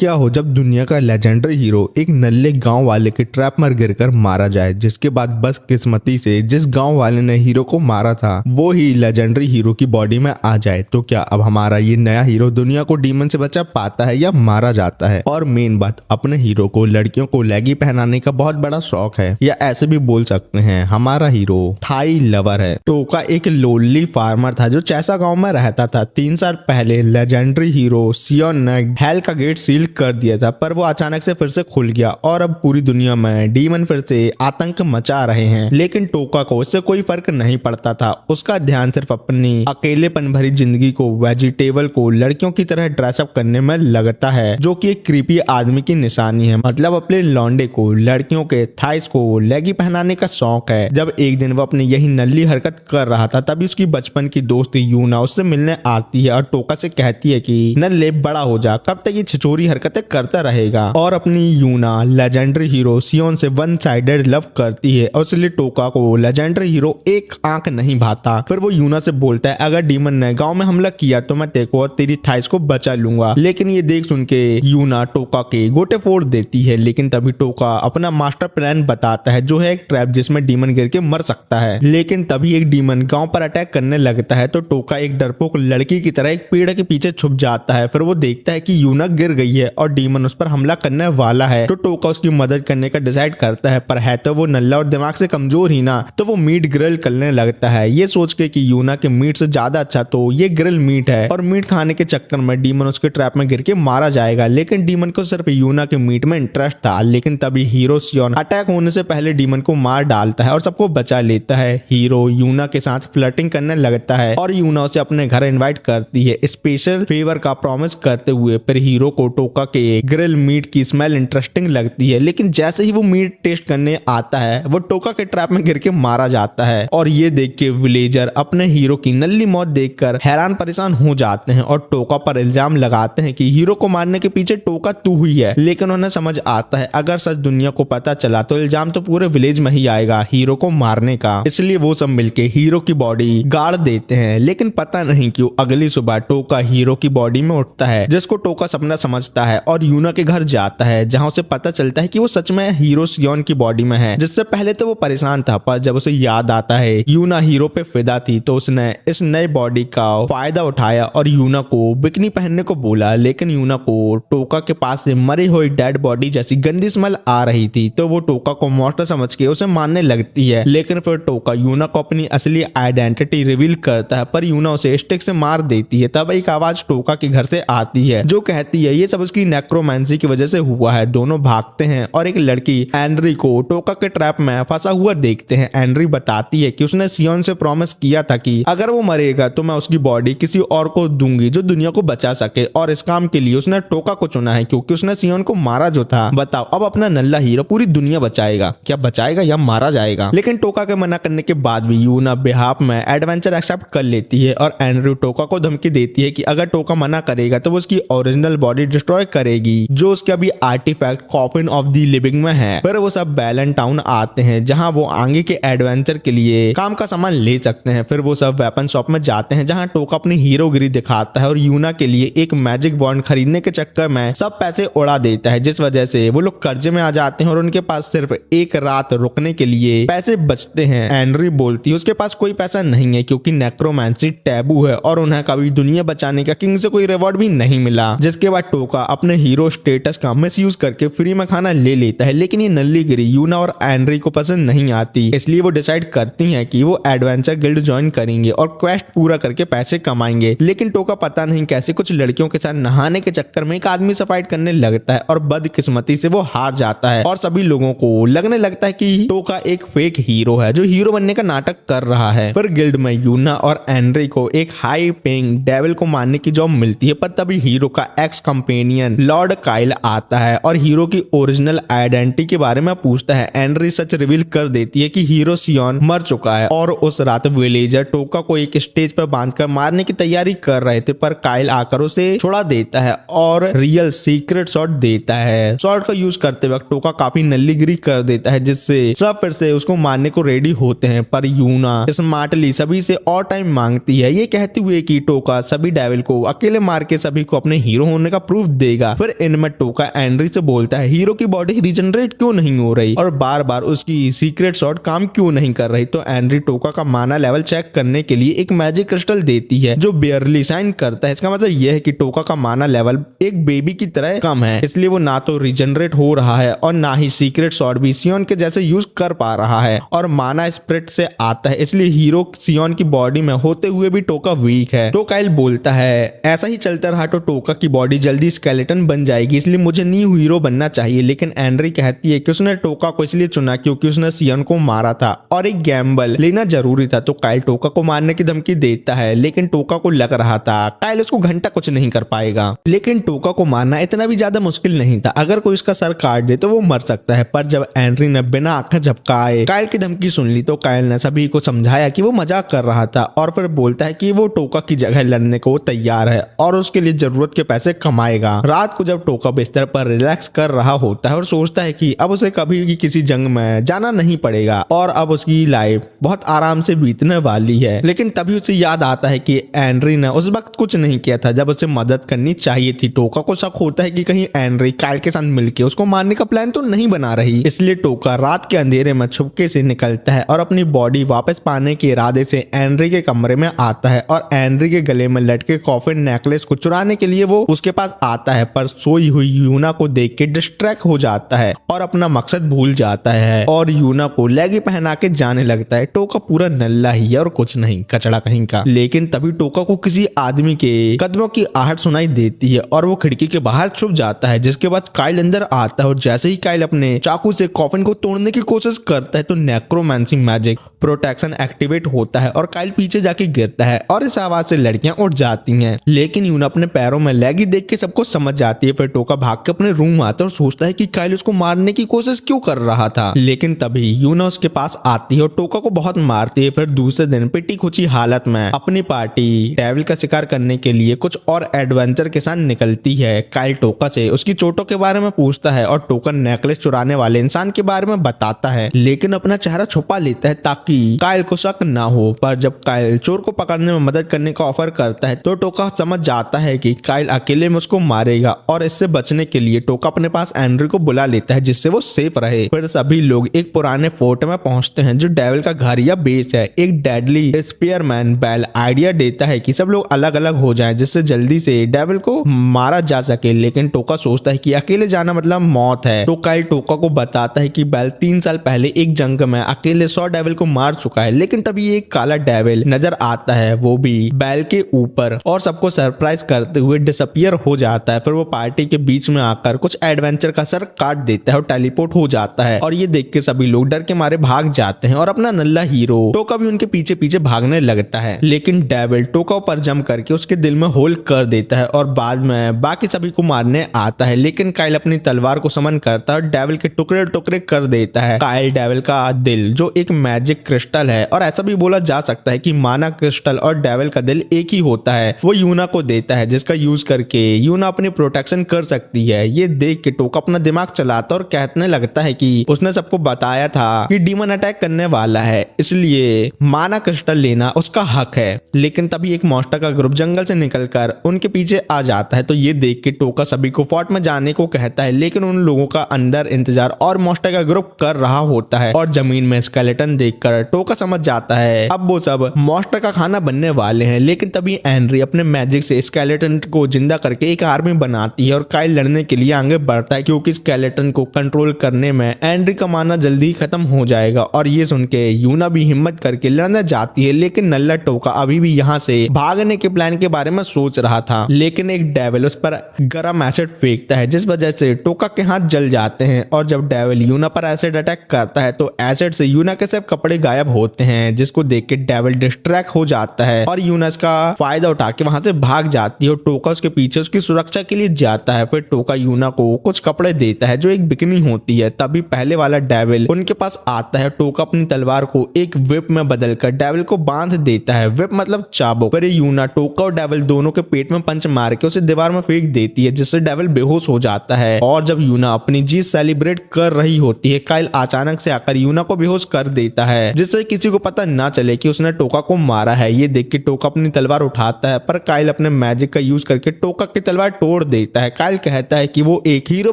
क्या हो जब दुनिया का लेजेंडरी हीरो एक नल्ले गांव वाले के ट्रैप में गिरकर मारा जाए, जिसके बाद बस किस्मती से जिस गांव वाले ने हीरो को मारा था वो ही लेजेंडरी हीरो की बॉडी में आ जाए। तो क्या अब हमारा ये नया हीरो दुनिया को डीमन से बचा पाता है या मारा जाता है? और मेन बात, अपने हीरो को लड़कियों को लेगी पहनाने का बहुत बड़ा शौक है, या ऐसे भी बोल सकते हैं हमारा हीरो थाई लवर है। टोका एक लोनली फार्मर था जो चैसा गांव में रहता था। 3 साल पहले लेजेंडरी हीरो सियोन ने हेल का गेट सील कर दिया था, पर वो अचानक से फिर से खुल गया और अब पूरी दुनिया में डीमन फिर से आतंक मचा रहे हैं। लेकिन टोका को इससे कोई फर्क नहीं पड़ता था। उसका ध्यान सिर्फ अपनी अकेलेपन भरी जिंदगी को वेजिटेबल को लड़कियों की तरह ड्रेसअप करने में लगता है, जो कि एक क्रीपी आदमी की निशानी है। मतलब अपने लौंडे को लड़कियों के थाइस को लेगी पहनाने का शौक है। जब एक दिन वो अपनी यही नल्ली हरकत कर रहा था, तभी उसकी बचपन की दोस्त यूना उससे मिलने आती है और टोका से कहती है कि नल्ले बड़ा हो जा, कब तक ये छिछोरी हरकतें करता रहेगा। और अपनी यूना लेजेंडरी हीरो सियोन से वन साइडेड लव करती है और इसलिए टोका को लेजेंडरी हीरो एक आंख नहीं भाता। फिर वो यूना से बोलता है अगर डीमन ने गांव में हमला किया तो मैं तेको और तेरी थाइस को बचा लूंगा। लेकिन ये देख सुन के यूना टोका के गोटे फोड़ देती है। लेकिन तभी टोका अपना मास्टर प्लान बताता है, जो है एक ट्रैप जिसमें डीमन गिर के मर सकता है। लेकिन तभी एक डीमन गांव पर अटैक करने लगता है तो टोका एक डरपोक लड़की की तरह एक पेड़ के पीछे छुप जाता है। फिर वो देखता है कि यूना गिर गई है और डीमन उस पर हमला करने वाला है, तो टोका उसकी मदद करने का डिसाइड करता है। पर है तो वो नल्ला और दिमाग से कमजोर ही ना, तो वो मीट ग्रिल करने लगता है, ये सोच के कि यूना के मीट से ज्यादा अच्छा तो ये ग्रिल मीट है। और मीट खाने के चक्कर में डीमन उसके ट्रैप में गिर के मारा जाएगा। लेकिन डीमन को सिर्फ यूना के मीट में इंटरेस्ट था। लेकिन तभी हीरो सियोन अटैक होने से पहले डीमन को मार डालता है और सबको बचा लेता है। हीरो यूना के साथ फ्लर्टिंग करने लगता है और यूना उसे अपने घर इनवाइट करती है, स्पेशल फेवर का प्रॉमिस करते हुए। फिर हीरो को टोका के ग्रिल मीट की स्मेल इंटरेस्टिंग लगती है, लेकिन जैसे ही वो मीट टेस्ट करने आता है वो टोका के ट्रैप में गिर के मारा जाता है। और ये देख के विलेजर अपने हीरो की नल्ली मौत देखकर हैरान परेशान हो जाते हैं और टोका पर इल्जाम लगाते हैं कि हीरो को मारने के पीछे टोका तू ही है। लेकिन उन्हें समझ आता है अगर सच दुनिया को पता चला तो इल्जाम तो पूरे विलेज में ही आएगा हीरो को मारने का। इसलिए वो सब मिलके हीरो की बॉडी गाड़ देते हैं। लेकिन पता नहीं क्यों अगली सुबह टोका हीरो की बॉडी में उठता है, जिसको टोका सपना समझता है और यूना के घर जाता है, जहां उसे पता चलता है कि वो सच में हीरो सियोन की बॉडी में है। जिससे पहले तो वो परेशान था, पर जब उसे याद आता है यूना हीरो पे फिदा थी, तो उसने इस नए बॉडी का फायदा उठाया और यूना को बिकनी पहनने को बोला। लेकिन यूना को टोका के पास से मरी हुई डेड बॉडी जैसी गंदी स्मेल आ रही थी, तो वो टोका को मॉन्स्टर समझ के उसे मारने लगती है। लेकिन फिर टोका यूना को अपनी असली आइडेंटिटी रिवील करता है, पर यूना उसे स्टिक से मार देती है। तब एक आवाज टोका के घर से आती है जो कहती है ये सब उसकी नेक्रोमेंसी की वजह से हुआ है। दोनों भागते हैं और एक लड़की एंड्री को टोका के ट्रैप में फंसा हुआ देखते हैं। एंड्री बताती है कि उसने सियोन से प्रॉमिस किया था कि अगर वो मरेगा तो मैं उसकी बॉडी किसी और को दूंगी जो दुनिया को बचा सके, और इस काम के लिए उसने टोका को चुना है क्योंकि उसने सियोन को मारा जो था। बताओ अब अपना नल्ला हीरो पूरी दुनिया बचाएगा, क्या बचाएगा या मारा जाएगा? लेकिन टोका के मना करने के बाद भी यूना बिहाफ में एडवेंचर एक्सेप्ट कर लेती है और एंड्रू टोका को धमकी देती है कि अगर टोका मना करेगा तो वो उसकी ओरिजिनल बॉडी डिस्ट्रॉय करेगी, जो उसके अभी artifact coffin of the living में है। फिर वो सब बैलन टाउन आते हैं, जहां वो आगे के एडवेंचर के लिए काम का सामान ले सकते हैं। फिर वो सब वेपन शॉप में जाते हैं, जहां टोका अपनी हीरोगिरी दिखाता है और यूना के लिए एक मैजिक वॉन्ड खरीदने के चक्कर में सब पैसे उड़ा देता है, जिस वजह से वो लोग कर्जे में आ जाते हैं और उनके पास सिर्फ एक रात रुकने के लिए पैसे बचते हैं। एंड्री बोलती है उसके पास कोई पैसा नहीं है क्योंकि नेक्रोमेंसी टैबू है और उन्हें कभी दुनिया बचाने का किंग से कोई रिवॉर्ड भी नहीं मिला। जिसके बाद टोका अपने हीरो स्टेटस का मिसयूज करके फ्री में खाना ले लेता है। लेकिन ये नल्ली गिरी यूना और एंड्री को पसंद नहीं आती, इसलिए वो डिसाइड करती हैं कि वो एडवेंचर गिल्ड ज्वाइन करेंगे और क्वेस्ट पूरा करके पैसे कमाएंगे। लेकिन टोका पता नहीं कैसे कुछ लड़कियों के साथ नहाने के चक्कर में एक आदमी से फाइट करने लगता है और बदकिस्मती से वो हार जाता है और सभी लोगों को लगने लगता है कि टोका एक फेक हीरो है जो हीरो बनने का नाटक कर रहा है। फिर गिल्ड में यूना और एंड्री को एक हाई पेइंग डेविल को मारने की जॉब मिलती है, पर तभी हीरो का एक्स कंपेनियन लॉर्ड काइल आता है और हीरो की ओरिजिनल आइडेंटिटी के बारे में पूछता है। एंड्री सच रिवील कर देती है कि हीरो सियोन मर चुका है और उस रात विलेजर टोका को एक स्टेज पर बांधकर मारने की तैयारी कर रहे थे, पर काइल आकर उसे छोड़ा देता है और रियल सीक्रेट शॉट देता है। शॉट का यूज करते वक्त टोका काफी नल्लीगिरी कर देता है, जिससे सब फिर से उसको मारने को रेडी होते हैं। पर यूना स्मार्टली सभी से और टाइम मांगती है, ये कहते हुए कि टोका सभी डेविल को अकेले मार के सभी को अपने हीरो होने का प्रूफ दे देगा। फिर इनमें टोका एंड्री से बोलता है हीरो की बॉडी रिजनरेट क्यों नहीं हो रही और बार बार उसकी सीक्रेट शॉट काम क्यों नहीं कर रही। तो एंड्री टोका का माना लेवल चेक करने के लिए एक मैजिक क्रिस्टल देती है जो बेयरली शाइन करता है। इसका मतलब यह है कि टोका का माना लेवल एक बेबी की तरह कम है, इसलिए वो ना तो रिजनरेट हो रहा है और ना ही सीक्रेट शॉट भी सियोन के जैसे यूज कर पा रहा है। और माना स्प्रिट से आता है, इसलिए हीरो सियोन की बॉडी में होते हुए भी टोका वीक है। तो काइल बोलता है ऐसा ही चलता रहा तो टोका की बॉडी जल्दी स्केलेटन बन जाएगी, इसलिए मुझे न्यू हीरो बनना चाहिए। लेकिन एंड्री कहती है कि उसने टोका को इसलिए चुना क्योंकि उसने सियोन को मारा था और एक गैम्बल लेना जरूरी था। तो काइल टोका को मारने की धमकी देता है, लेकिन टोका को लग रहा था काइल उसको घंटा कुछ नहीं कर पाएगा। लेकिन टोका को मारना इतना भी ज्यादा मुश्किल नहीं था, अगर कोई उसका सर काट दे तो वो मर सकता है। पर जब एंड्री ने बिना आंखें झपकाए काइल की धमकी सुन ली तो काइल ने सभी को समझाया कि वो मजाक कर रहा था और फिर बोलता है कि वो टोका की जगह लड़ने को तैयार है और उसके लिए जरूरत के पैसे कमाएगा। रात को जब टोका बिस्तर पर रिलैक्स कर रहा होता है और सोचता है कि अब उसे कभी भी किसी जंग में जाना नहीं पड़ेगा और अब उसकी लाइफ बहुत आराम से बीतने वाली है, लेकिन तभी उसे याद आता है कि एंड्री ने उस वक्त कुछ नहीं किया था जब उसे मदद करनी चाहिए थी। टोका को शक होता है कि कहीं एंड्री काइल के साथ मिलकर उसको मारने का प्लान तो नहीं बना रही, इसलिए टोका रात के अंधेरे में छुपके से निकलता है और अपनी बॉडी वापस पाने के इरादे से एंड्री के कमरे में आता है और एंड्री के गले में लटके कॉफिन नेकलेस को चुराने के लिए वो उसके पास आता है। पर सोई हुई यूना को देख के डिस्ट्रैक्ट हो जाता है और अपना मकसद भूल जाता है और यूना को लेगी पहना के जाने लगता है। टोका पूरा नल्ला ही है और कुछ नहीं, कचड़ा कहीं का। लेकिन तभी टोका को किसी आदमी के कदमों की आहट सुनाई देती है और वो खिड़की के बाहर छुप जाता है, जिसके बाद काइल अंदर आता है और जैसे ही काइल अपने चाकू से कॉफिन को तोड़ने की कोशिश करता है तो नेक्रोमेंसी मैजिक प्रोटेक्शन एक्टिवेट होता है और काइल पीछे जाके गिरता है और इस आवाज से लड़कियां उठ जाती हैं। लेकिन यूना अपने पैरों में लेगी देख के सबको समझ जाती है। फिर टोका भाग के अपने रूम आता है और सोचता है कि काइल उसको मारने की कोशिश क्यों कर रहा था। लेकिन तभी यूना उसके पास आती है और टोका को बहुत मारती है। फिर दूसरे दिन पिटी खुची हालत में अपनी पार्टी डेविल का शिकार करने के लिए कुछ और एडवेंचर के साथ निकलती है। काइल टोका से उसकी चोटों के बारे में पूछता है और टोका नेकलेस चुराने वाले इंसान के बारे में बताता है, लेकिन अपना चेहरा छुपा लेता है ताकि काइल को शक ना हो। पर जब काइल चोर को पकड़ने में मदद करने का ऑफर करता है तो टोका समझ जाता है कि काइल अकेले में उसको मारेगा और इससे बचने के लिए टोका अपने पास एंड्री को बुला लेता है जिससे वो सेफ रहे। फिर सभी लोग एक पुराने फोर्ट में पहुंचते हैं जो डेविल का घर या बेस है। एक डेडली स्पीयरमैन बेल आइडिया देता है कि सब लोग अलग अलग हो जाएं जिससे जल्दी से डेविल को मारा जा सके, लेकिन टोका सोचता है कि अकेले जाना मतलब मौत है। तो काइल टोका को बताता है कि बेल 3 साल पहले एक जंग में अकेले 100 डेविल को मार चुका है। लेकिन तभी एक काला डेविल नजर आता है, वो भी बेल के ऊपर, और सबको सरप्राइज करते हुए डिसअपियर हो जाता है। फिर वो पार्टी के बीच में आकर कुछ एडवेंचर का सर काट देता है और टेलीपोर्ट हो जाता है और ये देख के सभी लोग डर के मारे भाग जाते हैं और अपना नल्ला हीरो टोका भी उनके पीछे पीछे भागने लगता है। लेकिन डेविल टोका पर जंप करके उसके दिल में होल कर देता है और बाद में बाकी सभी को मारने आता है। लेकिन काइल अपनी तलवार को समन करता है और डेविल के टुकड़े टुकड़े कर देता है। काइल डेविल का दिल जो एक मैजिक क्रिस्टल है और ऐसा भी बोला जा सकता है कि माना क्रिस्टल और डेविल का दिल एक ही होता है, वो यूना को देता है जिसका यूज करके यूना अपनी प्रोटेक्शन कर सकती है। ये देख के टोका अपना दिमाग चलाता और कहने लगता है कि उसने सबको बताया था कि डीमन अटैक करने वाला है, इसलिए माना क्रिस्टल लेना उसका हक है। लेकिन तभी एक मॉन्स्टर का ग्रुप जंगल से निकलकर उनके पीछे आ जाता है। तो ये देख के टोका सभी को फोर्ट में जाने को कहता है, लेकिन उन लोगों का अंदर इंतजार और मॉन्स्टर का ग्रुप कर रहा होता है और जमीन में स्केलेटन देखकर टोका समझ जाता है अब वो सब मॉन्स्टर का खाना बनने वाले हैं। लेकिन तभी एंड्री अपने मैजिक से स्केलेटन को जिंदा करके एक आर्मी बनाती है और काइल लड़ने के लिए आगे बढ़ता है क्योंकि स्केलेटन को कंट्रोल करने में एंड्री का माना जल्दी खत्म हो जाएगा। और ये सुन के यूना भी हिम्मत करके लड़ने जाती है, लेकिन नल्ला टोका अभी भी यहाँ से भागने के प्लान के बारे में सोच रहा था। लेकिन एक डेविल उस पर गरम एसिड फेंकता है जिस वजह से टोका के हाथ जल जाते हैं और जब डेविल यूना पर एसिड अटैक करता है तो एसिड से यूना के सब कपड़े गायब होते हैं, जिसको देख के डेविल डिस्ट्रैक्ट हो जाता है और यूना इसका फायदा उठा के वहां से भाग जाती है और टोका उसके पीछे उसकी सुरक्षा के लिए जाता है। फिर टोका यूना को कुछ कपड़े देता है जो एक बिकनी होती है। तभी पहले वाला डेविल उनके पास आता है। टोका अपनी तलवार को एक विप में बदलकर डेविल को बांध देता है, विप मतलब चाबुक। फिर यूना टोका और डेविल दोनों के पेट में पंच मार के उसे दीवार में फेंक देती है जिससे डेविल बेहोश हो जाता है। और जब यूना अपनी जीत सेलिब्रेट कर रही होती है, काइल अचानक से आकर यूना को बेहोश कर देता है जिससे किसी को पता ना चले कि उसने टोका को मारा है। ये देख के टोका अपनी तलवार उठाता है पर काइल अपने मैजिक का यूज करके टोका की तलवार तोड़ तोड़ देता है। काइल कहता है कि वो एक हीरो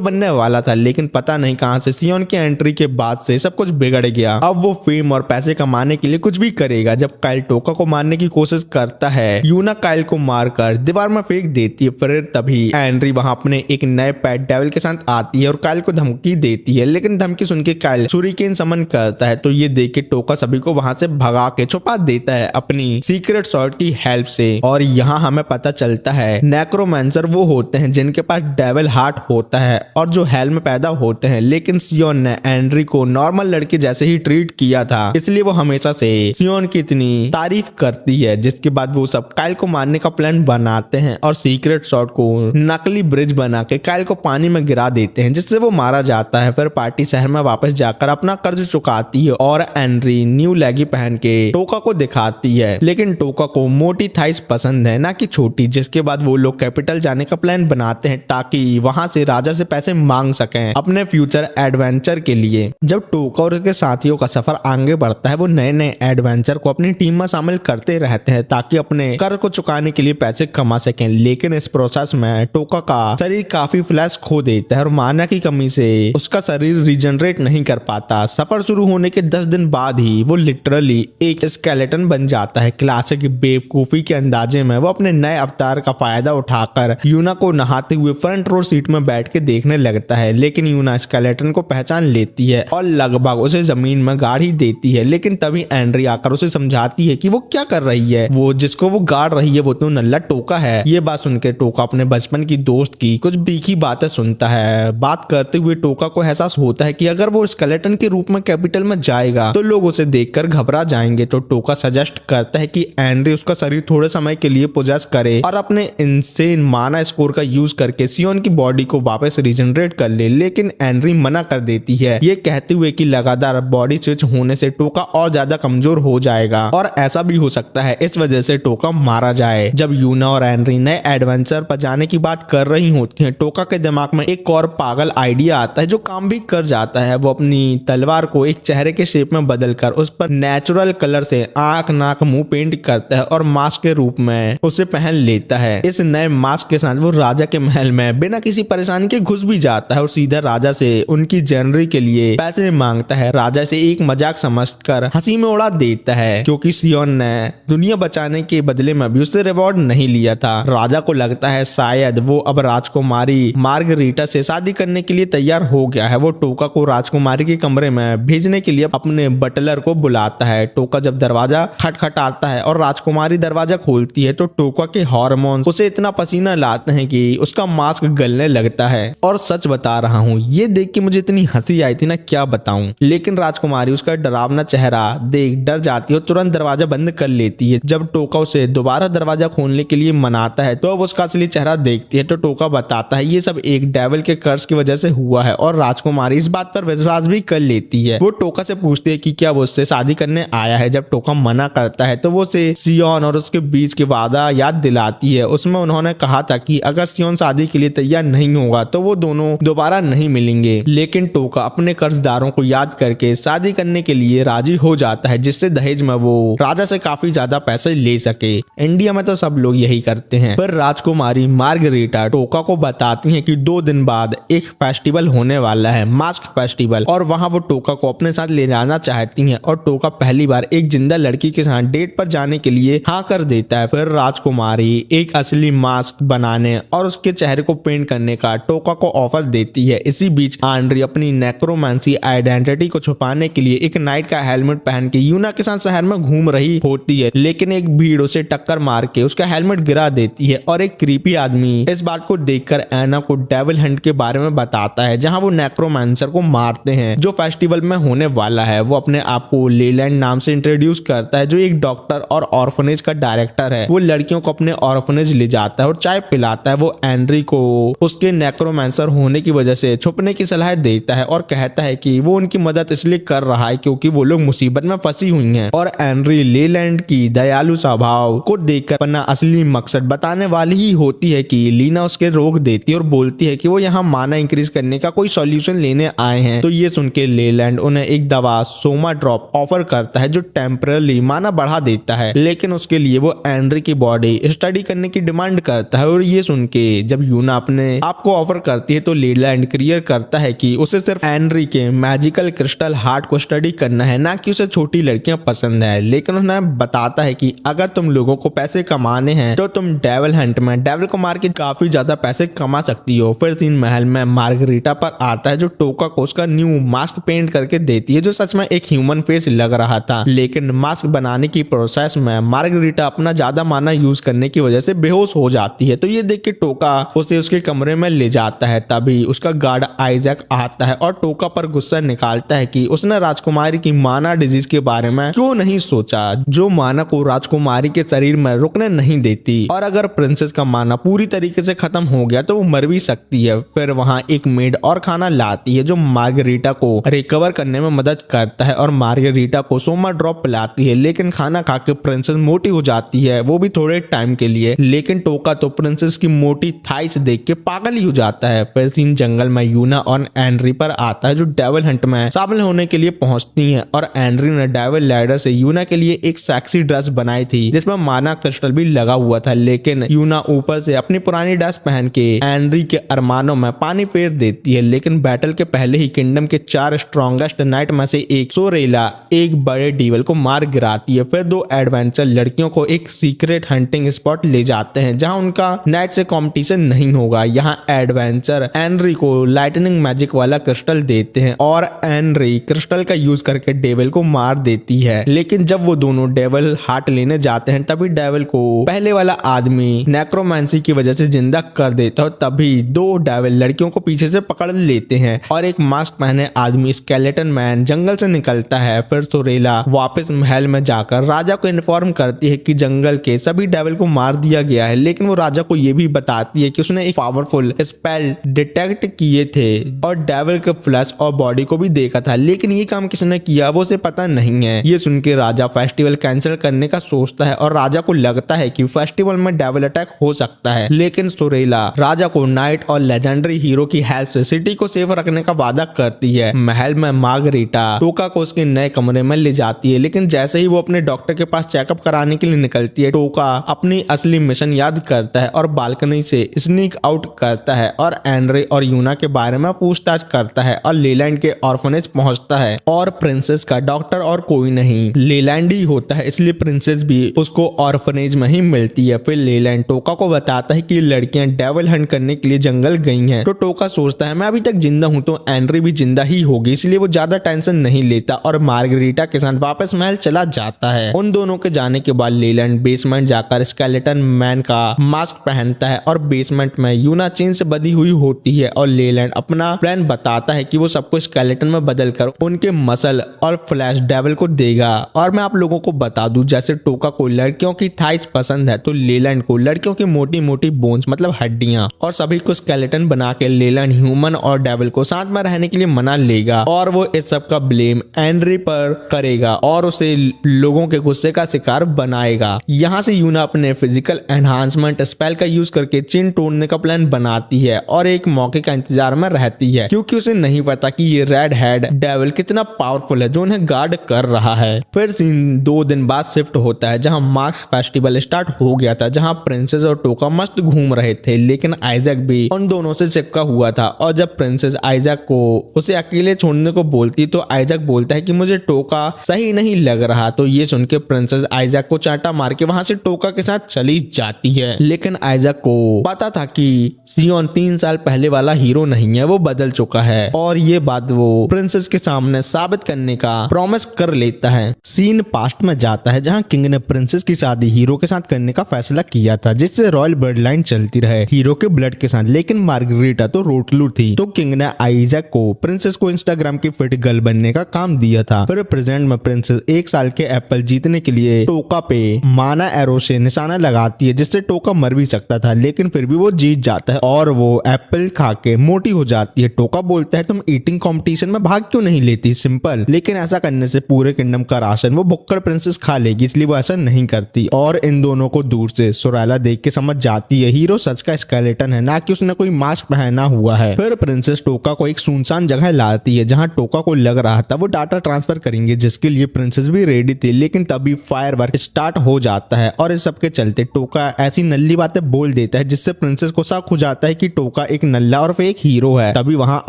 बनने वाला था, लेकिन पता नहीं कहां से सियोन की एंट्री के बाद से सब कुछ बिगड़ गया। अब वो फेम और पैसे कमाने के लिए कुछ भी करेगा। जब काइल टोका को मारने की कोशिश करता है, यूना काइल को मारकर दीवार में फेंक देती है। फिर तभी एंड्री वहां अपने एक नए पेट डेविल के साथ आती है और काइल को धमकी देती है, लेकिन धमकी सुन के काइल शुरिकेन समन करता है। तो ये देख के टोका सभी को वहां से भगा के छुपा देता है अपनी सीक्रेट स्वॉर्ड की हेल्प से। और यहाँ हमें पता चलता है नेक्रोमैंसर वो होते हैं जिनके पास डेविल हार्ट होता है और जो हेल में पैदा होते हैं, लेकिन सियोन ने एंड्री को नॉर्मल लड़के जैसे ही ट्रीट किया था, इसलिए वो हमेशा से सियोन की इतनी तारीफ करती है। जिसके बाद वो सब काइल को मारने का प्लान बनाते हैं और सीक्रेट स्वॉर्ड को नकली ब्रिज बना के काइल को पानी में गिरा देते हैं, जिससे वो मारा जाता है। फिर पार्टी शहर में वापस जाकर अपना कर्ज चुकाती है और एंड्री न्यू लेगी पहन के टोका को दिखाती है, लेकिन टोका को मोटी थाइस पसंद है ना कि छोटी। जिसके बाद वो लोग कैपिटल जाने का प्लान बनाते हैं ताकि वहां से राजा से पैसे मांग सकें अपने फ्यूचर एडवेंचर के लिए। जब टोका और उसके साथियों का सफर आगे बढ़ता है, वो नए नए एडवेंचर को अपनी टीम में शामिल करते रहते हैं ताकि अपने कर्ज को चुकाने के लिए पैसे कमा सकें। लेकिन इस प्रोसेस में टोका का शरीर काफी फ्लैश खो देता है और माना की कमी से उसका शरीर रिजनरेट नहीं कर पाता। सफर शुरू होने के 10 दिन बाद ही वो लिटरली एक स्केलेटन बन जाता है। क्लासिक बेवकूफी के अंदाजे में वो अपने नए अवतार का फायदा उठाकर यूना को नहाते हुए फ्रंट रो सीट में बैठ के देखने लगता है, लेकिन यूना स्केलेटन को पहचान लेती है और लगभग उसे जमीन में गाड़ ही देती है। लेकिन तभी एंड्री आकर उसे समझाती है कि वो क्या कर रही है, वो जिसको वो गाड़ रही है वो तो नल्ला टोका है। ये बात सुनकर टोका अपने बचपन की दोस्त की कुछ तीखी बातें सुनता है। बात करते हुए टोका को एहसास होता है कि अगर वो स्केलेटन के रूप में कैपिटल में जाएगा तो लोग उसे देखकर घबरा जाएंगे। तो टोका सजेस्ट करता है कि एंड्री उसका शरीर थोड़े समय के लिए पोजेस करे और अपने इनसेन माना स्कोर का यूज करके सियोन की बॉडी को वापस रिजनरेट कर ले, लेकिन एंड्री मना कर देती है, ये कहते हुए कि लगातार बॉडी स्विच होने से टोका और ज्यादा कमजोर हो जाएगा और ऐसा भी हो सकता है इस वजह से टोका मारा जाए। जब यूना और एंड्री नए एडवेंचर पर जाने की बात कर रही होती हैं, टोका के दिमाग में एक और पागल आइडिया आता है जो काम भी कर जाता है। वो अपनी तलवार को एक चेहरे के शेप में बदलकर उस पर नेचुरल कलर से आंख नाक मुंह पेंट करता है और मास्क के रूप में उसे पहन लेता है। इस नए मास्क के साथ वो राजा के महल में बिना किसी परेशानी के घुस भी जाता है और सीधा राजा से उनकी जनरी के लिए पैसे मांगता है। राजा से एक मजाक समझकर हंसी में उड़ा देता है क्योंकि सियोन ने दुनिया बचाने के बदले में भी उससे रिवॉर्ड नहीं लिया था। राजा को लगता है शायद वो अब राजकुमारी मार्गरीटा से शादी करने के लिए तैयार हो गया है। वो टोका को राजकुमारी के कमरे में भेजने के लिए अपने बटलर को बुलाता है। टोका जब दरवाजा खटखटाता है और राजकुमारी दरवाजा खोलती है तो टोका के हार्मोन्स उसे इतना पसीना लाते हैं कि उसका मास्क गलने लगता है। और सच बता रहा हूँ, ये देख के मुझे इतनी हंसी आई थी ना क्या बताऊं। लेकिन राजकुमारी उसका डरावना चेहरा देख डर जाती है और तुरंत दरवाजा बंद कर लेती है। जब टोका उसे दोबारा दरवाजा खोलने के लिए मनाता है तो अब उसका असली चेहरा देखती है तो टोका बताता है ये सब एक डेविल के कर्ज की वजह से हुआ है और राजकुमारी इस बात पर विश्वास भी कर लेती है। वो टोका से पूछती है कि क्या वो उससे शादी करने आया है। जब टोका मना करता है तो वो उसे सियोन और उसके बीच के वादा याद दिलाती है। उसमें उन्होंने कहा था कि अगर सियोन शादी के लिए तैयार नहीं होगा तो वो दोनों दोबारा नहीं मिलेंगे। लेकिन टोका अपने कर्जदारों को याद करके शादी करने के लिए राजी हो जाता है, जिससे दहेज में वो राजा से काफी ज्यादा पैसे ले सके। इंडिया में तो सब लोग यही करते हैं। पर राजकुमारी मार्गरीटा टोका को बताती है कि 2 दिन बाद एक फेस्टिवल होने वाला है, मास्क फेस्टिवल, और वहां वो टोका को अपने साथ ले जाना चाहती हैं। और टोका पहली बार एक जिंदा लड़की के साथ डेट पर जाने के लिए हाँ कर देता है। फिर राजकुमारी एक असली मास्क बनाने और उसके चेहरे को पेंट करने का टोका को ऑफर देती है। इसी बीच एंड्री अपनी नेक्रोमेंसी आइडेंटिटी को छुपाने के लिए एक नाइट का हेलमेट पहन के यूना के साथ शहर में घूम रही होती है, लेकिन एक भीड़ उसे टक्कर मार के उसका हेलमेट गिरा देती है और एक क्रीपी आदमी इस बात को देखकर एना को डेविल हंट के बारे में बताता है, जहां वो नेक्रोमैंसर को मारते हैं जो फेस्टिवल में होने वाला है। वो अपने आप को लेलैंड नाम से इंट्रोड्यूस करता है जो एक डॉक्टर और ऑर्फनेज का डायरेक्टर है। वो लड़कियों को अपने ऑर्फनेज ले जाता है और चाय पिलाता है। वो एंड्री को उसके नेक्रोमैंसर होने की वजह से छुपने की सलाह देता है और कहता है कि वो उनकी मदद इसलिए कर रहा है क्योंकि वो लोग मुसीबत में फंसी हुई हैं। और एंड्री लेलैंड की दयालु स्वभाव को देखकर अपना असली मकसद बताने वाली ही होती है कि लीना उसके रोक देती है और बोलती है कि वो यहाँ माना इंक्रीज करने का कोई सॉल्यूशन लेने आए हैं। तो ये सुन के लेलैंड उन्हें एक दवा सोमा ड्रॉप ऑफर करता है जो टेम्परली माना बढ़ा देता है, लेकिन उसके लिए वो एंड्री की बॉडी स्टडी करने की डिमांड करता है। और ये सुन के जब यूना अपने आपको ऑफर करती है तो लेलैंड क्लियर करता है कि उसे सिर्फ एनरी के मैजिकल क्रिस्टल हार्ट को स्टडी करना है, ना कि उसे छोटी लड़कियां पसंद है। लेकिन उन्हें बताता है कि अगर तुम लोगों को पैसे कमाने हैं तो तुम डेविल हंट में डेविल को मार के काफी ज्यादा पैसे कमा सकती हो। फिर सीन महल में मार्गरीटा पर आता है जो टोका को उसका न्यू मास्क पेंट करके देती है जो सच में एक ह्यूमन फेस लग रहा था। लेकिन मास्क बनाने की प्रोसेस में मार्गरीटा अपना ज्यादा माना यूज करने की वजह से बेहोश हो जाती है। तो ये देख के टोका उसे उसके कमरे में ले जाता है। तभी उसका गार्ड आइजैक आता है और टोका पर गुस्सा निकालता है कि उसने राजकुमारी की माना डिजीज के बारे में क्यों नहीं सोचा, जो माना को राजकुमारी के शरीर में रुकने नहीं देती, और अगर प्रिंसेस का माना पूरी तरीके से खत्म हो गया तो वो मर भी सकती है। फिर वहाँ एक मेड और खाना लाती है जो मार्गरीटा को रिकवर करने में मदद करता है और मार्गरीटा को सोमा ड्रॉप पिलाती है। लेकिन खाना खा के प्रिंसेस मोटी हो जाती है, वो भी थोड़े टाइम के लिए। लेकिन टोका तो प्रिंसेस की मोटी थाइस देख के पागल ही हो जाता है। फिर सीन जंगल में यूना और एनरी पर आता है जो डेविल हंट में शामिल होने के लिए पहुंचती हैं और एनरी ने डेविल लैडर से यूना के लिए एक सेक्सी ड्रेस बनाई थी जिसमें माना क्रिस्टल भी लगा हुआ था। लेकिन यूना ऊपर से अपनी पुरानी ड्रेस पहन के एनरी के अरमानों में पानी फेर देती है। लेकिन बैटल के पहले ही किंगडम के 4 स्ट्रॉन्गेस्ट नाइट में से एक सोरेला एक बड़े डेविल को मार गिराती है। फिर 2 एडवेंचर लड़कियों को एक सीक्रेट हंटिंग स्पॉट ले जाते हैं जहां उनका नाइट से कंपटीशन नहीं होगा। यहाँ एडवेंचर एनरी को लाइटनिंग मैजिक वाला क्रिस्टल देते हैं और एनरी क्रिस्टल का यूज करके डेविल को मार देती है। लेकिन जब वो दोनों डेविल हार्ट लेने जाते हैं तभी डेविल को पहले वाला आदमी नेक्रोमेंसी की वजह से जिंदा कर देता है। तभी 2 डेविल लड़कियों को पीछे से पकड़ लेते हैं और एक मास्क पहने आदमी स्केलेटन मैन जंगल से निकलता है। फिर सोरेला वापस महल में जाकर राजा को इन्फॉर्म करती है कि जंगल के सभी डेविल को मार दिया गया है। लेकिन वो राजा को ये भी बताती है कि उसने एक पावरफुल स्पेल डिटेक्ट किए थे और डेविल के फ्लैश और बॉडी को भी देखा था। लेकिन ये काम किसने किया वो उसे पता नहीं है। ये सुन के राजा फेस्टिवल कैंसिल करने का सोचता है और राजा को लगता है कि फेस्टिवल में डेविल अटैक हो सकता है। लेकिन सोरेला राजा को नाइट और लेजेंडरी हीरो की हेल्प से सिटी को सेफ रखने का वादा करती है। महल में मार्गरीटा टोका को उसके नए कमरे में ले जाती है। लेकिन जैसे ही वो अपने डॉक्टर के पास चेकअप कराने के लिए निकलती है टोका अपनी असली मिशन याद करता है और बालकनी से स्नीक आउट करता है और एनरे और यूना के बारे में पूछताछ करता है और लेलैंड के ऑर्फनेज पहुंचता है। और प्रिंसेस का डॉक्टर और कोई नहीं लेलैंड ही होता है, इसलिए प्रिंसेस भी उसको ऑर्फनेज में ही मिलती है। फिर लेलैंड टोका को बताता है कि लड़कियां डेविल हंट करने के लिए जंगल गई हैं। तो टोका सोचता है मैं अभी तक जिंदा हूं तो एनरी भी जिंदा ही होगी, इसलिए वो ज्यादा टेंशन नहीं लेता और मार्गरीटा के साथ वापस महल चला जाता है। उन दोनों के जाने के बाद लेलैंड बेसमेंट जाकर स्केलेटन मैन का मास्क पहनता है और बेसमेंट में यूना चेन से बंधी हुई होती है और लेलैंड अपना प्लान बताता है कि वो सबको स्केलेटन में बदल कर उनके मसल और फ्लैश डेविल को देगा। और मैं आप लोगों को बता दूं जैसे टोका को लड़कियों की थाइस पसंद है तो लेलैंड को लड़कियों की मोटी मोटी बोन्स मतलब हड्डियां, और सभी को स्केलेटन बना के लेलैंड ह्यूमन और डेविल को साथ में रहने के लिए मना लेगा और वो इस सब का ब्लेम एनरी पर करेगा और उसे लोगों के गुस्से का शिकार बनाएगा। यहाँ से यूना अपने फिजिकल एनहांसमेंट स्पेल का यूज करके चेन तोड़ने का प्लान बनाती है और एक मौके का इंतजार में रहती है क्योंकि उसे नहीं पता कि ये रेड हेड डेविल कितना पावरफुल है जो उन्हें गार्ड कर रहा है। फिर सीन 2 दिन बाद शिफ्ट होता है जहाँ मार्क्स फेस्टिवल स्टार्ट हो गया था, जहाँ प्रिंसेस और टोका मस्त घूम रहे थे। लेकिन आइजैक भी उन दोनों से चिपका हुआ था और जब प्रिंसेस आइजैक को उसे अकेले छोड़ने को बोलती तो आइजैक बोलता है कि मुझे टोका सही नहीं लग रहा। तो ये सुन के प्रिंसेस आइजैक को चांटा मार के वहां से टोका के साथ चली जाती है। लेकिन आइजैक को पता था कि सियोन 3 साल पहले वाला हीरो नहीं है, वो बदल चुका है और ये बात वो प्रिंसेस के सामने साबित करने का प्रॉमिस कर लेता है। सीन पास्ट में जाता है जहां किंग ने प्रिंसेस की शादी हीरो के साथ करने का फैसला किया था जिससे रॉयल ब्लड लाइन चलती रहे हीरो के ब्लड के साथ। लेकिन मार्गरीटा तो रोटलू थी तो किंग ने आइजैक को प्रिंसेस को इंस्टाग्राम की फिट गर्ल बनने का काम दिया था। फिर प्रेजेंट में प्रिंसेस 1 साल के एप्पल जीतने के लिए टोका पे माना एरो से निशाना लगाती है जिससे टोका मर भी सकता था, लेकिन फिर भी वो जीत जाता है और वो एप्पल खा के मोटी हो जाती है। टोका बोलता है तुम ईटिंग कंपटीशन में भाग क्यों नहीं लेती, सिंपल, लेकिन ऐसा करने से पूरे किंगडम का राशन वो भुक्कड़ प्रिंसेस खा लेगी इसलिए वो ऐसा नहीं करती। और इन दोनों को दूर से सोरेला देख के समझ जाती है हीरो सच का स्केलेटन है, ना कि उसने कोई मास्क पहना हुआ है। फिर प्रिंसेस टोका को एक सुनसान जगह लाती है जहां टोका को लग रहा था वो डाटा ट्रांसफर करेंगे जिसके लिए प्रिंसेस भी रेडी थी। लेकिन तभी फायरवर्क स्टार्ट हो जाता है और इस सब के चलते टोका ऐसी नल्ली बातें बोल देता देता है, जिससे प्रिंसेस को शक हो जाता है कि टोका एक नल्ला और फेक हीरो है। तभी वहाँ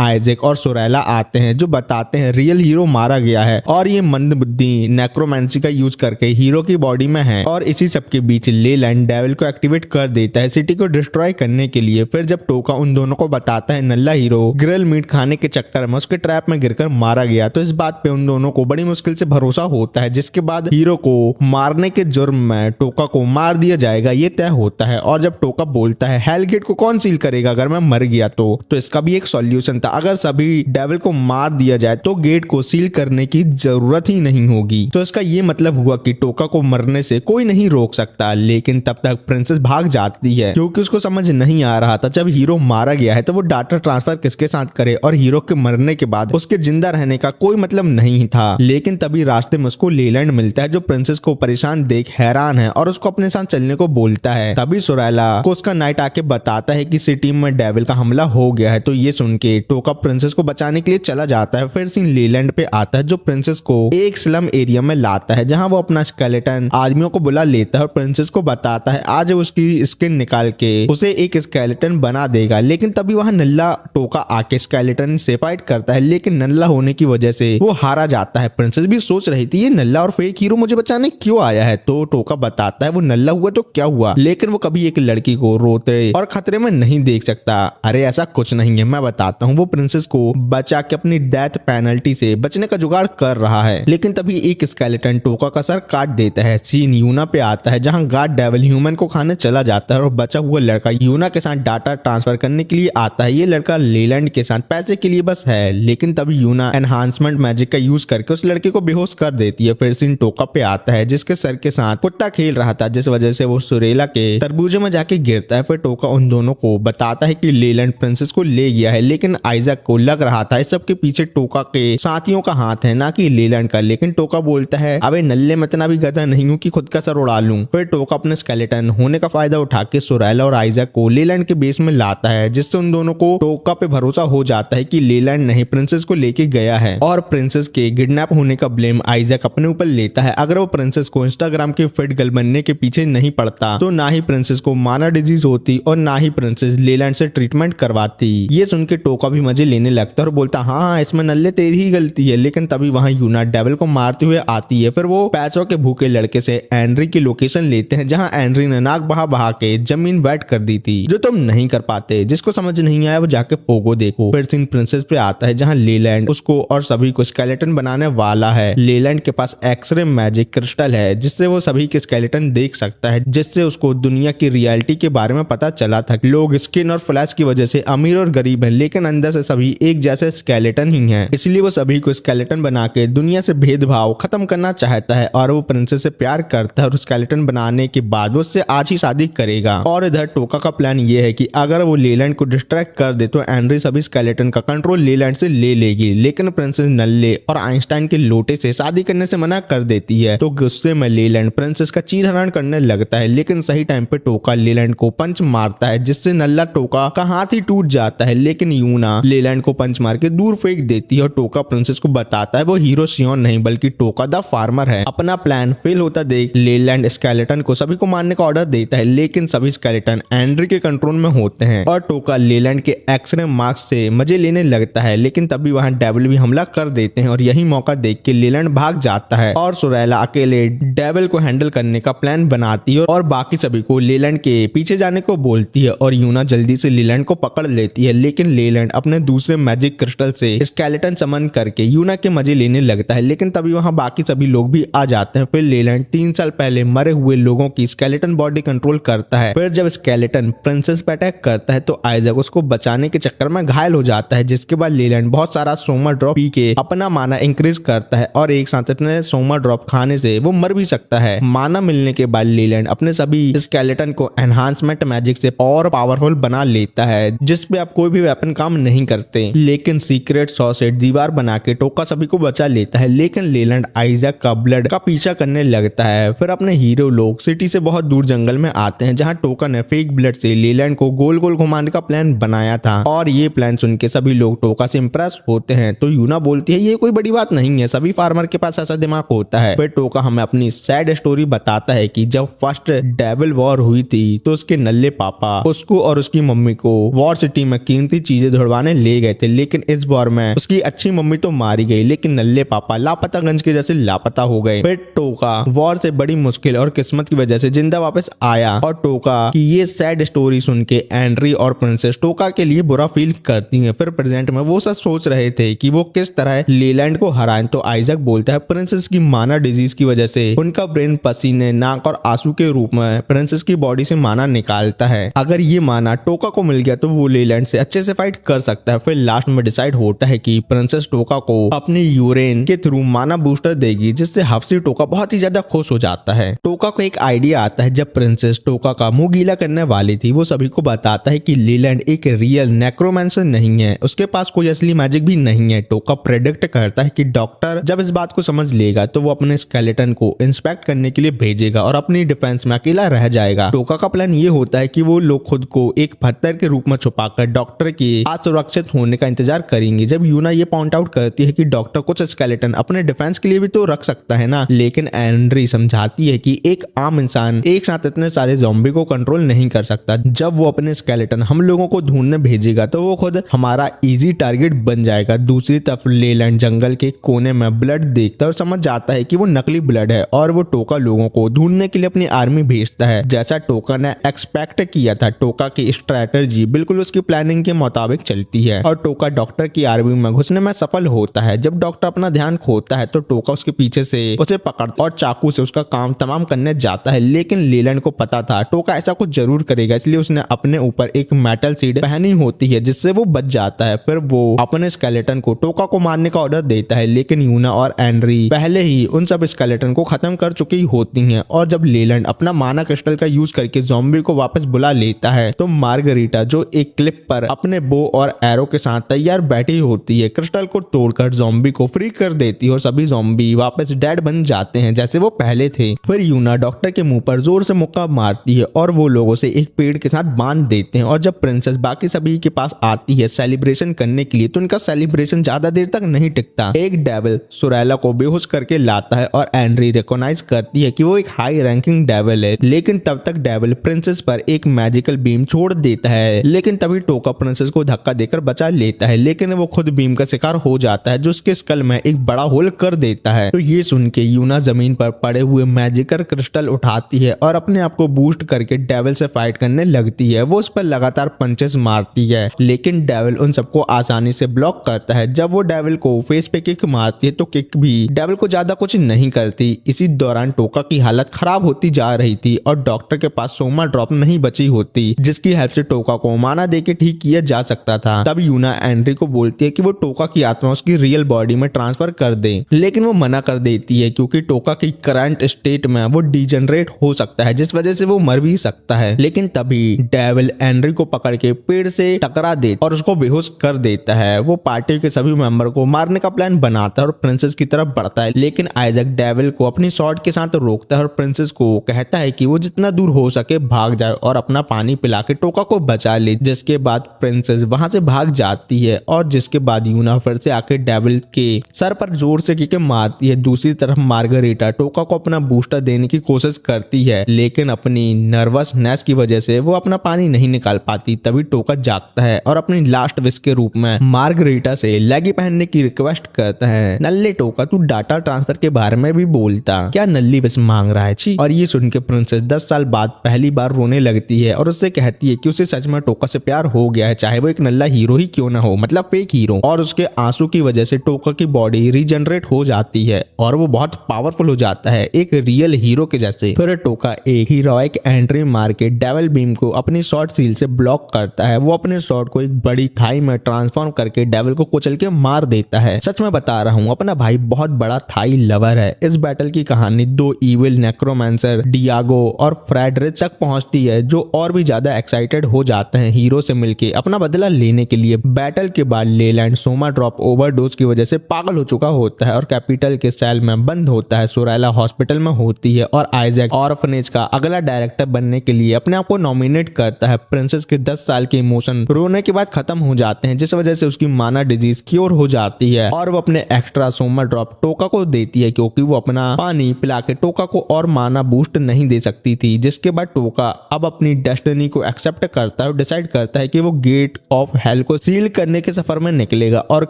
आइजैक और सोरेला आते हैं जो बताते हैं रियल हीरो मारा गया है और ये मंदबुद्धि नेक्रोमेंसी का यूज करके हीरो की बॉडी में है। और इसी सब के बीच लेलैंड डेविल को एक्टिवेट कर देता है सिटी को डिस्ट्रॉय करने के लिए। फिर जब टोका उन दोनों को बताता है नल्ला हीरो ग्रिल मीट खाने के चक्कर में उसके ट्रैप में गिरकर मारा गया, तो इस बात पे उन दोनों को बड़ी मुश्किल से भरोसा होता है, जिसके बाद हीरो को मारने के जुर्म में टोका को मार दिया जाएगा ये तय होता है। और जब टोका बोलता है हेल गेट को कौन सील करेगा अगर मैं मर गया तो इसका भी एक सॉल्यूशन था, अगर सभी डेविल को मार दिया जाए तो गेट को सील करने की जरूरत ही नहीं होगी। तो इसका ये मतलब हुआ कि टोका को मरने से कोई नहीं रोक सकता। लेकिन तब तक प्रिंसेस भाग जाती है क्योंकि उसको समझ नहीं आ रहा था जब हीरो मारा गया है तो वो डाटा ट्रांसफर किसके साथ करे और हीरो के मरने के बाद उसके जिंदा रहने का कोई मतलब नहीं था। लेकिन तभी रास्ते में उसको लेलैंड मिलता है जो प्रिंसेस को परेशान देख हैरान है और उसको अपने साथ चलने को बोलता है। तभी सोरेला को उसका नाइट आके बताता है कि सिटी में डेविल का हमला हो गया है। तो ये सुन के टोका प्रिंसेस को बचाने के लिए चला जाता है। फिर सीन लेलैंड पे आता है जो प्रिंसेस को एक स्लम एरिया में लाता है जहां वो अपना स्केलेटन आदमियों को बुला लेता है और प्रिंसेस को बताता है आज उसकी स्किन निकाल के उसे एक स्केलेटन बना देगा। लेकिन तभी वहां नल्ला टोका आके स्केलेटन से फाइट करता है, लेकिन नल्ला होने की वजह से वो हारा जाता है। प्रिंसेस भी सोच रही थी ये नल्ला और फेक हीरो मुझे बचाने क्यों आया है, तो टोका बताता है वो नल्ला हुआ तो क्या हुआ, लेकिन वो कभी एक लड़की को रोते और खतरे में नहीं देख सकता। अरे ऐसा कुछ नहीं है, मैं बताता हूँ। वो प्रिंसेस को बचा के अपनी डेथ पेनल्टी से बचने का जुगाड़ कर रहा है। लेकिन तभी एक स्केलेटन टोका का सर काट देता है। सीन यूना पे आता है जहां गार्ड डेविल ह्यूमन को खाने चला जाता है और बचा हुआ लड़का यूना के साथ डाटा ट्रांसफर करने के लिए आता है। ये लड़का लेलैंड के साथ पैसे के लिए बस है, लेकिन तभी यूना एनहांसमेंट मैजिक का यूज करके उस लड़के को बेहोश कर देती है। फिर सीन टोका पे आता है जिसके सर के साथ कुत्ता खेल रहा था, जिस वजह से वो सोरेला के तरबूजे में जाके गिरता है। फिर टोका उन दोनों को बताता है कि लेलैंड प्रिंसेस को ले गया है, लेकिन आइजैक को लग रहा था इस सब के पीछे टोका के साथियों का हाथ है ना कि लेलैंड का। लेकिन टोका बोलता है अबे नल्ले मैं इतना भी गधा नहीं हूँ कि खुद का सर उड़ा लूं। फिर टोका अपने स्केलेटन होने का फायदा उठा के सोरेला और आइजैक को लेलैंड के बेस में लाता है, जिससे उन दोनों को टोका पे भरोसा हो जाता है कि लेलैंड नहीं प्रिंसेस को लेके गया है। और प्रिंसेस के किडनैप होने का ब्लेम आइजैक अपने ऊपर लेता है। अगर वो प्रिंसेस को इंस्टाग्राम के फिट गर्ल बनने के पीछे नहीं पड़ता तो ना ही प्रिंसेस को माना डिजीज होती और ना ही प्रिंसेस लेलैंड से ट्रीटमेंट करवाती। ये सुन के टोका भी मजे लेने लगता है और बोलता हाँ इसमें नल्ले तेरी ही गलती है। लेकिन तभी वहां यूना डेविल को मारते हुए आती है। फिर वो पैसों के भूखे लड़के से एंड्री की लोकेशन लेते हैं जहां एंड्री ने नाक बहा बहा के जमीन वेट कर दी थी, जो तुम नहीं कर पाते। जिसको समझ नहीं आया वो जाके पोगो देखो। फिर सीन प्रिंसेस पे आता है जहां लेलैंड उसको और सभी को स्केलेटन बनाने वाला है। लेलैंड के पास एक्सरे मैजिक क्रिस्टल है जिससे वो सभी के स्केलेटन देख सकता है, जिससे उसको दुनिया की रियलिटी के बारे में पता चला था। लोग स्किन और फ्लैश की वजह से अमीर और गरीब हैं, लेकिन अंदर से सभी एक जैसे स्केलेटन ही हैं। इसलिए वो सभी को स्केलेटन बना के दुनिया से भेदभाव खत्म करना चाहता है और वो प्रिंसेस से प्यार करता है और स्केलेटन बनाने के बाद वो उससे आज ही शादी करेगा। और इधर टोका का प्लान ये है कि अगर वो लेलैंड को डिस्ट्रैक्ट कर दे तो एंड्री सभी स्केलेटन का कंट्रोल लेलैंड से ले लेगी। लेकिन प्रिंसेस नल्ले और आइंस्टाइन के लोटे से शादी करने से मना कर देती है। तो गुस्से में लेलैंड प्रिंसेस का चीरहरण करने लगता है, लेकिन सही टाइम पे टोका लेलैंड को पंच मारता है जिससे नल्ला टोका का हाथ ही टूट जाता है। लेकिन यूना लेलैंड को पंच मार के दूर फेंक देती है और टोका प्रिंसेस को बताता है वो हीरो सियोन नहीं बल्कि टोका द फार्मर है। अपना प्लान फेल होता देख लेलैंड स्केलेटन को सभी को मारने का ऑर्डर देता है, लेकिन सभी स्केलेटन एंड्री के कंट्रोल में होते हैं और टोका लेलैंड के एक्सरे मार्क्स से मजे लेने लगता है। लेकिन तभी वहां डेविल भी हमला कर देते हैं और यही मौका देख के लेलैंड भाग जाता है और सोरेला अकेले डेविल को हैंडल करने का प्लान बनाती है और बाकी सभी को लेलैंड के पीछे जाने को बोलती है और यूना जल्दी से लेलैंड को पकड़ लेती है। लेकिन लेलैंड अपने दूसरे मैजिक क्रिस्टल से स्केलेटन समन करके यूना के मजे लेने लगता है। लेकिन तभी वहां बाकी सभी लोग भी आ जाते हैं। फिर लेलैंड 3 साल पहले मरे हुए लोगों की स्केलेटन बॉडी कंट्रोल करता है। फिर जब स्केलेटन प्रिंसेस पे अटैक करता है तो आइजैक उसको बचाने के चक्कर में घायल हो जाता है, जिसके बाद लेलैंड बहुत सारा सोमा ड्रॉप पी के अपना माना इंक्रीज करता है और एक साथ इतने सोमा ड्रॉप खाने से वो मर भी सकता है। माना मिलने के बाद लेलैंड अपने सभी स्केलेटन को एनहांसमेंट मैजिक से और पावरफुल बना लेता है, जिसपे अब कोई भी वेपन काम नहीं करते। लेकिन सीक्रेट सॉ से दीवार बना के टोका सभी को बचा लेता है। लेकिन लेलैंड आइजैक का ब्लड का पीछा करने लगता है। फिर अपने हीरो लोग सिटी से बहुत दूर जंगल में आते हैं जहां टोका ने फेक ब्लड से लेलैंड को गोल गोल घुमाने का प्लान बनाया था और ये प्लान सुन के सभी लोग टोका से इंप्रेस होते हैं। तो यूना बोलती है ये कोई बड़ी बात नहीं है, सभी फार्मर के पास ऐसा दिमाग होता है। फिर टोका हमें अपनी सैड स्टोरी बताता है कि जब फर्स्ट डेविल वॉर हुई थी तो उसके नल्ले पापा उसको और उसकी मम्मी को वॉर सिटी में कीमती चीजें ढुड़वाने ले गए थे, लेकिन इस बार में उसकी अच्छी मम्मी तो मारी गई, लेकिन नल्ले पापा लापतागंज के जैसे लापता हो गए। फिर टोका वॉर से बड़ी मुश्किल और किस्मत की वजह से जिंदा वापस आया और टोका की ये सैड स्टोरी सुन के एंड्री और प्रिंसेस टोका के लिए बुरा फील करती हैं। फिर प्रेजेंट में वो सब सोच रहे थे कि वो किस तरह लेलैंड को हराएं, तो आइजक बोलता है प्रिंसेस की माना डिजीज की वजह से उनका ब्रेन पसीने, नाक और आंसू के रूप में प्रिंसेस की बॉडी से माना निकालता है। अगर ये माना टोका को मिल गया तो वो लेलैंड से अच्छे से फाइट कर सकता है। फिर लास्ट में डिसाइड होता है कि प्रिंसेस टोका को अपनी यूरेन के थ्रू माना बूस्टर देगी, जिससे हफ्सी टोका बहुत ही ज्यादा खुश हो जाता है। टोका को एक आइडिया आता है जब प्रिंसेस टोका का मुंह गीला करने वाली थी। वो सभी को बताता है कि लेलैंड एक रियल नेक्रोमैंसर नहीं है, उसके पास कोई असली मैजिक भी नहीं है। टोका प्रेडिक्ट करता है कि डॉक्टर जब इस बात को समझ लेगा तो वो अपने स्केलेटन को इंस्पेक्ट करने के लिए भेजेगा और अपनी डिफेंस में अकेला रह जाएगा। टोका का प्लान ये होता है कि वो लोग खुद को एक पत्थर के रूप में छुपाकर डॉक्टर के असुरक्षित होने का इंतजार करेंगे। जब यूना ये पॉइंट आउट करती है कि डॉक्टर कुछ स्केलेटन अपने डिफेंस के लिए भी तो रख सकता है ना, लेकिन एंड्री समझाती है कि एक आम इंसान एक साथ इतने सारे ज़ॉम्बी को कंट्रोल नहीं कर सकता। जब वो अपने स्केलेटन हम लोगों को ढूंढने भेजेगा तो वो खुद हमारा इजी टारगेट बन जाएगा। दूसरी तरफ लेलैंड जंगल के कोने में ब्लड देखता है और समझ जाता है कि वो नकली ब्लड है और वो टोका लोगों को ढूंढने के लिए अपनी आर्मी भेजता है। जैसा टोका ने एक्सपेक्ट किया था, टोका की स्ट्रेटजी बिल्कुल उसकी प्लानिंग के मुताबिक चलती है और टोका डॉक्टर की आर्मी में घुसने में सफल होता है। जब डॉक्टर अपना ध्यान खोता है तो टोका उसके पीछे से उसे पकड़ता और चाकू से उसका काम तमाम करने जाता है, लेकिन लेलैंड को पता था टोका ऐसा कुछ जरूर करेगा, इसलिए उसने अपने ऊपर एक मेटल सीड पहनी होती है जिससे वो बच जाता है। फिर वो अपने स्केलेटन को टोका को मारने का ऑर्डर देता है, लेकिन यूना और एंड्री पहले ही उन सब स्केलेटन को खत्म कर चुकी होती हैं। और जब लेलैंड अपना माना क्रिस्टल का यूज करके ज़ॉम्बी को वापस बुला लेता है तो मार्गरीटा जो एक क्लिप पर अपने बो और एरो के साथ तैयार बैठी होती है, क्रिस्टल को तोड़कर ज़ॉम्बी को फ्री कर देती है और सभी ज़ॉम्बी वापस डेड बन जाते हैं जैसे वो पहले थे। फिर यूना डॉक्टर के मुंह पर जोर से मुक्का मारती है और वो लोगों से एक पेड़ के साथ बांध देते हैं। और जब प्रिंसेस बाकी सभी के पास आती है सेलिब्रेशन करने के लिए तो उनका सेलिब्रेशन ज्यादा देर तक नहीं टिकता। एक डेविल सुरैला को बेहोश करके लाता है और एंड्री रिकॉग्नाइज करती है कि वो एक हाई रैंकिंग डेविल है, लेकिन तब तक डेविल प्रिंसेस पर एक मैजिकल बीम छोड़ देता है। लेकिन तभी टोका प्रिंसेस को धक्का देकर बचा लेता है, लेकिन वो खुद बीम का शिकार हो जाता है जो उसके स्कल में एक बड़ा होल कर देता है। तो ये सुन के यूना जमीन पर पड़े हुए मैजिकल क्रिस्टल उठाती है और अपने आप को बूस्ट करके डेविल से फाइट करने लगती है। वो उस पर लगातार पंचेस मारती है, लेकिन डेविल उन सबको आसानी से ब्लॉक करता है। जब वो डेविल को फेस पे किक मारती है तो किक भी डेविल को ज्यादा कुछ नहीं करती। इसी दौरान टोका की हालत खराब होती जा रही थी और डॉक्टर के पास सोमा ड्रॉप नहीं बची होती जिसकी हेल्प से टोका को माना देके ठीक किया जा सकता था। तब यूना एंड्री को बोलती है कि वो टोका की आत्मा उसकी रियल बॉडी में ट्रांसफर कर दे, लेकिन वो मना कर देती है क्योंकि टोका की करंट स्टेट में वो डिजेनरेट हो सकता है जिस वजह से वो मर भी सकता है। लेकिन तभी डेविल एंड्री को पकड़ के पेड़ से टकरा दे और उसको बेहोश कर देता है। वो पार्टी के सभी मेंबर को मारने का प्लान बनाता है और प्रिंसेस की तरफ बढ़ता है, लेकिन आइजक डेविल को अपनी शॉर्ट के साथ रोकता है और प्रिंसेस को कहता है कि वो जितना दूर हो सके भाग जाए और अपना पानी पिला के टोका को बचा ले। जिसके बाद प्रिंसेस वहां से भाग जाती है और जिसके बाद यूना फिर से आके डेविल के सर पर जोर से किक मारती है। दूसरी तरफ मार्गरीटा टोका को अपना बूस्टर देने की कोशिश करती है, लेकिन अपनी नर्वसनेस की वजह से वो अपना पानी नहीं निकाल पाती। तभी टोका जागता है और अपनी लास्ट विश के रूप में मार्गरीटा से लेगी पहनने की रिक्वेस्ट करता है। नल्ले टोका तू डाटा ट्रांसफर के बारे में भी बोलता, क्या नल्ली विश मांग रहा है छी। और ये सुन के प्रिंसेस 10 साल बाद पहली बार रोने लगती है और उससे कहती है कि उसे सच में टोका से प्यार हो गया है, चाहे वो एक नल्ला हीरो ही क्यों ना हो, मतलब फेक हीरो। और उसके आंसू की वजह से टोका की बॉडी रीजनरेट हो जाती है और वो बहुत पावरफुल हो जाता है, एक रियल हीरो के जैसे। फिर टोका एक हीरोइक एंट्री मार के डेविल बीम को अपनी शॉर्ट सील से ब्लॉक करता है। वो अपने शॉर्ट को एक बड़ी थाई में ट्रांसफॉर्म करके डेविल को कुचल के मार देता है। सच में बता रहा हूँ, अपना भाई बहुत बड़ा थाई लवर है। इस बैटल की कहानी 2 इविल नेक्रोमैंसर डियागो और फ्रेडरिच तक पहुंचती है, जो और भी ज्यादा एक्साइटेड हो जाते हैं हीरो से मिलके अपना बदला लेने के लिए। बैटल के बाद लेलैंड सोमा ड्रॉप ओवरडोज की वजह से पागल हो चुका होता है और कैपिटल के सेल में बंद होता है। सुरैला हॉस्पिटल में होती है और आइजैक ऑर्फनेज का अगला डायरेक्टर बनने के लिए अपने आप को नॉमिनेट करता है। प्रिंसेस के 10 साल के इमोशन रोने के बाद खत्म हो जाते हैं, जिस वजह से उसकी माना डिजीज क्योर हो जाती है और वो अपने एक्स्ट्रा सोमा ड्रॉप टोका को देती है क्योंकि वो अपना पानी पिला के टोका को और माना बूस्ट नहीं दे सकती थी। जिसके बाद टोका अब अपनी डेस्टिनी को एक्सेप्ट करता है और डिसाइड करता है कि वो गेट ऑफ हेल को सील करने के सफर में निकलेगा और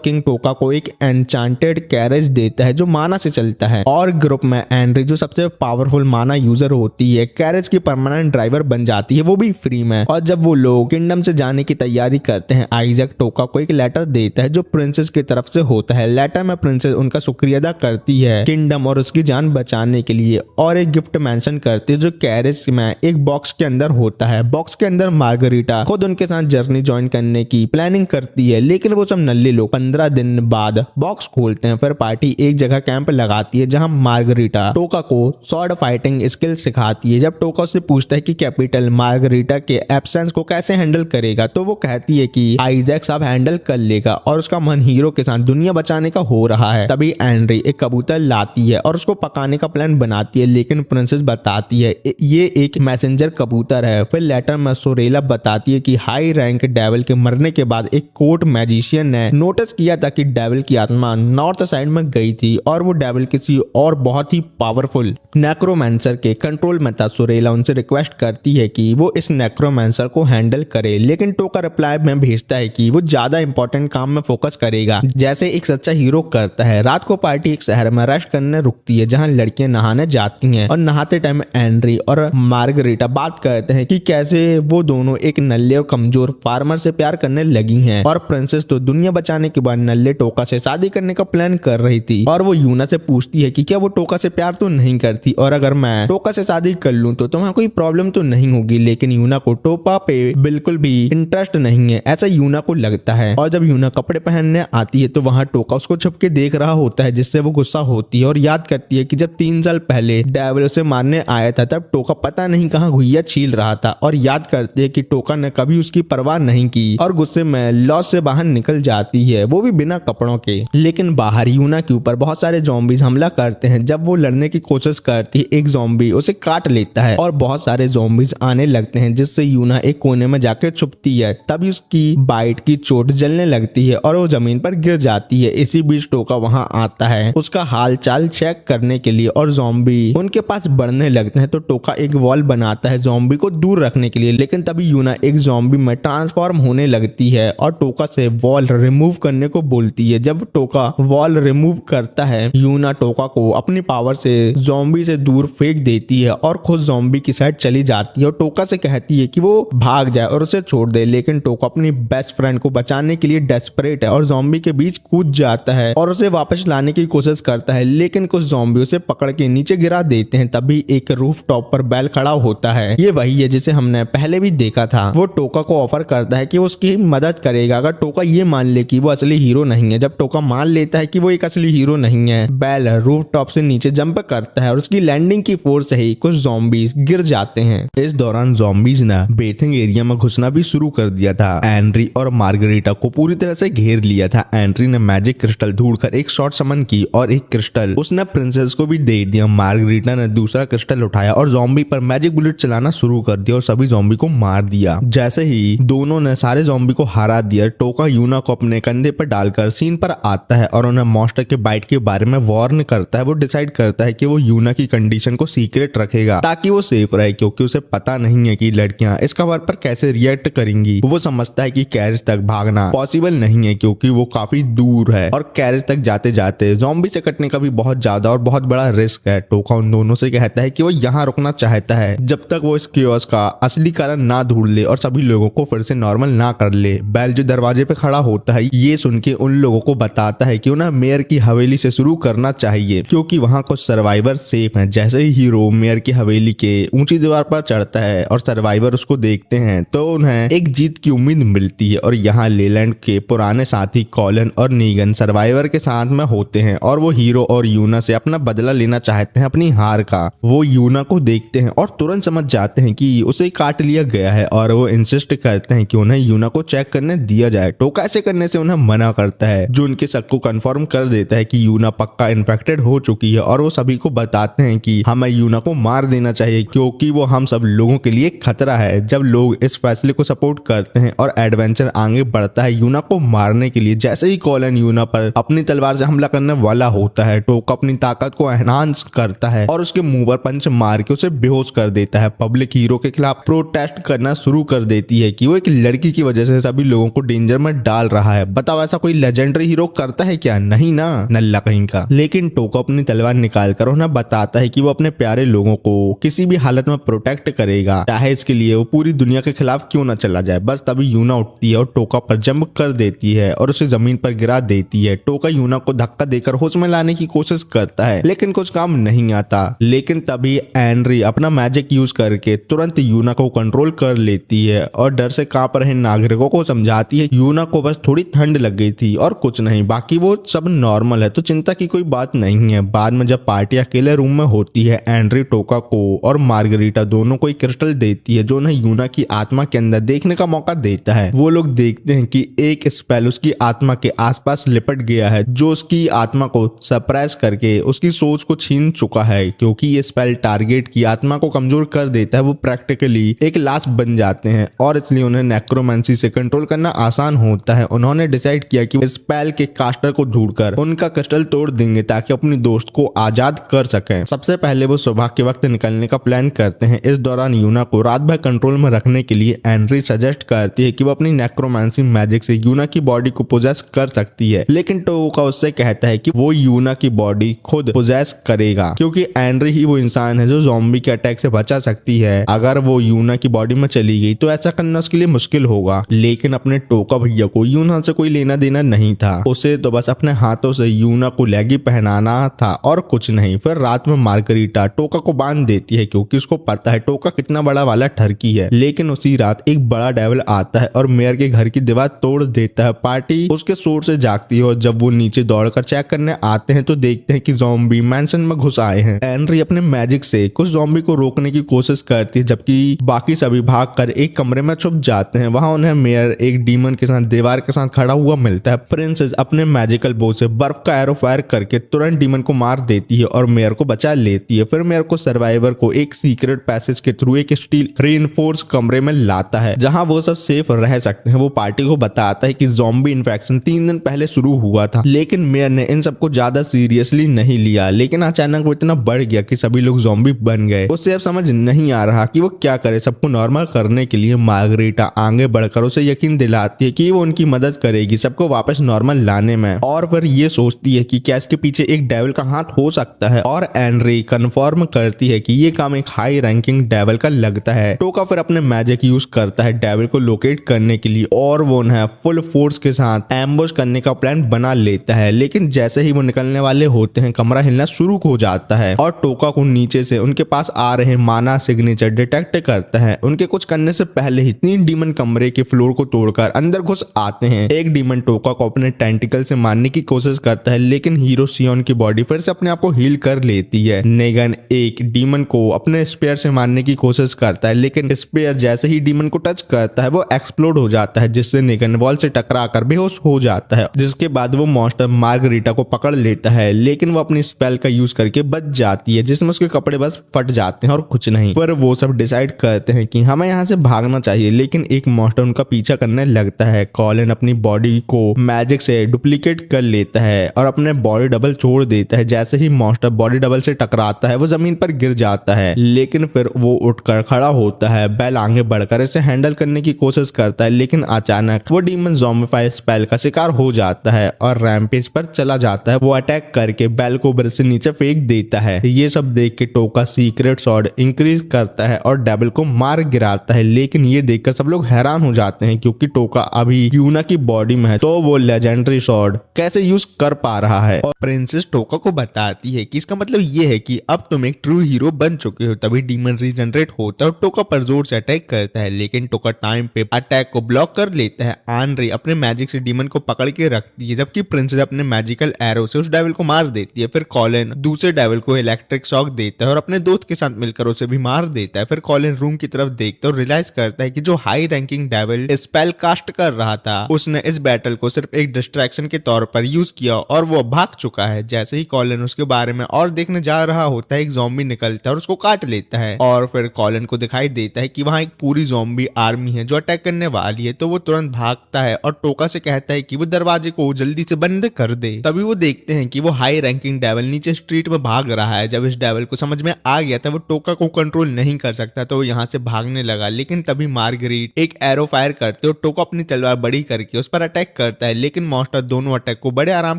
किंग टोका को एक एन्चांटेड कैरेज देता है जो माना से चलता है और ग्रुप में एंड्री जो सबसे पावरफुल माना यूजर होती है कैरेज की परमानेंट ड्राइवर बन जाती है, वो भी फ्री में। और जब वो लोग किंगडम से जाने की तैयारी करते हैं आइजैक टोका को एक लेटर देता है जो प्रिंसेस की तरफ से होता है। लेटर में प्रिंसेस उनका शुक्रिया अदा करती है किंगडम और उसकी जान बचाने के लिए और एक गिफ्ट मेंशन करती है जो कैरेज में एक बॉक्स के अंदर होता है। बॉक्स के अंदर मार्गरीटा खुद उनके साथ जर्नी ज्वाइन करने की प्लानिंग करती है, लेकिन वो सब नल्ले लोग 15 दिन बाद बॉक्स खोलते हैं। फिर पार्टी एक जगह कैंप लगाती है जहां मार्गरीटा टोका को स्वॉर्ड फाइटिंग स्किल सिखाती है। जब टोका उससे पूछता है कि कैपिटल मार्गरीटा के एब्सेंस को कैसे हैंडल करेगा तो वो कहती है कि आइजैक साहब हैंडल कर लेगा और उसका मन हीरो के साथ दुनिया बचाने का हो रहा है। तभी एंड्री एक कबूतर लाती है और उसको पकाने का प्लान बनाती है, लेकिन प्रिंसेस बताती है ये एक मैसेंजर कबूतर है। फिर लेटर में सोरेला बताती है कि हाई रैंक डेविल के मरने के बाद एक कोर्ट मैजिशियन ने नोटिस किया था कि डेविल की आत्मा नॉर्थ साइड में गई थी और वो डेविल किसी और बहुत ही पावरफुल नेक्रोमैंसर के कंट्रोल में था। सोरेला उनसे रिक्वेस्ट करती है कि वो इस नेक्रोमैंसर को हैंडल करे, लेकिन टोका रिप्लाई में भेजता है कि वो ज्यादा इंपॉर्टेंट काम में फोकस करेगा जैसे एक सच्चा हीरो करता है। रात को पार्टी एक शहर में रेस्ट करने रुकती है जहां लड़कियां नहाने जाती हैं और नहाते टाइम एंड्री और मार्गरीटा बात करते हैं कि कैसे वो दोनों एक नल्ले और कमजोर फार्मर से प्यार करने लगी हैं और प्रिंसेस तो दुनिया बचाने के बाद नल्ले टोका से शादी करने का प्लान कर रही थी और वो यूना से पूछती है कि क्या वो टोका से प्यार तो नहीं करती और अगर मैं टोका से शादी कर लूं तो तुम्हें कोई प्रॉब्लम तो नहीं होगी। लेकिन यूना को टोपा पे बिल्कुल भी इंटरेस्ट नहीं है, ऐसा यूना को लगता है। और जब यूना कपड़े पहनने आती है तो वहां टोका उसको छुपके देख रहा होता है जिससे वो गुस्सा होती है और याद करती है कि जब 3 साल पहले डेविल उसे मारने आया था तब टोका पता नहीं कहां घुइया छील रहा था और याद करती है कि टोका ने कभी उसकी परवाह नहीं की और गुस्से में लॉस से बाहर निकल जाती है, वो भी बिना कपड़ों के। लेकिन बाहर यूना के ऊपर बहुत सारे ज़ॉम्बीज हमला करते हैं। जब वो लड़ने की कोशिश करती है एक ज़ॉम्बी उसे काट लेता है और बहुत सारे ज़ॉम्बीज आने लगते हैं जिससे यूना एक कोने में जाकर छुपती है। तभी उसकी बाइट की चोट जलने लगती है और वो जमीन पर गिर जाती है। इसी बीच टोका वहां आता है उसका हाल चाल चेक करने के लिए और ज़ॉम्बी उनके पास बढ़ने लगते हैं तो टोका एक वॉल बनाता है ज़ॉम्बी को दूर रखने के लिए। लेकिन तभी यूना एक ज़ॉम्बी में ट्रांसफॉर्म होने लगती है और टोका से वॉल रिमूव करने को बोलती है। जब टोका वॉल रिमूव करता है यूना टोका को अपनी पावर से ज़ॉम्बी से दूर फेंक देती है और खुद ज़ॉम्बी की साइड चली जाती है और टोका से कहती है कि वो भाग जाए और उसे छोड़ दे। लेकिन टोका अपनी बेस्ट फ्रेंड को बचाने के लिए डेस्परेट है और ज़ॉम्बी के बीच कूद जाता है और उसे वापस लाने की कोशिश करता है, लेकिन कुछ ज़ॉम्बी उसे पकड़ के नीचे गिरा देते हैं। तभी एक रूफ टॉप पर बैल खड़ा होता है, ये वही है जिसे हमने पहले भी देखा था। वो टोका को ऑफर करता है कि वो उसकी मदद करेगा अगर टोका ये मान ले कि वो असली हीरो नहीं है। जब टोका मान लेता है कि वो एक असली हीरो नहीं है, बैल रूफ टॉप से नीचे जंप करता है और उसकी लैंडिंग की फोर्स से ही कुछ ज़ॉम्बीज गिर जाते हैं। इस दौरान ज़ॉम्बीज ने बेथिंग एरिया में घुसना भी शुरू कर दिया था। एंड्री और मार्गरीटा को पूरी तरह से घेर लिया था। एंड्री ने मैजिक क्रिस्टल ढूंढकर एक शॉट समन की और एक क्रिस्टल उसने प्रिंसेस को भी दे दिया। मार्गरीटा ने दूसरा क्रिस्टल उठाया और ज़ॉम्बी पर मैजिक बुलेट चलाना शुरू कर दिया और सभी ज़ॉम्बी को मार दिया। जैसे ही दोनों ने सारे ज़ॉम्बी को हरा दिया, टोका यूना को अपने कंधे पर डालकर सीन पर आता है और उन्हें मॉन्स्टर के बाइट के बारे में वार्न करता है। वो डिसाइड करता है कि वो यूना की कंडीशन को सीक्रेट रखेगा ताकि वो सेफ रहे, क्योंकि उसे पता नहीं है कि लड़कियां इस खबर पर कैसे रिएक्ट करेंगी। वो समझता है कि कैरेज तक भागना पॉसिबल नहीं है क्योंकि वो काफी दूर है और कैरेज तक जाते जाते ज़ॉम्बी से कटने का भी बहुत ज्यादा और बहुत बड़ा रिस्क है। टोका उन दोनों से कहता है कि वो यहाँ रुकना चाहता है जब तक वो इस कियोस का असली कारण ना ढूंढ ले और सभी लोगों को फिर से नॉर्मल ना कर ले। बैल जो दरवाजे पे खड़ा होता है ये सुन के उन लोगों को बताता है कि उन्हें मेयर की हवेली से शुरू करना चाहिए क्योंकि वहाँ कुछ सर्वाइवर सेफ हैं। जैसे ही हीरो मेयर की हवेली के ऊंची दीवार पर चढ़ता है और सर्वाइवर उसको देखते हैं तो उन्हें एक जीत की उम्मीद मिलती है और यहाँ लेलैंड के पुराने साथी कॉलन और नीगन सर्वाइवर के साथ में होते हैं और वो हीरो और यूना से अपना बदला लेना चाहते हैं अपनी हार का। वो यूना को देखते हैं और तुरंत समझ जाते हैं कि उसे काट लिया गया है और वो इंसिस्ट करते हैं कि उन्हें यूना को चेक करने दिया जाए। टोका ऐसे करने से उन्हें मना करता है जो उनके शक को कंफर्म कर देता है कि यूना पक्का इन्फेक्टेड हो चुकी है और वो सभी को बताते हैं कि हमें यूना को मार देना चाहिए क्योंकि वो हम सब लोगों के लिए खतरा है। जब लोग इस फैसले को सपोर्ट करते हैं और एडवेंचर आगे बढ़ता है यूना को मारने के लिए। जैसे ही कॉलन यूना पर अपनी तलवार से हमला करने वाला होता है, टोका अपनी ताकत को एनहांस करता है और उसके मुंह पर पंच मार के उसे बेहोश कर देता है। पब्लिक एक हीरो के खिलाफ प्रोटेस्ट करना शुरू कर देती है कि वो एक लड़की की वजह से सभी लोगों को डेंजर में डाल रहा है। बताओ ऐसा कोई लेजेंडरी हीरो करता है क्या? नहीं ना, नल्ला कहीं का। लेकिन टोको अपनी तलवार निकाल कर उन्हें बताता है कि वो अपने प्यारे लोगों को किसी भी हालत में प्रोटेक्ट करेगा, चाहे इसके लिए वो पूरी दुनिया के खिलाफ क्यों ना चला जाए। बस तभी यूना उठती है और टोका पर जंप कर देती है और उसे जमीन पर गिरा देती है। टोका यूना को धक्का देकर होश में लाने की कोशिश करता है लेकिन कुछ काम नहीं आता। लेकिन तभी एनरी अपना मैजिक यूज करके तुरंत यूना को कंट्रोल कर लेती है और डर से कांप रहे नागरिकों को समझाती है यूना को बस थोड़ी ठंड लग गई थी और कुछ नहीं, बाकी वो सब नॉर्मल है, तो चिंता की कोई बात नहीं है। बाद में जब पार्टी अकेले रूम में होती है, एनरी टोका को और मार्गरीटा दोनों को एक क्रिस्टल देती है जो उन्हें यूना की आत्मा के अंदर देखने का मौका देता है। वो लोग देखते हैं कि एक स्पेल उसकी आत्मा के आसपास लिपट गया है जो उसकी आत्मा को सरप्राइज करके उसकी सोच को छीन चुका है। क्योंकि ये स्पेल टारगेट की आत्मा को कमजोर कर देता है, वो प्रैक्टिकली एक लाश बन जाते हैं और इसलिए उन्हें नेक्रोमेंसी से कंट्रोल करना आसान होता है। उन्होंने डिसाइड किया कि स्पेल के कास्टर को ढूंढकर उनका क्रिस्टल तोड़ देंगे ताकि अपनी दोस्त को आजाद कर सकें। सबसे पहले वो सुबह के वक्त निकलने का प्लान करते हैं। इस दौरान यूना को रात भर कंट्रोल में रखने के लिए एनरी सजेस्ट करती है कि वो अपनी नेक्रोमेंसी मैजिक से यूना की बॉडी को पोजेस कर सकती है, लेकिन टोका उससे कहता है कि वो यूना की बॉडी खुद पोजेस करेगा क्योंकि एनरी ही वो इंसान है जो ज़ॉम्बी के अटैक से बचा सकती है। अगर वो यूना की बॉडी में चली गई तो ऐसा करना उसके लिए मुश्किल होगा। लेकिन अपने टोका भैया को यूना से कोई लेना देना नहीं था, उसे तो बस अपने हाथों से यूना को लेगी पहनाना था और कुछ नहीं। फिर रात में मार्गरीटा टोका को बांध देती है क्योंकि उसको पता है टोका कितना बड़ा वाला ठरकी है। लेकिन उसी रात एक बड़ा डेविल आता है और मेयर के घर की दीवार तोड़ देता है। पार्टी उसके शोर से जागती है और जब वो नीचे दौड़कर चेक करने आते हैं तो देखते हैं कि ज़ॉम्बी मैंशन में घुस आए हैं। एनरी अपने मैजिक से कुछ ज़ॉम्बी को रोकने की कोशिश करती है जबकि बाकी सभी भागकर एक कमरे में छुप जाते हैं। वहां उन्हें मेयर एक डीमन के साथ दीवार के साथ खड़ा हुआ मिलता है। प्रिंसेस अपने मैजिकल बो से बर्फ का एरो फायर करके तुरंत डीमन को मार देती है और मेयर को बचा लेती है। फिर मेयर को सर्वाइवर को एक सीक्रेट पैसेज के थ्रू एक स्टील रीइंफोर्स कमरे में लाता है जहां वो सब सेफ रह सकते हैं। वो पार्टी को बताता है कि ज़ॉम्बी इन्फेक्शन 3 दिन पहले शुरू हुआ था, लेकिन मेयर ने इन सबको ज्यादा सीरियसली नहीं लिया। लेकिन अचानक वो इतना बढ़ गया कि सभी लोग ज़ॉम्बी बन गए। उससे अब समझ नहीं आ रहा कि वो क्या करे। सबको नॉर्मल करने के लिए मार्गरीटा आगे बढ़कर उसे यकीन दिलाती है कि वो उनकी मदद करेगी सबको वापस नॉर्मल लाने में, और फिर ये सोचती है कि क्या इसके पीछे एक डेविल का हाथ हो सकता है। और एनरी कंफर्म करती है कि ये काम एक हाई रैंकिंग डेविल का लगता है। टोका फिर अपने मैजिक यूज करता है डेविल को लोकेट करने के लिए और वो उन्हें फुल फोर्स के साथ एम्बुश करने का प्लान बना लेता है। लेकिन जैसे ही वो निकलने वाले होते हैं कमरा हिलना शुरू हो जाता है और टोका को नीचे से उनके पास आ रहे माना सिग्नेचर डिटेक्ट करता है। उनके कुछ करने से पहले ही 3 डीमन कमरे के फ्लोर को तोड़कर अंदर घुस आते हैं। एक डीमन टोका को अपने टेंटिकल से मारने की कोशिश करता है लेकिन हीरो सियोन की बॉडी फिर से अपने आप को हील कर लेती है। नेगन एक डीमन को अपने स्पेयर से मारने की कोशिश करता है लेकिन स्पेयर जैसे ही डीमन को टच करता है वो एक्सप्लोड हो जाता है जिससे नेगन वॉल से टकराकर बेहोश हो जाता है। जिसके बाद वो मॉन्स्टर मार्गरीटा को पकड़ लेता है लेकिन वो अपनी स्पेल का यूज करके बच जाती है जिसमें उसके कपड़े बस फट जाते हैं और कुछ नहीं। पर वो सब डिसाइड करते हैं कि हमें यहाँ से भागना चाहिए, लेकिन एक मॉन्स्टर उनका पीछा करने लगता है। कॉलिन अपनी बॉडी को मैजिक से डुप्लीकेट कर लेता है और अपने बॉडी डबल छोड़ देता है। जैसे ही मॉन्स्टर बॉडी डबल से टकराता है वो जमीन पर गिर जाता है, लेकिन फिर वो उठकर खड़ा होता है। बेल आगे बढ़कर इसे हैंडल करने की कोशिश करता है लेकिन अचानक वो डीमन ज़ॉम्बिफाई स्पेल का शिकार हो जाता है और रैम्पेज पर चला जाता है। वो अटैक करके बेल को ब्रिज से नीचे फेंक देता है। ये सब देख के टोका सीक्रेट स्वॉर्ड इंक्रीज करता है और डेविल को मार गिराता है। लेकिन ये देखकर सब लोग हैरान हो जाते हैं क्योंकि टोका अभी यूना की बॉडी में है तो वो लेजेंडरी स्वॉर्ड कैसे यूज कर पा रहा है। और प्रिंसेस टोका को बताती है कि इसका मतलब ये है कि अब तुम एक ट्रू हीरो बन चुके हो। तभी डीमन रीजनरेट होता है और टोका पर जोर से अटैक करता है लेकिन टोका टाइम पे अटैक को ब्लॉक कर लेता है। आनरी अपने मैजिक से डीमन को पकड़ के रखती है जबकि प्रिंसेस अपने मैजिकल एरो से उस डेविल को मार देती है। फिर कॉलिन दूसरे डेविल को इलेक्ट्रिक शॉक देता है और अपने दोस्त के साथ मिलकर उसे भी मार देता है। फिर कॉलिन रूम की तरफ देखता है और रियलाइज करता है कि जो high ranking devil spell cast कर रहा था उसने इस बैटल को सिर्फ एक डिस्ट्रैक्शन के तौर पर यूज किया और वो भाग चुका है। जैसे ही कॉलिन उसके बारे में और देखने जा रहा होता है एक ज़ॉम्बी निकलता है और उसको काट लेता है और फिर कॉलिन को दिखाई देता है कि वहां एक पूरी ज़ॉम्बी आर्मी है जो अटैक करने वाली है। तो वो तुरंत भागता है और टोका से कहता है कि वो दरवाजे को जल्दी से बंद कर दे। तभी वो देखते हैं कि वो हाई रैंकिंग डेविल नीचे स्ट्रीट में भाग रहा है। जब इस डेविल को समझ में आ गया था वो टोका को कंट्रोल नहीं कर सकता तो वो यहाँ से भागने लगा, लेकिन तभी मार्गरेट एक एरो फायर करते और टोका अपनी तलवार बड़ी करके उस पर अटैक करता है, लेकिन मॉन्स्टर दोनों अटैक को बड़े आराम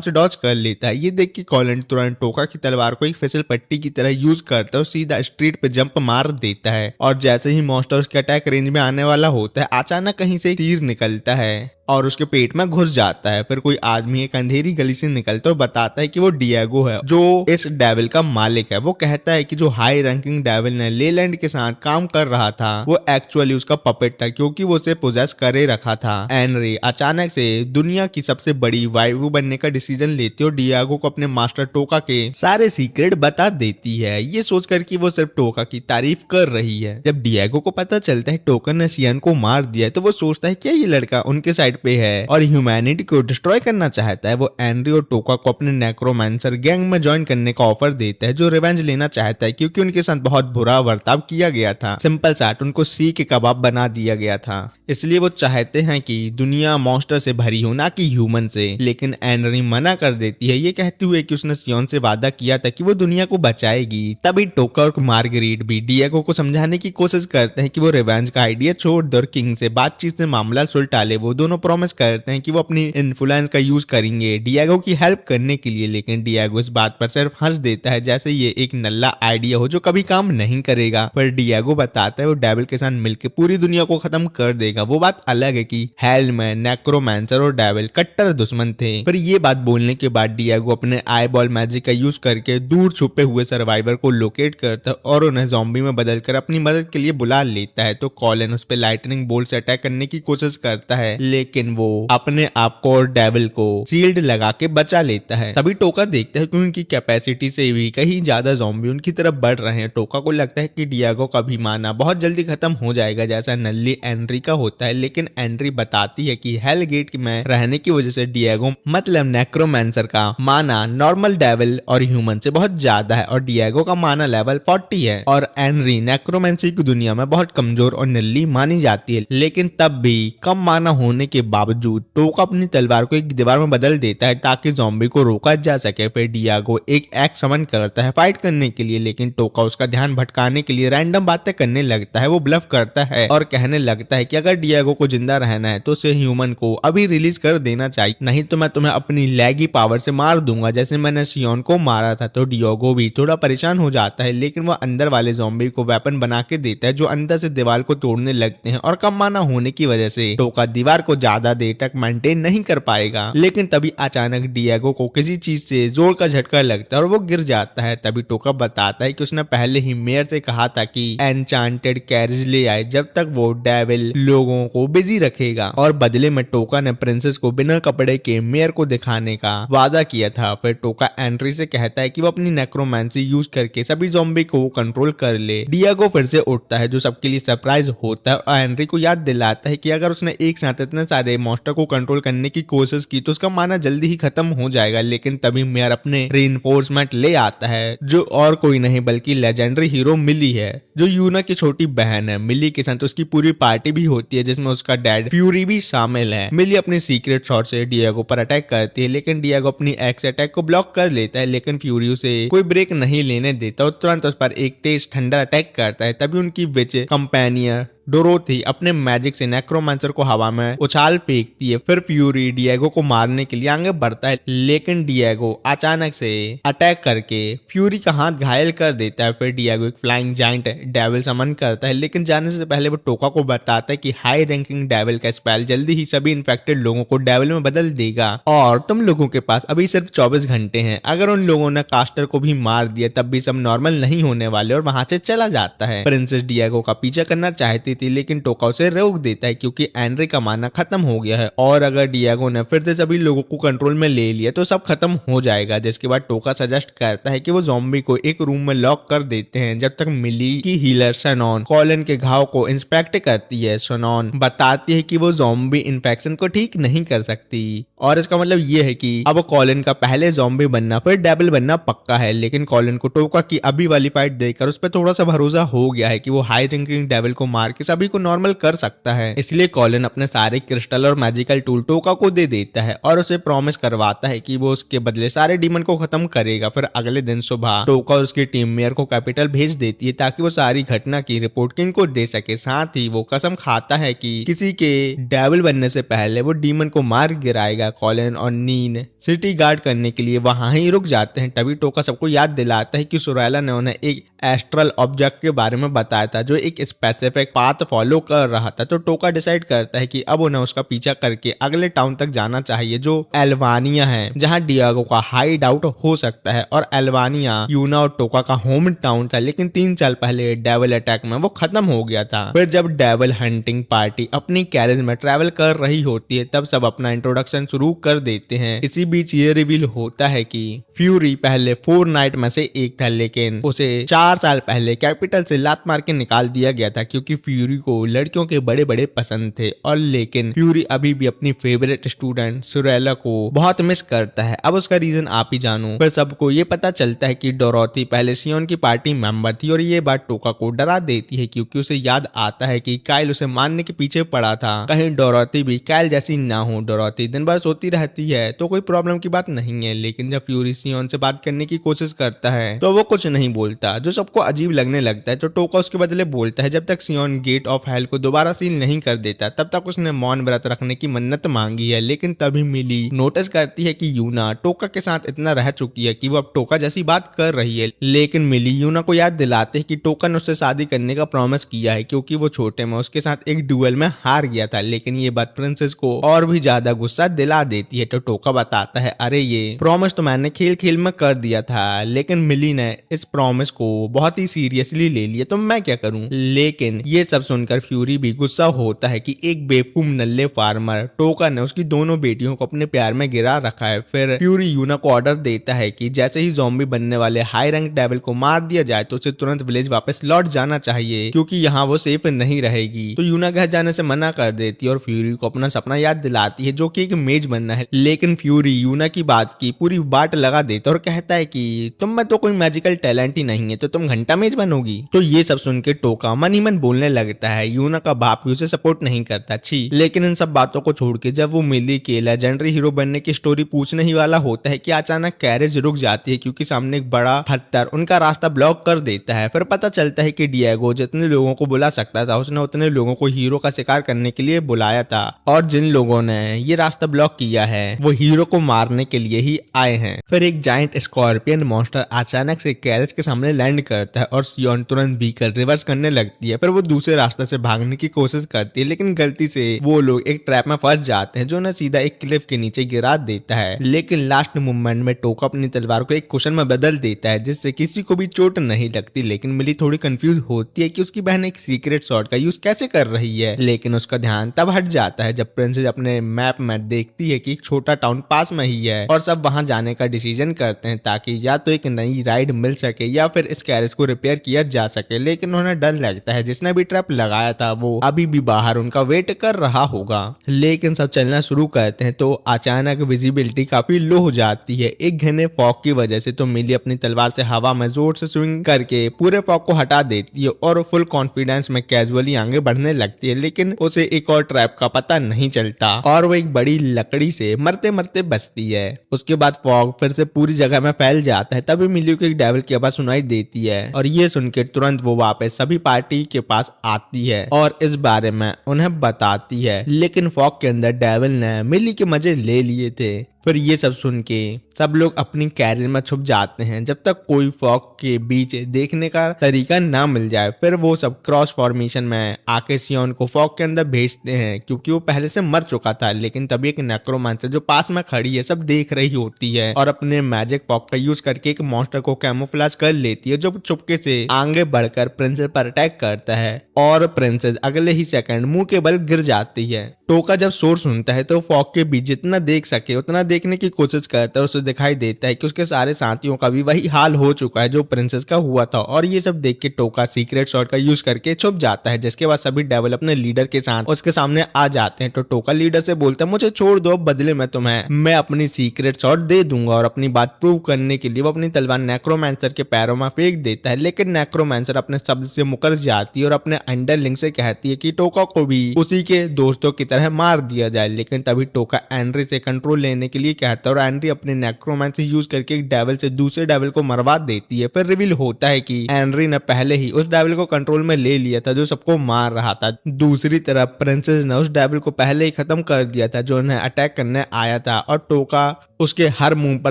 से डॉज कर लेता है। ये देख के कॉलिन तुरंत टोका की तलवार को एक फिसल पट्टी की तरह यूज करता है और सीधा स्ट्रीट पे जंप मार देता है। और जैसे ही मॉन्स्टर उसके अटैक रेंज में आने वाला होता है, अचानक कहीं से एक तीर निकलता है और उसके पेट में घुस जाता है। फिर कोई आदमी एक अंधेरी गली से निकलता है और बताता है कि वो डिएगो है, जो इस डेविल का मालिक है। वो कहता है कि जो हाई रैंकिंग डेविल ने लेलैंड के साथ काम कर रहा था वो एक्चुअली उसका पपेट था, क्योंकि वो उसे पोजेस करे रखा था। एनरी अचानक से दुनिया की सबसे बड़ी वाइफू बनने का डिसीजन लेती है और डिएगो को अपने मास्टर टोका के सारे सीक्रेट बता देती है, ये सोचकर कि वो सिर्फ टोका की तारीफ कर रही है। जब डिएगो को पता चलता है टोका ने सियन को मार दिया है, तो वो सोचता है क्या ये लड़का उनके साइड पे है और ह्यूमैनिटी को डिस्ट्रॉय करना चाहता है। वो एनरी और टोका को अपने नेक्रोमैंसर गैंग में ज्वाइन करने का ऑफर देता है, जो रिवेंज लेना चाहता है क्योंकि उनके साथ बहुत बुरा बर्ताव किया गया था। सिंपल साट उनको सी के कबाब बना दिया गया था, इसलिए वो चाहते हैं कि दुनिया मॉन्स्टर से भरी हो, ना कि ह्यूमन से। लेकिन एनरी मना कर देती है, ये कहते हुए कि उसने सियोन से वादा किया था कि वो दुनिया को बचाएगी। तभी टोका और मार्गरेट भी डिएगो को समझाने की कोशिश करते हैं कि वो रिवेंज का आइडिया छोड़ दे और किंग से बातचीत से मामला सुलटा ले। वो दोनों प्रॉमिस करते हैं कि वो अपनी इन्फ्लुएंस का यूज करेंगे डिएगो की हेल्प करने के लिए, लेकिन डिएगो इस बात पर सिर्फ हंस देता है जैसे ये एक नल्ला आइडिया हो जो कभी काम नहीं करेगा। पर डिएगो बताता है वो डेविल के साथ मिलकर पूरी दुनिया को खत्म कर देगा। वो बात अलग है कि हेल में नेक्रोमैंसर और डेविल कट्टर दुश्मन थे। पर ये बात बोलने के बाद डिएगो अपने आई बॉल मैजिक का यूज करके दूर छुपे हुए सर्वाइवर को लोकेट करता है और उन्हें ज़ॉम्बी में बदलकर अपनी मदद के लिए बुला लेता है। तो कॉलिन उस पर लाइटनिंग बोल्ट से अटैक करने की कोशिश करता है, लेकिन वो अपने आप को और डेविल को शील्ड लगा के बचा लेता है। तभी टोका देखता है कि उनकी कैपेसिटी से भी कहीं ज्यादा ज़ॉम्बी उनकी तरफ बढ़ रहे हैं। टोका को लगता है कि डिएगो का भी माना बहुत जल्दी खत्म हो जाएगा जैसा नल्ली एनरी का होता है, लेकिन एनरी बताती है कि हेल गेट में रहने की वजह से डिएगो मतलब नेक्रोमैंसर का माना नॉर्मल डेविल और ह्यूमन से बहुत ज्यादा है और डिएगो का माना लेवल 40 है और एनरी नेक्रोमैंसी की दुनिया में बहुत कमजोर और नल्ली मानी जाती है। लेकिन तब भी कम माना होने के बावजूद टोका अपनी तलवार को एक दीवार में बदल देता है ताकि ज़ॉम्बी को रोका जा सके। फिर डिएगो एक एक्स समन करता है फाइट करने के लिए, लेकिन टोका उसका ध्यान भटकाने के लिए रैंडम बातें करने लगता है। वो ब्लफ करता है और कहने लगता है कि अगर डिएगो को जिंदा रहना है तो उसे ह्यूमन को अभी रिलीज कर देना चाहिए, नहीं तो मैं तुम्हें अपनी लैगी पावर से मार दूंगा जैसे मैंने सियोन को मारा था। तो डिएगो भी थोड़ा परेशान हो जाता है, लेकिन वो अंदर वाले ज़ॉम्बी को वेपन बना के देता है जो अंदर से दीवार को तोड़ने लगते हैं और कम माना होने की वजह से टोका दीवार को ज्यादा देर तक मेंटेन नहीं कर पाएगा। लेकिन तभी अचानक डिएगो को किसी चीज से जोर का झटका लगता है और वो गिर जाता है। तभी टोका बताता है कि उसने पहले ही मेयर से कहा था कि एनचांटेड कैरेज ले आए जब तक वो डेविल लोगों को बिजी रखेगा, और बदले में टोका ने प्रिंसेस को बिना कपड़े के मेयर को दिखाने का वादा किया था। फिर टोका एंट्री से कहता है कि वो अपनी नेक्रोमैंसी यूज करके सभी ज़ॉम्बी को कंट्रोल कर ले। डिएगो फिर से उठता है जो सबके लिए सरप्राइज होता है और एंट्री को याद दिलाता है कि अगर उसने एक साथ इतने सारे मॉन्स्टर को कंट्रोल करने की कोशिश की तो उसका माना जल्दी ही खत्म हो जाएगा। लेकिन तभी मेयर अपने रीइंफोर्समेंट ले आता है जो और कोई नहीं बल्कि लेजेंडरी हीरो मिली है, जो यूना की छोटी बहन है। मिली के साथ उसकी पूरी पार्टी भी होती है जिसमें उसका डैड फ्यूरी भी शामिल है। मिली अपने सीक्रेट शॉट से डिएगो पर अटैक करती है, लेकिन डिएगो अपनी एक्स अटैक को ब्लॉक कर लेता है, लेकिन फ्यूरी उसे कोई ब्रेक नहीं लेने देता और तुरंत उस पर एक तेज ठंडा अटैक करता है। तभी उनकी विच कंपेनियन डोरोथी अपने मैजिक से नेक्रोमैंसर को हवा में उछाल फेंकती है। फिर फ्यूरी डिएगो को मारने के लिए आगे बढ़ता है, लेकिन डिएगो अचानक से अटैक करके फ्यूरी का हाथ घायल कर देता है। फिर डिएगो एक फ्लाइंग जायंट डेविल समन करता है, लेकिन जाने से पहले वो टोका को बताता है कि हाई रैंकिंग डेविल का स्पेल जल्दी ही सभी इन्फेक्टेड लोगों को डेविल में बदल देगा और तुम लोगों के पास अभी सिर्फ 24 घंटे हैं। अगर उन लोगों ने कास्टर को भी मार दिया तब भी सब नॉर्मल नहीं होने वाले, और वहां से चला जाता है। प्रिंसेस डिएगो का पीछा करना चाहती थी, लेकिन टोका उसे रोक देता है क्योंकि एनरी का माना खत्म हो गया है और अगर डिएगो ने फिर से सभी लोगों को कंट्रोल में ले लिया तो सब खत्म हो जाएगा। जिसके बाद टोका सजेस्ट करता है कि वो ज़ॉम्बी को एक रूम में लॉक कर देते हैं जब तक मिली की हीलर शनॉन कॉलिन के घाव को इंस्पेक्ट करती है। शनॉन बताती है कि वो ज़ॉम्बी इन्फेक्शन को ठीक नहीं कर सकती और इसका मतलब ये है कि अब कॉलिन का पहले ज़ॉम्बी बनना फिर डेविल बनना पक्का है। लेकिन कॉलिन को टोका की अभी वाली फाइट देखकर उस पर थोड़ा सा भरोसा हो गया है कि वो हाई रैंकिंग डेविल को मार के सभी को नॉर्मल कर सकता है। इसलिए कॉलिन अपने सारे क्रिस्टल और मैजिकल टूल टोका को दे देता है और उसे प्रॉमिस करवाता है कि वो उसके बदले सारे डीमन को खत्म करेगा। फिर अगले दिन सुबह टोका और उसकी टीम मेयर को कैपिटल भेज देती है ताकि वो सारी घटना की रिपोर्ट किंग को दे सके। साथ ही वो कसम खाता है कि किसी के डेविल बनने से पहले वो डीमन को मार गिराएगा। कॉलिन और नीन सिटी गार्ड करने के लिए वहां ही रुक जाते हैं। तभी टोका सबको याद दिलाता है कि सुरैला ने उन्हें एक एस्ट्रल ऑब्जेक्ट के बारे में बताया था जो एक स्पेसिफिक पाथ फॉलो कर रहा था। तो टोका डिसाइड करता है कि अब उन्हें उसका पीछा करके अगले टाउन तक जाना चाहिए जो एल्वानिया है, जहां डियागो का हाइड आउट हो सकता है। और एल्वानिया यूना और टोका का होम टाउन था, लेकिन 3 साल पहले डेविल अटैक में वो खत्म हो गया था। फिर जब डेविल हंटिंग पार्टी अपनी कैरेज में ट्रैवल कर रही होती है तब सब अपना इंट्रोडक्शन शुरू कर देते हैं। इसी बीच ये रिवील होता है कि फ्यूरी पहले 4 नाइट में से एक था, लेकिन उसे 4 साल पहले कैपिटल से लात मार के निकाल दिया गया था क्योंकि फ्यूरी को लड़कियों के बड़े बड़े पसंद थे। और लेकिन फ्यूरी अभी भी अपनी फेवरेट स्टूडेंट सुरेला को बहुत मिस करता है। अब उसका रीजन आप ही जानो। फिर सबको ये पता चलता है कि डोरोथी पहले सियोन की पार्टी मेंबर थी और ये बात टोका को डरा देती है क्योंकि उसे याद आता है कि काइल उसे मारने के पीछे पड़ा था। कहीं डोरोथी भी काइल जैसी ना हो। डोरोथी दिन भर सोती रहती है तो कोई प्रॉब्लम की बात नहीं है, लेकिन जब फ्यूरी सियोन से बात करने की कोशिश करता है तो वो कुछ नहीं बोलता, जो सबको अजीब लगने लगता है। तो टोका उसके बदले बोलता है जब तक सियोन गेट ऑफ हेल को दोबारा सील नहीं कर देता तब तक उसने मौन व्रत रखने की मन्नत मांगी है। लेकिन तभी मिली नोटिस करती है कि यूना टोका के साथ इतना रह चुकी है कि वो अब टोका जैसी बात कर रही है। लेकिन मिली यूना को याद दिलाते हैं कि टोका ने उससे शादी करने का प्रॉमिस किया है क्योंकि वो छोटे में उसके साथ एक डुएल में हार गया था। लेकिन ये बात प्रिंसेस को और भी ज्यादा गुस्सा दिला देती है। तो टोका बताता है अरे ये प्रॉमिस तो मैंने खेल खेल में कर दिया था, लेकिन मिली ने इस प्रॉमिस को बहुत ही सीरियसली ले लिया तो मैं क्या करूं। लेकिन ये सब सुनकर फ्यूरी भी गुस्सा होता है कि एक बेवकूफ नल्ले फार्मर टोका ने उसकी दोनों बेटियों को अपने प्यार में गिरा रखा है। फिर फ्यूरी यूना को ऑर्डर देता है कि जैसे ही ज़ॉम्बी बनने वाले हाई रैंक डेविल को मार दिया जाए तो उसे तुरंत विलेज वापस लौट जाना चाहिए क्योंकि यहाँ वो सेफ नहीं रहेगी। तो यूना घर जाने से मना कर देती है और फ्यूरी को अपना सपना याद दिलाती है जो कि एक मेज बनना है। लेकिन फ्यूरी यूना की बात की पूरी बाट लगा देता है और कहता है कि तुम में तो कोई मैजिकल टैलेंट ही नहीं है तो तुम घंटा मेज बनोगी। तो ये सब सुन के टोका मन ही मन बोलने लगता है। यूना का बाप भी उसे सपोर्ट नहीं करता। छी। लेकिन इन सब बातों को छोड़ के जब वो मिली के लेजेंडरी हीरो बनने की स्टोरी पूछने ही वाला होता है कि अचानक कैरेज रुक जाती है क्योंकि सामने एक बड़ा पत्थर उनका रास्ता ब्लॉक कर देता है। फिर पता चलता है कि डिएगो जितने लोगों को बुला सकता था उसने उतने लोगों को हीरो का शिकार करने के लिए बुलाया था और जिन लोगों ने ये रास्ता ब्लॉक किया है वो हीरो को मारने के लिए ही आए हैं। फिर एक जाइंट स्कॉर्पियन मॉन्स्टर अचानक से कैरेज के सामने लैंड करता है और सियोन तुरंत व्हीकल रिवर्स करने लगती है। फिर वो दूसरे रास्ते से भागने की कोशिश करती है लेकिन गलती से वो लोग एक ट्रैप में फंस जाते हैं जो उन्हें सीधा एक क्लिफ के नीचे गिरा देता है। लेकिन लास्ट मूवमेंट में टोका अपनी तलवार को एक कुशन में बदल देता है जिससे किसी को भी चोट नहीं लगती। लेकिन मिली थोड़ी कंफ्यूज होती है कि उसकी बहन एक सीक्रेट शॉट का यूज कैसे कर रही है, लेकिन उसका ध्यान तब हट जाता है जब प्रिंसेस अपने मैप में देखती है कि एक छोटा टाउन पास में ही है और सब वहां जाने का डिसीजन करते हैं ताकि या तो एक नई राइड मिल सके या फिर इस कैरेज को रिपेयर किया जा सके। लेकिन उन्हें डर लगता है जिसने भी ट्रैप लगाया था वो अभी भी बाहर उनका वेट कर रहा होगा। लेकिन सब चलना शुरू करते हैं तो अचानक विजिबिलिटी काफी लो हो जाती है एक घने फॉग की वजह से। तो मिली अपनी तलवार से हवा में जोर से स्विंग करके पूरे फॉग को हटा देती है और फुल कॉन्फिडेंस में कैजुअली आगे बढ़ने लगती है। लेकिन उसे एक और ट्रैप का पता नहीं चलता और वो एक बड़ी लकड़ी से मरते मरते बचती है। उसके बाद फॉग फिर से पूरी जगह में फैल जाता है। तभी मिली को एक डेविल की आवाज सुनाई देती है और ये सुनकर तुरंत वो वापस सभी पार्टी के पास आती है और इस बारे में उन्हें बताती है। लेकिन फॉग के अंदर डेविल ने मिली के मजे ले लिए थे। फिर ये सब सुन के सब लोग अपनी कैरियर में छुप जाते हैं जब तक कोई फॉग के बीच देखने का तरीका ना मिल जाए। फिर वो सब क्रॉस फॉर्मेशन में आके सियोन को फॉग के अंदर भेजते हैं क्योंकि वो पहले से मर चुका था। लेकिन तभी एक नेक्रोमांसर जो पास में खड़ी है सब देख रही होती है और अपने मैजिक फॉग का यूज करके एक मॉन्स्टर को कैमोफ्लेज कर लेती है जो चुपके से आगे बढ़कर प्रिंसेस पर अटैक करता है और प्रिंसेस अगले ही सेकंड मुंह के बल गिर जाती है। टोका जब शोर सुनता है तो फॉग के बीच जितना देख सके उतना देखने की कोशिश करता है उसे दिखाई देता है कि उसके सारे साथियों का भी वही हाल हो चुका है जो प्रिंसेस का हुआ था। और ये सब देख के टोका सीक्रेट शॉट का यूज करके छुप जाता है, जिसके बाद सभी डेविल अपने लीडर के साथ उसके सामने आ जाते हैं। तो टोका लीडर से बोलता है मुझे छोड़ दो, बदले में तुम्हें मैं अपनी सीक्रेट शॉट दे दूंगा। और अपनी बात प्रूव करने के लिए वो अपनी तलवार नेक्रोमैंसर के पैरों में फेंक देता है, लेकिन नेक्रोमैंसर अपने शब्द से मुकर जाती है और अपने अंडरलिंग से कहती है कि टोका को भी उसी के दोस्तों की तरह मार दिया जाए। लेकिन तभी टोका एनरी से कंट्रोल लेने के लिए कहता है और एनरी अपने नेक्रोमैंसी यूज करके एक डेविल से दूसरे डेविल को मरवा देती है। फिर रिवील होता है कि एनरी ने पहले ही उस डेविल को कंट्रोल में ले लिया था जो सबको मार रहा था। दूसरी तरफ प्रिंसेस ने उस डेविल को पहले ही खत्म कर दिया था जो उन्हें अटैक करने आया था, और टोका उसके हर मूव पर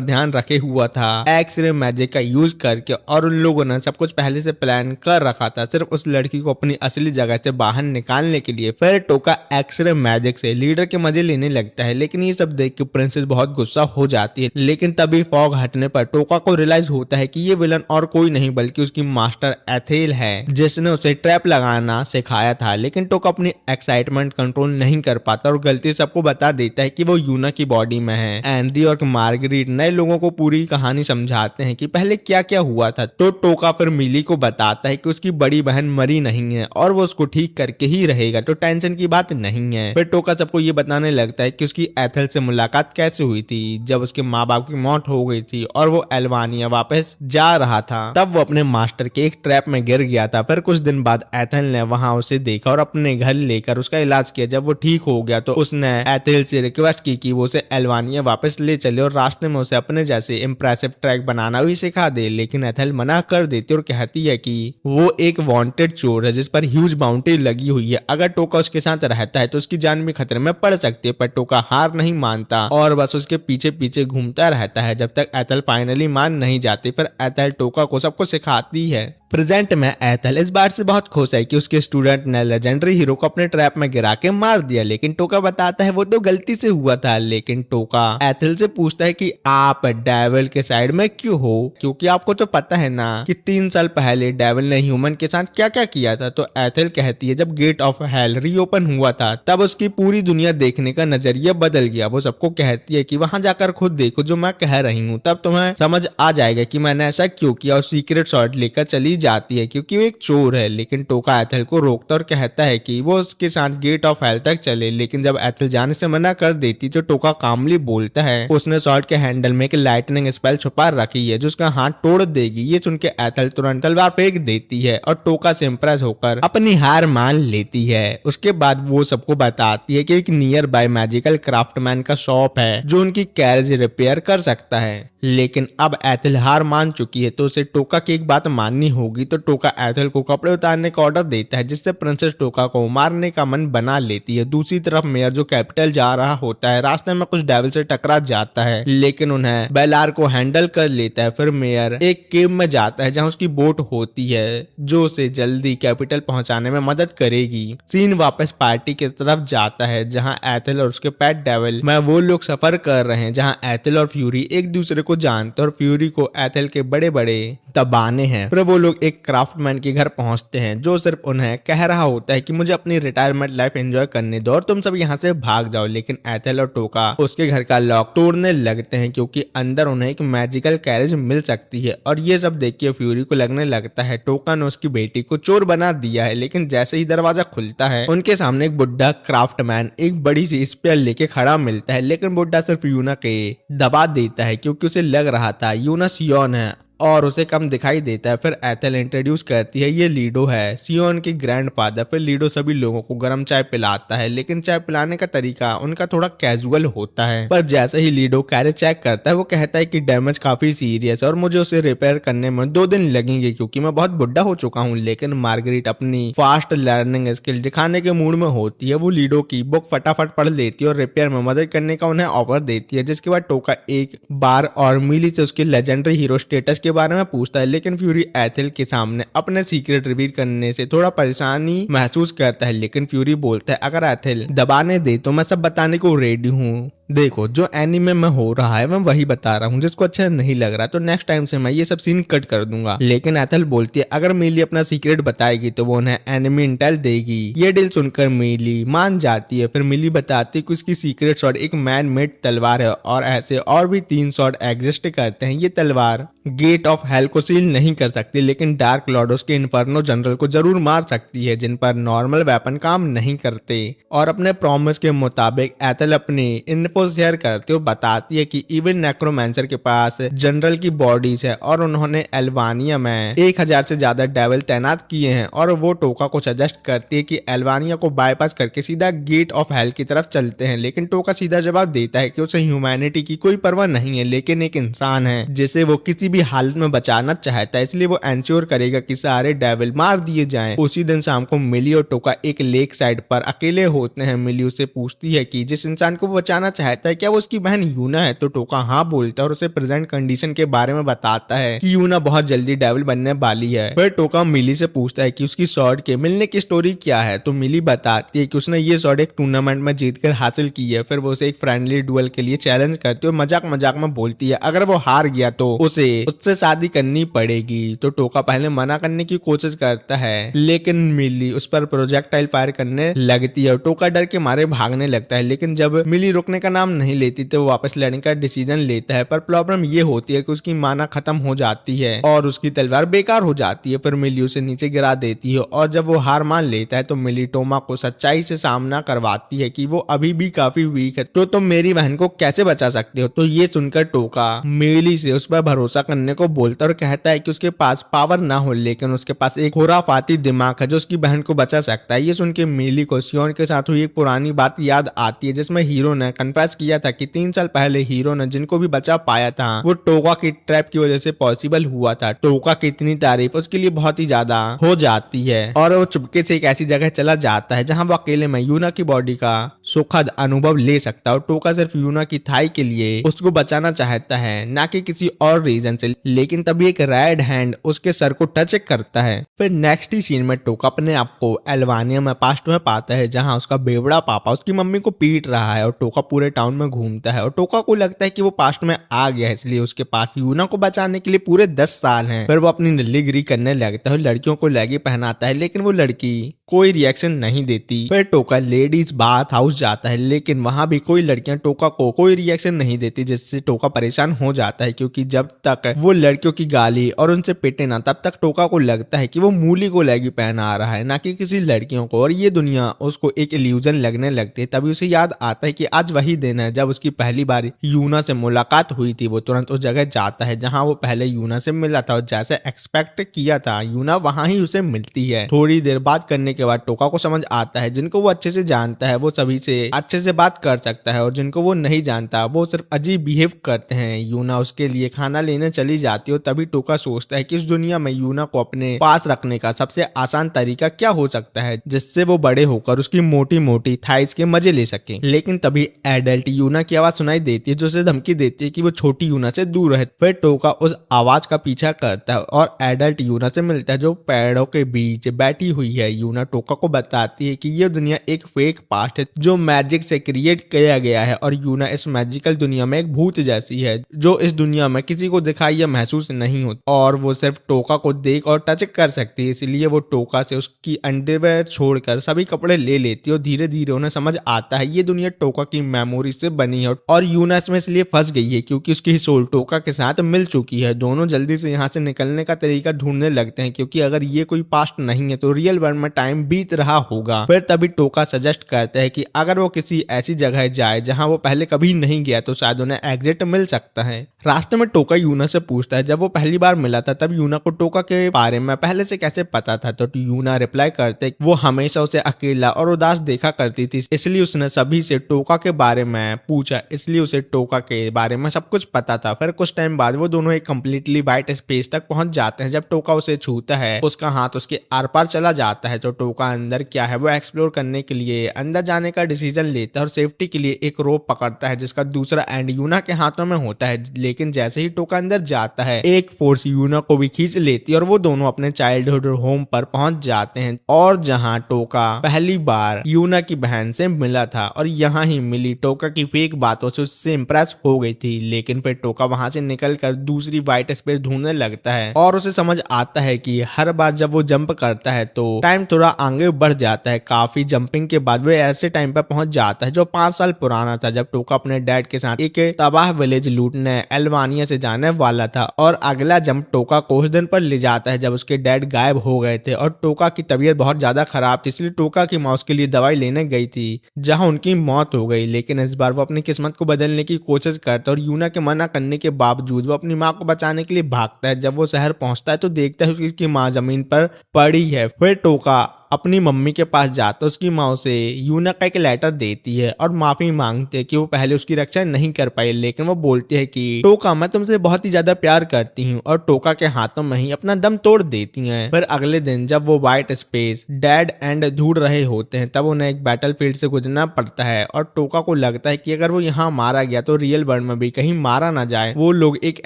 ध्यान रखे हुआ था एक्सरे मैजिक का यूज करके। और उन लोगों ने सब कुछ पहले से प्लान कर रखा था, सिर्फ उस लड़की को अपनी असली जगह से बाहर निकालने के लिए। फिर टोका एक्सरे मैजिक से लीडर के मजे लेने लगता है, लेकिन ये सब देख के प्रिंसेस बहुत गुस्सा हो जाती है। लेकिन तभी फॉग हटने पर टोका को रियलाइज होता है कि ये विलन और कोई नहीं बल्कि उसकी मास्टर एथेल है, जिसने उसे ट्रैप लगाना सिखाया था। लेकिन टोका अपनी एक्साइटमेंट कंट्रोल नहीं कर पाता और गलती सबको बता देता है कि वो यूना की बॉडी में है। एंडी और मार्गरेट नए लोगों को पूरी कहानी समझाते हैं कि पहले क्या क्या हुआ था। तो टोका फिर मिली को बताता है कि उसकी बड़ी बहन मरी नहीं है और वो उसको ठीक करके ही रहेगा, तो टेंशन की बात नहीं है। फिर टोका सबको ये बताने लगता है कि उसकी एथेल से मुलाकात कैसे हुई थी जब उसके माँ बाप की मौत हो गई थी और वो एल्वानिया वापस जा रहा था, तब वो अपने मास्टर के एक ट्रैप में गिर गया था। फिर कुछ दिन बाद एथेल ने वहां उसे देखा और अपने घर लेकर उसका इलाज किया। जब वो ठीक हो गया तो उसने एथेल से रिक्वेस्ट की कि वो उसे एल्वानिया वापस ले चले और रास्ते में उसे अपने जैसे इंप्रेसिव ट्रैक बनाना भी सिखा दे। लेकिन एथेल मना कर देती और कहती है कि वो एक वांटेड चोर है जिस पर ह्यूज बाउंड्री लगी हुई है, अगर टोका उसके साथ रहता है तो उसकी जान भी खतरे में पड़ सकती है। पर टोका हार नहीं मानता और बस उसके पीछे पीछे घूमता रहता है जब तक एथेल फाइनली मान नहीं जाती। फिर एथेल टोका को सबको सिखाती है। प्रेजेंट में एथेल इस बात से बहुत खुश है कि उसके स्टूडेंट ने लेजेंडरी हीरो को अपने ट्रैप में गिरा के मार दिया, लेकिन टोका बताता है वो तो गलती से हुआ था। लेकिन टोका एथेल से पूछता है कि आप डेविल के साइड में क्यों हो, क्योंकि आपको तो पता है ना कि 3 साल पहले डेविल ने ह्यूमन के साथ क्या क्या किया था। तो एथेल कहती है जब गेट ऑफ हेल रीओपन हुआ था तब उसकी पूरी दुनिया देखने का नजरिया बदल गया। वो सबको कहती है कि वहां जाकर खुद देखो जो मैं कह रही हूँ, तब तुम्हें समझ आ जाएगा कि मैंने ऐसा क्यों किया। और सीक्रेट शॉट लेकर चली जाती है क्योंकि वो एक चोर है। लेकिन टोका एथेल को रोकता और कहता है कि वो उसके साथ गेट ऑफ हेल तक चले। लेकिन जब एथेल जाने से मना कर देती तो टोका कामली बोलता है उसने शॉट के हैंडल में एक लाइटनिंग स्पेल छुपा रखी है जो उसका हाथ तोड़ देगी। ये सुन के एथेल तुरंत तलवार फेंक देती है और टोका से इंप्रेस होकर अपनी हार मान लेती है। उसके बाद वो सबको बताती है कि एक नियर बाय मैजिकल क्राफ्टमैन का शॉप है जो उनकी कैरेज रिपेयर कर सकता है। लेकिन अब एथेल हार मान चुकी है तो उसे टोका की एक बात माननी होगी। तो टोका एथेल को कपड़े उतारने का ऑर्डर देता है जिससे प्रिंसेस टोका को मारने का मन बना लेती है। दूसरी तरफ मेयर जो कैपिटल जा रहा होता है रास्ते में कुछ डेविल से टकरा जाता है, लेकिन उन्हें बेलार को हैंडल कर लेता है। फिर मेयर एक केव में जाता है जहां उसकी बोट होती है जो उसे जल्दी कैपिटल पहुंचाने में मदद करेगी। सीन वापस पार्टी की तरफ जाता है जहां एथेल और उसके पेट डेविल में वो लोग सफर कर रहे हैं, जहां एथेल और फ्यूरी एक दूसरे को जानते और फ्यूरी को एथेल के बड़े बड़े दबाने हैं। फिर वो लोग एक क्राफ्टमैन के घर पहुंचते हैं जो सिर्फ उन्हें कह रहा होता है कि मुझे अपनी रिटायरमेंट लाइफ एंजॉय करने दो और तुम सब यहाँ से भाग जाओ। लेकिन एथेल और टोका उसके घर का लॉक तोड़ने लगते हैं क्योंकि अंदर उन्हें एक मैजिकल कैरेज मिल सकती है। और ये सब देख के फ्यूरी को लगने लगता है टोका ने उसकी बेटी को चोर बना दिया है। लेकिन जैसे ही दरवाजा खुलता है उनके सामने एक बुढ़ा क्राफ्टमैन एक बड़ी सी स्पेयर लेके खड़ा मिलता है। लेकिन बुढ़ा सिर्फ यूना के दबा देता है क्योंकि उसे लग रहा था यूना सियोन है और उसे कम दिखाई देता है। फिर एथेल इंट्रोड्यूस करती है ये लीडो है, सियोन के ग्रैंडफादर। फिर लीडो सभी लोगों को गर्म चाय पिलाता है, लेकिन चाय पिलाने का तरीका उनका थोड़ा कैजुअल होता है। पर जैसे ही लीडो कैरेज चेक करता है वो कहता है कि डैमेज काफी सीरियस है और मुझे उसे रिपेयर करने में 2 दिन लगेंगे क्योंकि मैं बहुत बुढ़ा हो चुका हूँ। लेकिन मार्गरेट अपनी फास्ट लर्निंग स्किल दिखाने के मूड में होती है। वो लीडो की बुक फटाफट पढ़ लेती है और रिपेयर में मदद करने का उन्हें ऑफर देती है। जिसके बाद टोका एक बार और मिली से उसके लेजेंडरी हीरो स्टेटस के बारे में पूछता है, लेकिन फ्यूरी एथेल के सामने अपने सीक्रेट रिवील करने से थोड़ा परेशानी महसूस करता है। लेकिन फ्यूरी बोलता है अगर एथेल दबाने दे तो मैं सब बताने को रेडी हूँ। देखो जो एनीमे में हो रहा है मैं वही बता रहा हूँ, जिसको अच्छा नहीं लग रहा तो नेक्स्ट टाइम से मैं ये सब सीन कट कर दूंगा। लेकिन एथल बोलती है अगर मिली अपना सीक्रेट बताएगी तो वो उन्हें एनिमी इंटेल देगी। ये डील सुनकर मिली मान जाती है। फिर मिली बताती है कि उसकी सीक्रेट शॉट एक मैन मेड तलवार है और ऐसे और भी 3 शॉट एग्जिस्ट करते हैं। ये तलवार गेट ऑफ हेल को सील नहीं कर सकती लेकिन डार्क लॉर्ड्स के इन्फर्नो जनरल को जरूर मार सकती है जिन पर नॉर्मल वेपन काम नहीं करते। और अपने प्रॉमिस के मुताबिक एथल अपनी इन्फो शेयर करते हुए बताती है कि इवन नेक्रोमैंसर के पास जनरल की बॉडीज है और उन्होंने एल्वानिया में 1000 से ज्यादा डेविल तैनात किए हैं। और वो टोका को सजेस्ट करती है कि एल्वानिया को बाईपास करके सीधा गेट ऑफ हेल की तरफ चलते हैं। लेकिन टोका सीधा जवाब देता है कि उसे ह्यूमैनिटी की कोई परवाह नहीं है लेकिन एक इंसान है जिसे वो किसी भी हालत में बचाना चाहता है, इसलिए वो एंश्योर करेगा कि सारे डेविल मार दिए जाएं। उसी दिन शाम को मिली और टोका एक लेक साइड पर अकेले होते हैं। मिली उसे पूछती है कि जिस इंसान को वो बचाना चाहता है क्या वो उसकी बहन यूना है, तो टोका हाँ बोलता है और उसे प्रेजेंट कंडीशन के बारे में बताता है कि यूना बहुत जल्दी डेविल बनने वाली है। फिर टोका मिली से पूछता है कि उसकी स्वॉर्ड के मिलने की स्टोरी क्या है, तो मिली बताती है कि उसने ये स्वॉर्ड एक टूर्नामेंट में जीतकर हासिल की है। फिर वो उसे एक फ्रेंडली डुएल के लिए चैलेंज करती है और मजाक मजाक में बोलती है अगर वो हार गया तो उसे उससे शादी करनी पड़ेगी। तो टोका पहले मना करने की कोशिश करता है लेकिन मिली उस पर प्रोजेक्टाइल फायर करने लगती है और टोका डर के मारे भागने लगता है। लेकिन जब मिली रुकने का नाम नहीं लेती तो वो वापस लड़ने का डिसीजन लेता है। पर प्रॉब्लम ये होती है कि उसकी माना खत्म हो जाती है और उसकी तलवार बेकार हो जाती है। फिर मिली उसे नीचे गिरा देती है और जब वो हार मान लेता है तो मिली टोमा को सच्चाई से सामना करवाती है कि वो अभी भी काफी वीक है, तो तुम मेरी बहन को कैसे बचा सकते हो। तो ये सुनकर टोका मिली से उस पर भरोसा करने को बोलता और कहता है कि उसके पास पावर ना हो लेकिन उसके पास एक खुराफाती दिमाग है जो उसकी बहन को बचा सकता है। ये सुन के मिली को सियोन के साथ हुई एक पुरानी बात याद आती है जिसमें हीरो ने कन्फेस किया था कि 3 साल पहले हीरो ने जिनको भी बचा पाया था वो टोका की ट्रैप की वजह से पॉसिबल हुआ था। टोका की इतनी तारीफ उसके लिए बहुत ही ज्यादा हो जाती है और वो चुपके से एक ऐसी जगह चला जाता है जहां वो अकेले में यूना की बॉडी का सुखद अनुभव ले सकता है। और टोका सिर्फ यूना की थाई के लिए उसको बचाना चाहता है ना कि किसी और रीजन से। लेकिन तभी एक रेड हैंड उसके सर को टच करता है। फिर नेक्स्ट ही सीन में टोका अपने आप को एल्वानिया में पास्ट में पाता है जहां उसका बेवड़ा पापा उसकी मम्मी को पीट रहा है और टोका पूरे टाउन में घूमता है और टोका को लगता है कि वो पास्ट में आ गया है इसलिए उसके पास यूना को बचाने के लिए पूरे 10 साल हैं। फिर वो अपनी नल्लीगिरी करने लगता है, लड़कियों को लेगी पहनाता है लेकिन वो लड़की कोई रिएक्शन नहीं देती। फिर टोका लेडीज बाथ हाउस जाता है लेकिन वहां भी कोई लड़कियां टोका को कोई रिएक्शन नहीं देती जिससे टोका परेशान हो जाता है क्योंकि जब तक वो लड़कियों की गाली और उनसे पिटे ना तब तक टोका को लगता है कि वो मूली को लेगी पहना रहा है ना कि किसी लड़कियों को। और ये दुनिया उसको एक इल्यूजन लगने लगती है। तभी उसे याद आता है कि आज वही दिन है जब उसकी पहली बार यूना से मुलाकात हुई थी। वो तुरंत उस जगह जाता है जहां वो पहले यूना से मिला था और जैसे एक्सपेक्ट किया था यूना वहां ही उसे मिलती है। थोड़ी देर बात करने के बाद टोका को समझ आता है जिनको वो अच्छे से जानता है वो सभी से अच्छे से बात कर सकता है और जिनको वो नहीं जानता वो सिर्फ अजीब बिहेव करते हैं। यूना उसके लिए खाना लेने चली जाती है और तभी टोका सोचता है कि इस दुनिया में यूना को अपने पास रखने का सबसे आसान तरीका क्या हो सकता है जिससे वो बड़े होकर उसकी मोटी मोटी थाइस के मजे ले सके। लेकिन तभी एडल्ट यूना की आवाज सुनाई देती है जो उसे धमकी देती है कि वो छोटी यूना से दूर रहे। फिर टोका उस आवाज का पीछा करता है और एडल्ट यूना से मिलता है जो पेड़ों के बीच बैठी हुई है। यूना टोका को बताती है कि ये दुनिया एक फेक पास्ट है जो मैजिक से क्रिएट किया गया है और यूना इस मैजिकल दुनिया में एक भूत जैसी है जो इस दुनिया में किसी को दिखाई या महसूस नहीं होती और वो सिर्फ टोका को देख और टच कर सकती है। इसलिए वो टोका से उसकी अंडरवेयर छोड़कर सभी कपड़े ले लेती है और धीरे धीरे उन्हें समझ आता है ये दुनिया टोका की मेमोरी से बनी है और यूना इसमें इसलिए फंस गई है क्योंकि उसकी सोल टोका के साथ मिल चुकी है। दोनों जल्दी से यहाँ से निकलने का तरीका ढूंढने लगते हैं क्योंकि अगर ये कोई पास्ट नहीं है तो रियल वर्ल्ड में टाइम बीत रहा होगा। फिर तभी टोका सजेस्ट करता है कि अगर वो किसी ऐसी जगह जाए जहां वो पहले कभी नहीं गया तो शायद उन्हें एग्जिट मिल सकता है। रास्ते में टोका यूना से पूछता है जब वो पहली बार मिला था तब यूना को टोका के बारे में पहले से कैसे पता था, तो यूना रिप्लाई करते वो हमेशा उसे अकेला और उदास देखा करती थी इसलिए उसने सभी से टोका के बारे में पूछा, इसलिए उसे टोका के बारे में सब कुछ पता था। फिर कुछ टाइम बाद वो दोनों एक कम्प्लीटली व्हाइट स्पेस तक पहुंच जाते हैं। जब टोका उसे छूता है उसका हाथ उसके आर पार चला जाता है तो टोका अंदर क्या है वो एक्सप्लोर करने के लिए अंदर जाने का डिसीजन लेता है और सेफ्टी के लिए एक रोप पकड़ता है जिसका दूसरा एंड यूना के हाथों में होता है। लेकिन जैसे ही टोका अंदर जाता है एक फोर्स यूना को भी खींच लेती है और वो दोनों अपने चाइल्डहुड होम पर पहुंच जाते हैं और जहां टोका पहली बार यूना की बहन से मिला था और यहाँ ही मिली टोका टोका की फेक बातों से उससे इम्प्रेस हो गई थी। लेकिन फिर टोका वहां से निकलकर दूसरी व्हाइट स्पेस ढूंढने लगता है और उसे समझ आता है कि हर बार जब वो जंप करता है तो टाइम थोड़ा आगे बढ़ जाता है। काफी जंपिंग के बाद वो ऐसे टाइम पर पहुंच जाता है जो 5 साल पुराना था, जब टोका अपने डैड के साथ एक तबाह विलेज लूटने एल्बानिया से जाने वाला था। और अगला जंप टोका को उस दिन पर ले जाता है जब उसके डैड गायब हो गए थे और टोका की तबीयत बहुत ज्यादा खराब थी, इसलिए टोका की माँ उसके लिए दवाई लेने गई थी जहां उनकी मौत हो गई। लेकिन इस बार वो अपनी किस्मत को बदलने की कोशिश करता है और यूना के मना करने के बावजूद वो अपनी माँ को बचाने के लिए भागता है। जब वो शहर पहुंचता है तो देखता है उसकी माँ जमीन पर पड़ी है। फिर टोका अपनी मम्मी के पास जाता है, उसकी माँ उसे यूना का एक लेटर देती है और माफी मांगती है कि वो पहले उसकी रक्षा नहीं कर पाई। लेकिन वो बोलती है कि टोका मैं तुमसे बहुत ही ज्यादा प्यार करती हूँ, और टोका के हाथों में ही अपना दम तोड़ देती हैं। फिर अगले दिन जब वो व्हाइट स्पेस डैड एंड ढूंढ रहे होते हैं तब उन्हें एक बैटल फील्ड से गुजरना पड़ता है और टोका को लगता है कि अगर वो यहाँ मारा गया तो रियल वर्ल्ड में भी कहीं मारा ना जाए। वो लोग एक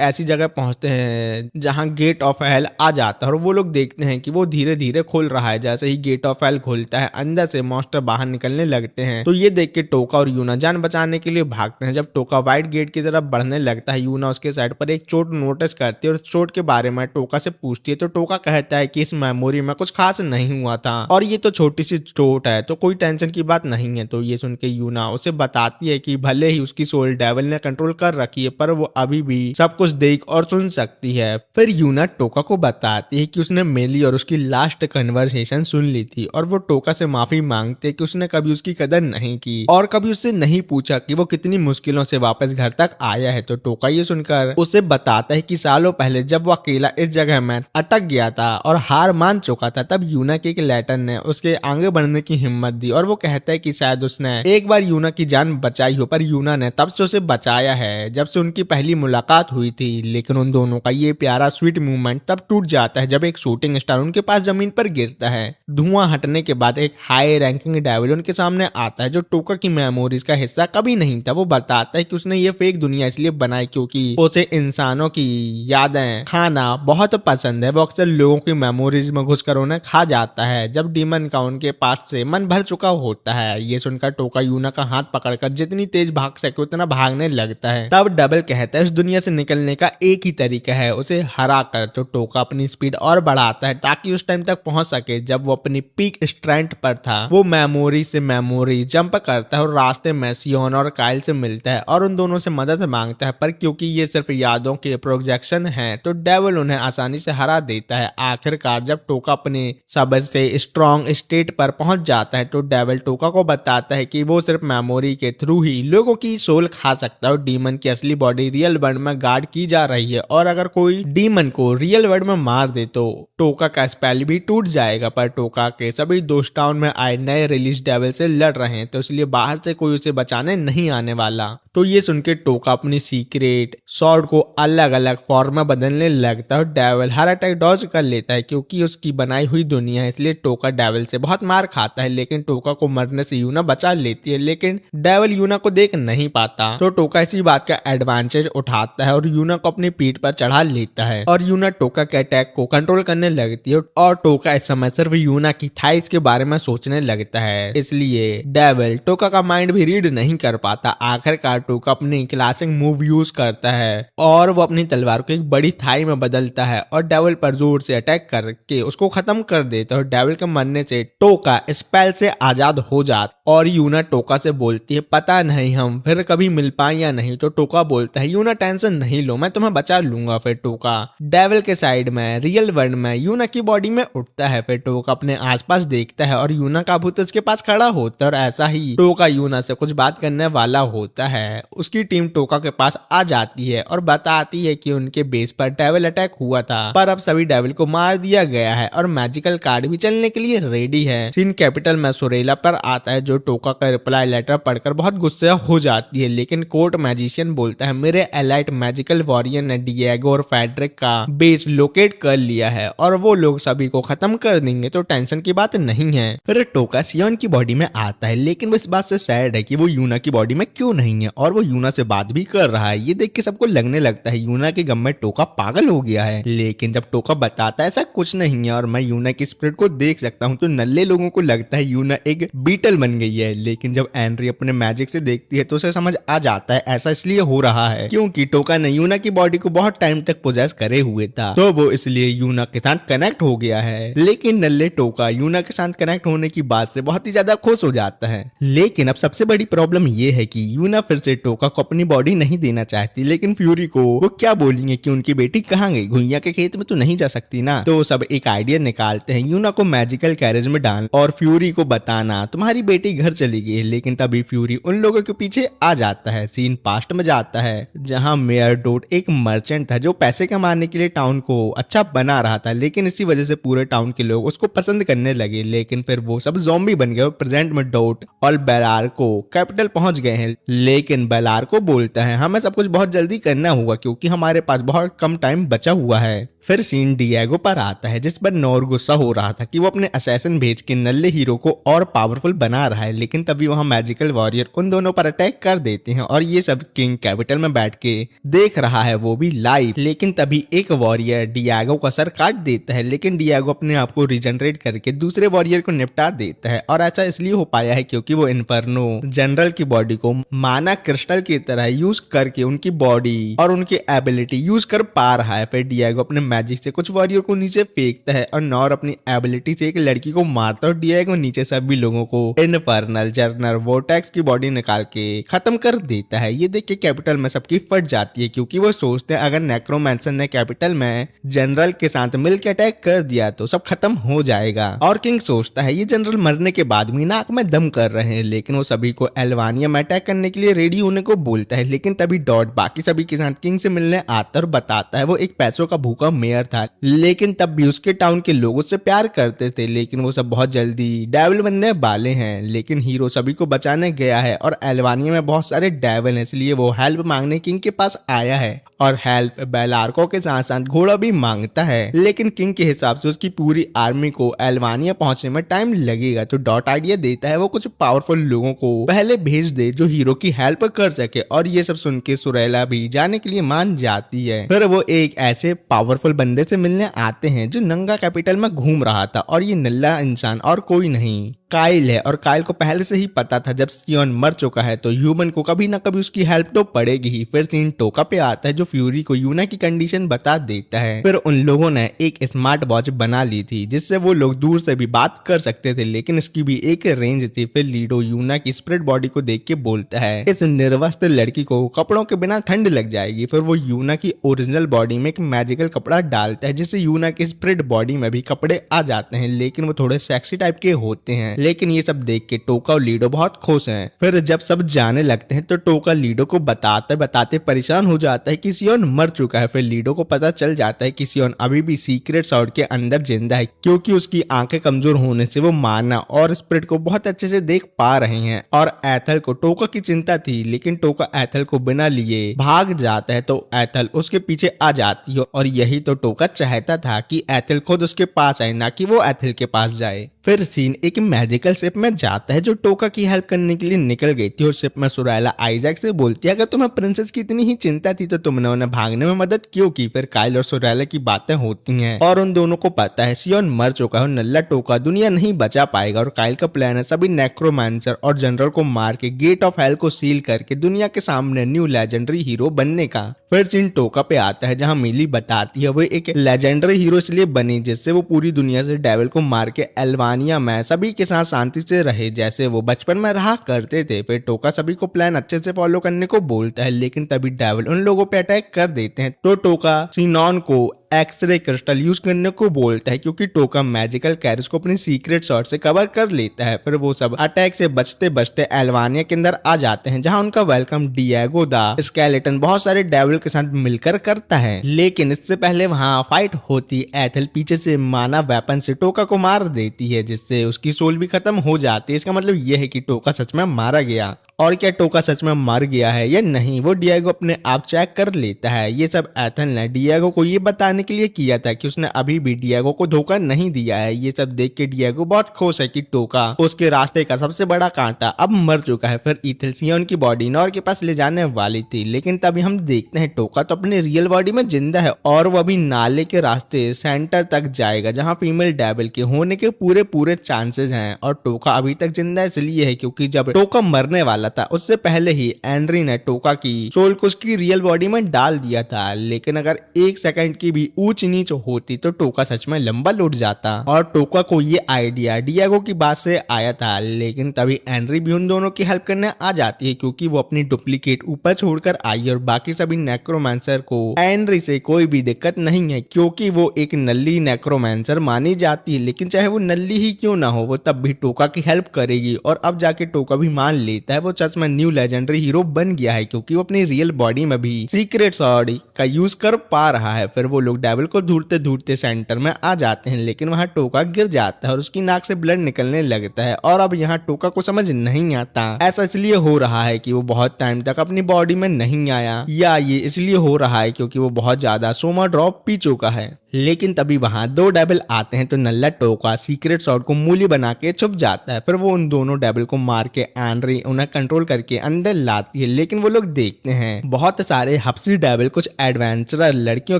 ऐसी जगह पहुंचते हैं जहाँ गेट ऑफ हेल आ जाता है और वो लोग देखते हैं कि वो धीरे धीरे खुल रहा है। जैसे ही गेट ऑफ हेल खुलता है अंदर से मॉन्स्टर बाहर निकलने लगते हैं। तो ये देख के टोका और यूना जान बचाने के लिए भागते हैं। जब टोका व्हाइट गेट की तरफ बढ़ने लगता है यूना उसके साइड पर एक चोट नोटिस करती है और चोट के बारे में टोका से पूछती है। तो टोका कहता है कि इस मेमोरी में कुछ खास नहीं हुआ था और ये तो छोटी सी चोट है, तो कोई टेंशन की बात नहीं है। तो ये सुन के यूना उसे बताती है कि भले ही उसकी सोल डेविल ने कंट्रोल कर रखी है पर वो अभी भी सब कुछ देख और सुन सकती है। फिर यूना टोका को बताती है कि उसने मेली और उसकी लास्ट कन्वर्सेशन सुन ली थी और वो टोका से माफी मांगते कि उसने कभी उसकी कदर नहीं की और कभी उससे नहीं पूछा कि वो कितनी मुश्किलों से वापस घर तक आया है। तो टोका ये सुनकर उसे बताता है कि सालों पहले जब वो अकेला इस जगह में अटक गया था और हार मान चुका था तब यूना के एक लेटर ने उसके आगे बढ़ने की हिम्मत दी और वो कहता है कि शायद उसने एक बार यूना की जान बचाई हो पर यूना ने तब से उसे बचाया है जब से उनकी पहली मुलाकात हुई थी। लेकिन उन दोनों का ये प्यारा स्वीट मूवमेंट तब टूट जाता है जब एक शूटिंग स्टार उनके पास जमीन पर गिरता है। धुआं हटने के बाद एक हाई रैंकिंग डेविल उनके सामने आता है जो टोका की मेमोरीज का हिस्सा कभी नहीं था। वो बताता है कि उसने ये फेक दुनिया इसलिए बनाई क्योंकि उसे इंसानों की यादें खाना बहुत पसंद है। वो अक्सर लोगों की मेमोरीज में घुसकर उन्हें खा जाता है जब डीमन का उनके पास से मन भर चुका होता है। ये सुनकर टोका यूना का हाथ पकड़कर जितनी तेज भाग सके उतना भागने लगता है। तब डबल कहता है इस दुनिया से निकलने का एक ही तरीका है, उसे हरा कर। तो टोका अपनी स्पीड और बढ़ाता है ताकि उस टाइम तक पहुंच सके जब वो अपनी पीक स्ट्रेंथ पर था। वो मेमोरी से मेमोरी जंप करता है और रास्ते में सियोन और काइल से मिलता है और उन दोनों से मदद मांगता है पर क्योंकि ये सिर्फ यादों के प्रोजेक्शन है तो डेविल उन्हें आसानी से हरा देता है। आखिरकार जब टोका अपने सबसे स्ट्रॉन्ग स्टेट पर पहुंच जाता है तो डेविल टोका को बताता है कि वो सिर्फ मेमोरी के थ्रू ही लोगों की सोल खा सकता है और डीमन की असली बॉडी रियल वर्ल्ड में गार्ड की जा रही है और अगर कोई डीमन को रियल वर्ल्ड में मार दे तो टोका का स्पेल भी टूट जाएगा। पर टोका के सभी दोस्त टाउन में आए नए रिलीज डेविल से लड़ रहे हैं तो इसलिए बाहर से कोई उसे बचाने नहीं आने वाला। तो ये सुन के टोका अपनी सीक्रेट सॉर्ड को अलग अलग फॉर्म में बदलने लगता है और डेविल हर अटैक डॉज कर लेता है क्योंकि उसकी बनाई हुई दुनिया है, इसलिए टोका डेविल से बहुत मार खाता है। लेकिन टोका को मरने से यूना बचा लेती है लेकिन डेविल यूना को देख नहीं पाता। तो टोका इसी बात का एडवांटेज उठाता है और यूना को अपनी पीठ पर चढ़ा लेता है और यूना टोका के अटैक को कंट्रोल करने लगती है और टोका इस समय सिर्फ यूना की थाइस के बारे में सोचने लगता है, इसलिए डेविल टोका का माइंड भी रीड नहीं कर पाता। आखिरकार टोका अपनी क्लासिक मूव यूज करता है और वो अपनी तलवार को एक बड़ी थाई में बदलता है और डेविल पर जोर से अटैक करके उसको खत्म कर देता है और डेविल के मरने से टोका स्पेल से आजाद हो जाता और यूना टोका से बोलती है पता नहीं हम फिर कभी मिल पाए या नहीं। तो टोका बोलता है यूना टेंशन नहीं लो मैं तुम्हें बचा लूंगा। फिर टोका डेविल के साइड में रियल वर्ल्ड में यूना की बॉडी में उठता है। फिर टोका अपने आसपास देखता है और यूना का भूत उसके पास खड़ा होता है और ऐसा ही टोका यूना से कुछ बात करने वाला होता है। उसकी टीम टोका के पास आ जाती है और बताती है कि उनके बेस पर डेविल अटैक हुआ था पर अब सभी डेविल को मार दिया गया है और मैजिकल कार्ड भी चलने के लिए रेडी है। सीन कैपिटल में सोरेला पर आता है जो टोका का रिप्लाई लेटर पढ़कर बहुत गुस्से हो जाती है लेकिन कोर्ट मैजिशियन बोलता है मेरे एलाइट मैजिकल वॉरियर ने डिएगो और फेडरिक का बेस लोकेट कर लिया है और वो लोग सभी को खत्म कर देंगे तो टेंशन टेंशन की बात नहीं है। फिर टोका सियोन की बॉडी में आता है, लेकिन वो इस बात से सैड है कि वो यूना की बॉडी में क्यों नहीं है और वो यूना से बात भी कर रहा है। ये देख के सबको लगने लगता है यूना के गम में टोका पागल हो गया है, लेकिन जब टोका बताता है ऐसा कुछ नहीं है और मैं यूना की स्पिरिट को देख सकता हूँ, तो नल्ले लोगों को लगता है यूना एक बीटल बन गई है। लेकिन जब एनरी अपने मैजिक से देखती है तो उसे समझ आ जाता है ऐसा इसलिए हो रहा है क्योंकि टोका ने यूना की बॉडी को बहुत टाइम तक पोजेस करे हुए था, तो वो इसलिए यूना के साथ कनेक्ट हो गया है। लेकिन नल्ले टोका यूना के साथ कनेक्ट होने की बात से बहुत ही ज्यादा खुश हो जाता है। लेकिन अब सबसे बड़ी प्रॉब्लम ये है कि यूना फिर से टोका को अपनी बॉडी नहीं देना चाहती, लेकिन फ्यूरी को वो क्या बोलेंगे कि उनकी बेटी कहाँ गई, घुइया के खेत में तो नहीं जा सकती ना। तो सब एक आइडिया निकालते हैं यूना को मैजिकल कैरेज में डाल और फ्यूरी को बताना तुम्हारी बेटी घर चली गई। लेकिन तभी फ्यूरी उन लोगों के पीछे आ जाता है। सीन पास्ट में जाता है जहाँ मेयर डोट एक मर्चेंट था जो पैसे कमाने के लिए टाउन को अच्छा बना रहा था, लेकिन इसी वजह से पूरे टाउन के लोग उसको पसंद करने लगे। लेकिन फिर वो सब ज़ॉम्बी बन गए। प्रेजेंट में डोट और बेलार को कैपिटल पहुंच गए हैं, लेकिन बेलार को बोलता है हमें सब कुछ बहुत जल्दी करना होगा क्योंकि हमारे पास बहुत कम टाइम बचा हुआ है। फिर सीन डिएगो पर आता है जिस पर नोर गुस्सा हो रहा था कि वो अपने असैसिन भेज के नल्ले हीरो को और पावरफुल बना रहा है, लेकिन तभी वहां मैजिकल वॉरियर उन दोनों पर अटैक कर देते हैं और ये सब किंग कैपिटल में बैठ के देख रहा है, वो भी लाइव। लेकिन तभी एक वॉरियर डिएगो का सर काट देता है, लेकिन डिएगो अपने आप को रिजनरेट करके दूसरे वॉरियर को निपटा देता है और ऐसा इसलिए हो पाया है क्योंकि वो इन्फर्नो जनरल की बॉडी को माना क्रिस्टल की तरह यूज करके उनकी बॉडी और उनकी एबिलिटी यूज कर पा रहा है। फिर डिएगो अपने मैजिक से कुछ वॉरियर को नीचे फेंकता है और नॉर अपनी एबिलिटी से एक लड़की को मारता है और डिएगो नीचे सभी लोगों को इन्फर्नल जर्नल वोर्टेक्स की बॉडी निकाल के खत्म कर देता है। ये देख के कैपिटल में सबकी फट जाती है क्योंकि वो सोचते हैं अगर नेक्रोमैंसर ने कैपिटल में जनरल के साथ मिलकर अटैक कर दिया तो सब खत्म हो जाएगा। और किंग सोचता है ये जनरल मरने के बाद भी नाक में दम कर रहे हैं, लेकिन वो सभी को एल्वानिया में अटैक करने के लिए रेडी होने को बोलता है। लेकिन तभी डॉट बाकी सभी के साथ किंग से मिलने आता और बताता है वो एक पैसों का भूखा मेयर था, लेकिन तब भी उसके टाउन के लोगों से प्यार करते थे, लेकिन वो सब बहुत जल्दी डेविल बनने वाले हैं। लेकिन हीरो सभी को बचाने गया है और एल्वानिया में बहुत सारे डेविल हैं, इसलिए वो हेल्प मांगने किंग के पास आया है और हेल्प बेलार्को के साथ साथ घोड़ा भी मांगता है। लेकिन किंग के हिसाब से उसकी पूरी आर्मी को एल्वानिया पहुंचने में टाइम लगेगा, तो डॉट आइडिया देता है वो कुछ पावरफुल लोगों को पहले भेज दे जो हीरो की हेल्प कर सके और ये सब सुन के सुरेला भी जाने के लिए मान जाती है। फिर वो एक ऐसे पावरफुल बंदे से मिलने आते हैं जो नंगा कैपिटल में घूम रहा था और ये नल्ला इंसान और कोई नहीं काइल है। और काइल को पहले से ही पता था जब सियोन मर चुका है तो ह्यूमन को कभी ना कभी उसकी हेल्प तो पड़ेगी ही। फिर सीन टोका पे आता है जो फ्यूरी को यूना की कंडीशन बता देता है। फिर उन लोगों ने एक स्मार्ट वॉच बना ली थी जिससे वो लोग दूर से भी बात कर सकते थे, लेकिन इसकी भी एक रेंज थी। फिर लीडो यूना की स्प्रिट बॉडी को देख के बोलता है इस निर्वस्त्र लड़की को कपड़ों के बिना ठंड लग जाएगी। फिर वो यूना की ओरिजिनल बॉडी में एक मैजिकल कपड़ा डालता है जिससे यूना की स्प्रिट बॉडी में भी कपड़े आ जाते हैं, लेकिन वो थोड़े सेक्सी टाइप के होते हैं। लेकिन ये सब देख के टोका और लीडो बहुत खुश हैं। फिर जब सब जाने लगते हैं तो टोका लीडो को बताते बताते परेशान हो जाता है कि सियोन मर चुका है। फिर लीडो को पता चल जाता है कि सियोन अभी भी सीक्रेट सॉर्ड के अंदर जिंदा है क्योंकि उसकी आंखें कमजोर होने से वो माना और स्प्रिट को बहुत अच्छे से देख पा रहे हैं। और एथल को टोका की चिंता थी, लेकिन टोका एथल को बिना लिए भाग जाता है तो एथल उसके पीछे आ जाती है और यही तो टोका चाहता था कि एथल खुद उसके पास आए, ना कि वो एथल के पास जाए। फिर सीन एक मैजिकल शिप में जाता है जो टोका की हेल्प करने के लिए निकल गई थी और शिप में सुरायला आइजैक से बोलती है अगर तुम्हें प्रिंसेस की इतनी ही चिंता थी तो तुमने उन्हें भागने में मदद क्यों की। फिर काइल और सुरायला की बातें होती हैं और उन दोनों को पता है सियोन मर चुका है और नल्ला टोका दुनिया नहीं बचा पाएगा। और काइल का प्लान है सभी नेक्रोमैंसर और जनरल को मार के गेट ऑफ हेल को सील करके दुनिया के सामने न्यू लेजेंडरी हीरो बनने का। फिर सीन टोका पे आता है जहाँ मिली बताती है वो एक लेजेंडरी हीरो इसलिए बनी जिससे वो पूरी दुनिया से डेविल को मार के एल्वानिया में सभी के साथ शांति से रहे जैसे वो बचपन में रहा करते थे। फिर टोका सभी को प्लान अच्छे से फॉलो करने को बोलता है, लेकिन तभी डेविल उन लोगों पे अटैक कर देते हैं तो टोका सिनॉन को एक्सरे क्रिस्टल यूज करने को बोलता है क्योंकि टोका मैजिकल कैरेज को अपनी सीक्रेट शॉट से कवर कर लेता है। फिर वो सब अटैक से बचते बचते एल्वानिया के अंदर आ जाते हैं जहां उनका वेलकम डिएगो दा स्केलेटन बहुत सारे डेविल के साथ मिलकर करता है। लेकिन इससे पहले वहां फाइट होती एथल पीछे से माना वेपन से टोका को मार देती है जिससे उसकी सोल भी खत्म हो जाती है। इसका मतलब यह है कि टोका सच में मारा गया और क्या टोका सच में मर गया है या नहीं वो डिएगो अपने आप चेक कर लेता है। ये सब एथन ने डिएगो को ये बताने के लिए किया था कि उसने अभी भी डिएगो को धोखा नहीं दिया है। ये सब देख के डिएगो बहुत खुश है कि टोका उसके रास्ते का सबसे बड़ा कांटा अब मर चुका है। फिर इथेल्सिया उनकी बॉडी नॉर के पास ले जाने वाली थी, लेकिन तभी हम देखते हैं टोका तो अपने रियल बॉडी में जिंदा है और वो अभी नाले के रास्ते सेंटर तक जाएगा जहाँ फीमेल डेविल के होने के पूरे पूरे चांसेस हैं। और टोका अभी तक जिंदा इसलिए है क्योंकि जब टोका मरने वाला था उससे पहले ही एंड्री ने टोका की सोल को उसकी रियल बॉडी में डाल दिया था। लेकिन अगर एक सेकंड की भी ऊंच नीच होती तो टोका सच में लंबा लुट जाता। और टोका को ये आइडिया डिएगो की बात से आया था, लेकिन तभी एंड्री भी उन दोनों की हेल्प करने आ जाती है क्योंकि वो अपनी डुप्लीकेट ऊपर छोड़कर आई और बाकी सभी नेक्रोमैंसर को एंड्री से कोई भी दिक्कत नहीं है क्योंकि वो एक नल्ली नेक्रोमैंसर मानी जाती है। लेकिन चाहे वो नल्ली ही क्यों ना हो वो तब भी टोका की हेल्प करेगी। और अब जाके टोका भी मान लेता है वो सच में न्यू लेजेंडरी हीरो बन गया है क्योंकि वो अपनी रियल बॉडी में भी सीक्रेट सॉर्ड का यूज कर पा रहा है। फिर वो लोग डेविल को ढूंढते ढूंढते सेंटर में आ जाते हैं, लेकिन वहाँ टोका गिर जाता है और उसकी नाक से ब्लड निकलने लगता है। और अब यहाँ टोका को समझ नहीं आता ऐसा इसलिए हो रहा है कि वो बहुत टाइम तक अपनी बॉडी में नहीं आया, या ये इसलिए हो रहा है क्योंकि वो बहुत ज्यादा सोमा ड्रॉप पी चुका है। लेकिन तभी वहां दो डेविल आते हैं तो नल्ला टोका सीक्रेट सॉर्ड को मूली बना के छुप जाता है। फिर वो उन दोनों डेविल को मार के एंड्री उन्हें कंट्रोल करके अंदर लाती है। लेकिन वो लोग देखते हैं बहुत सारे हफ्सी डेविल कुछ एडवेंचरर लड़कियों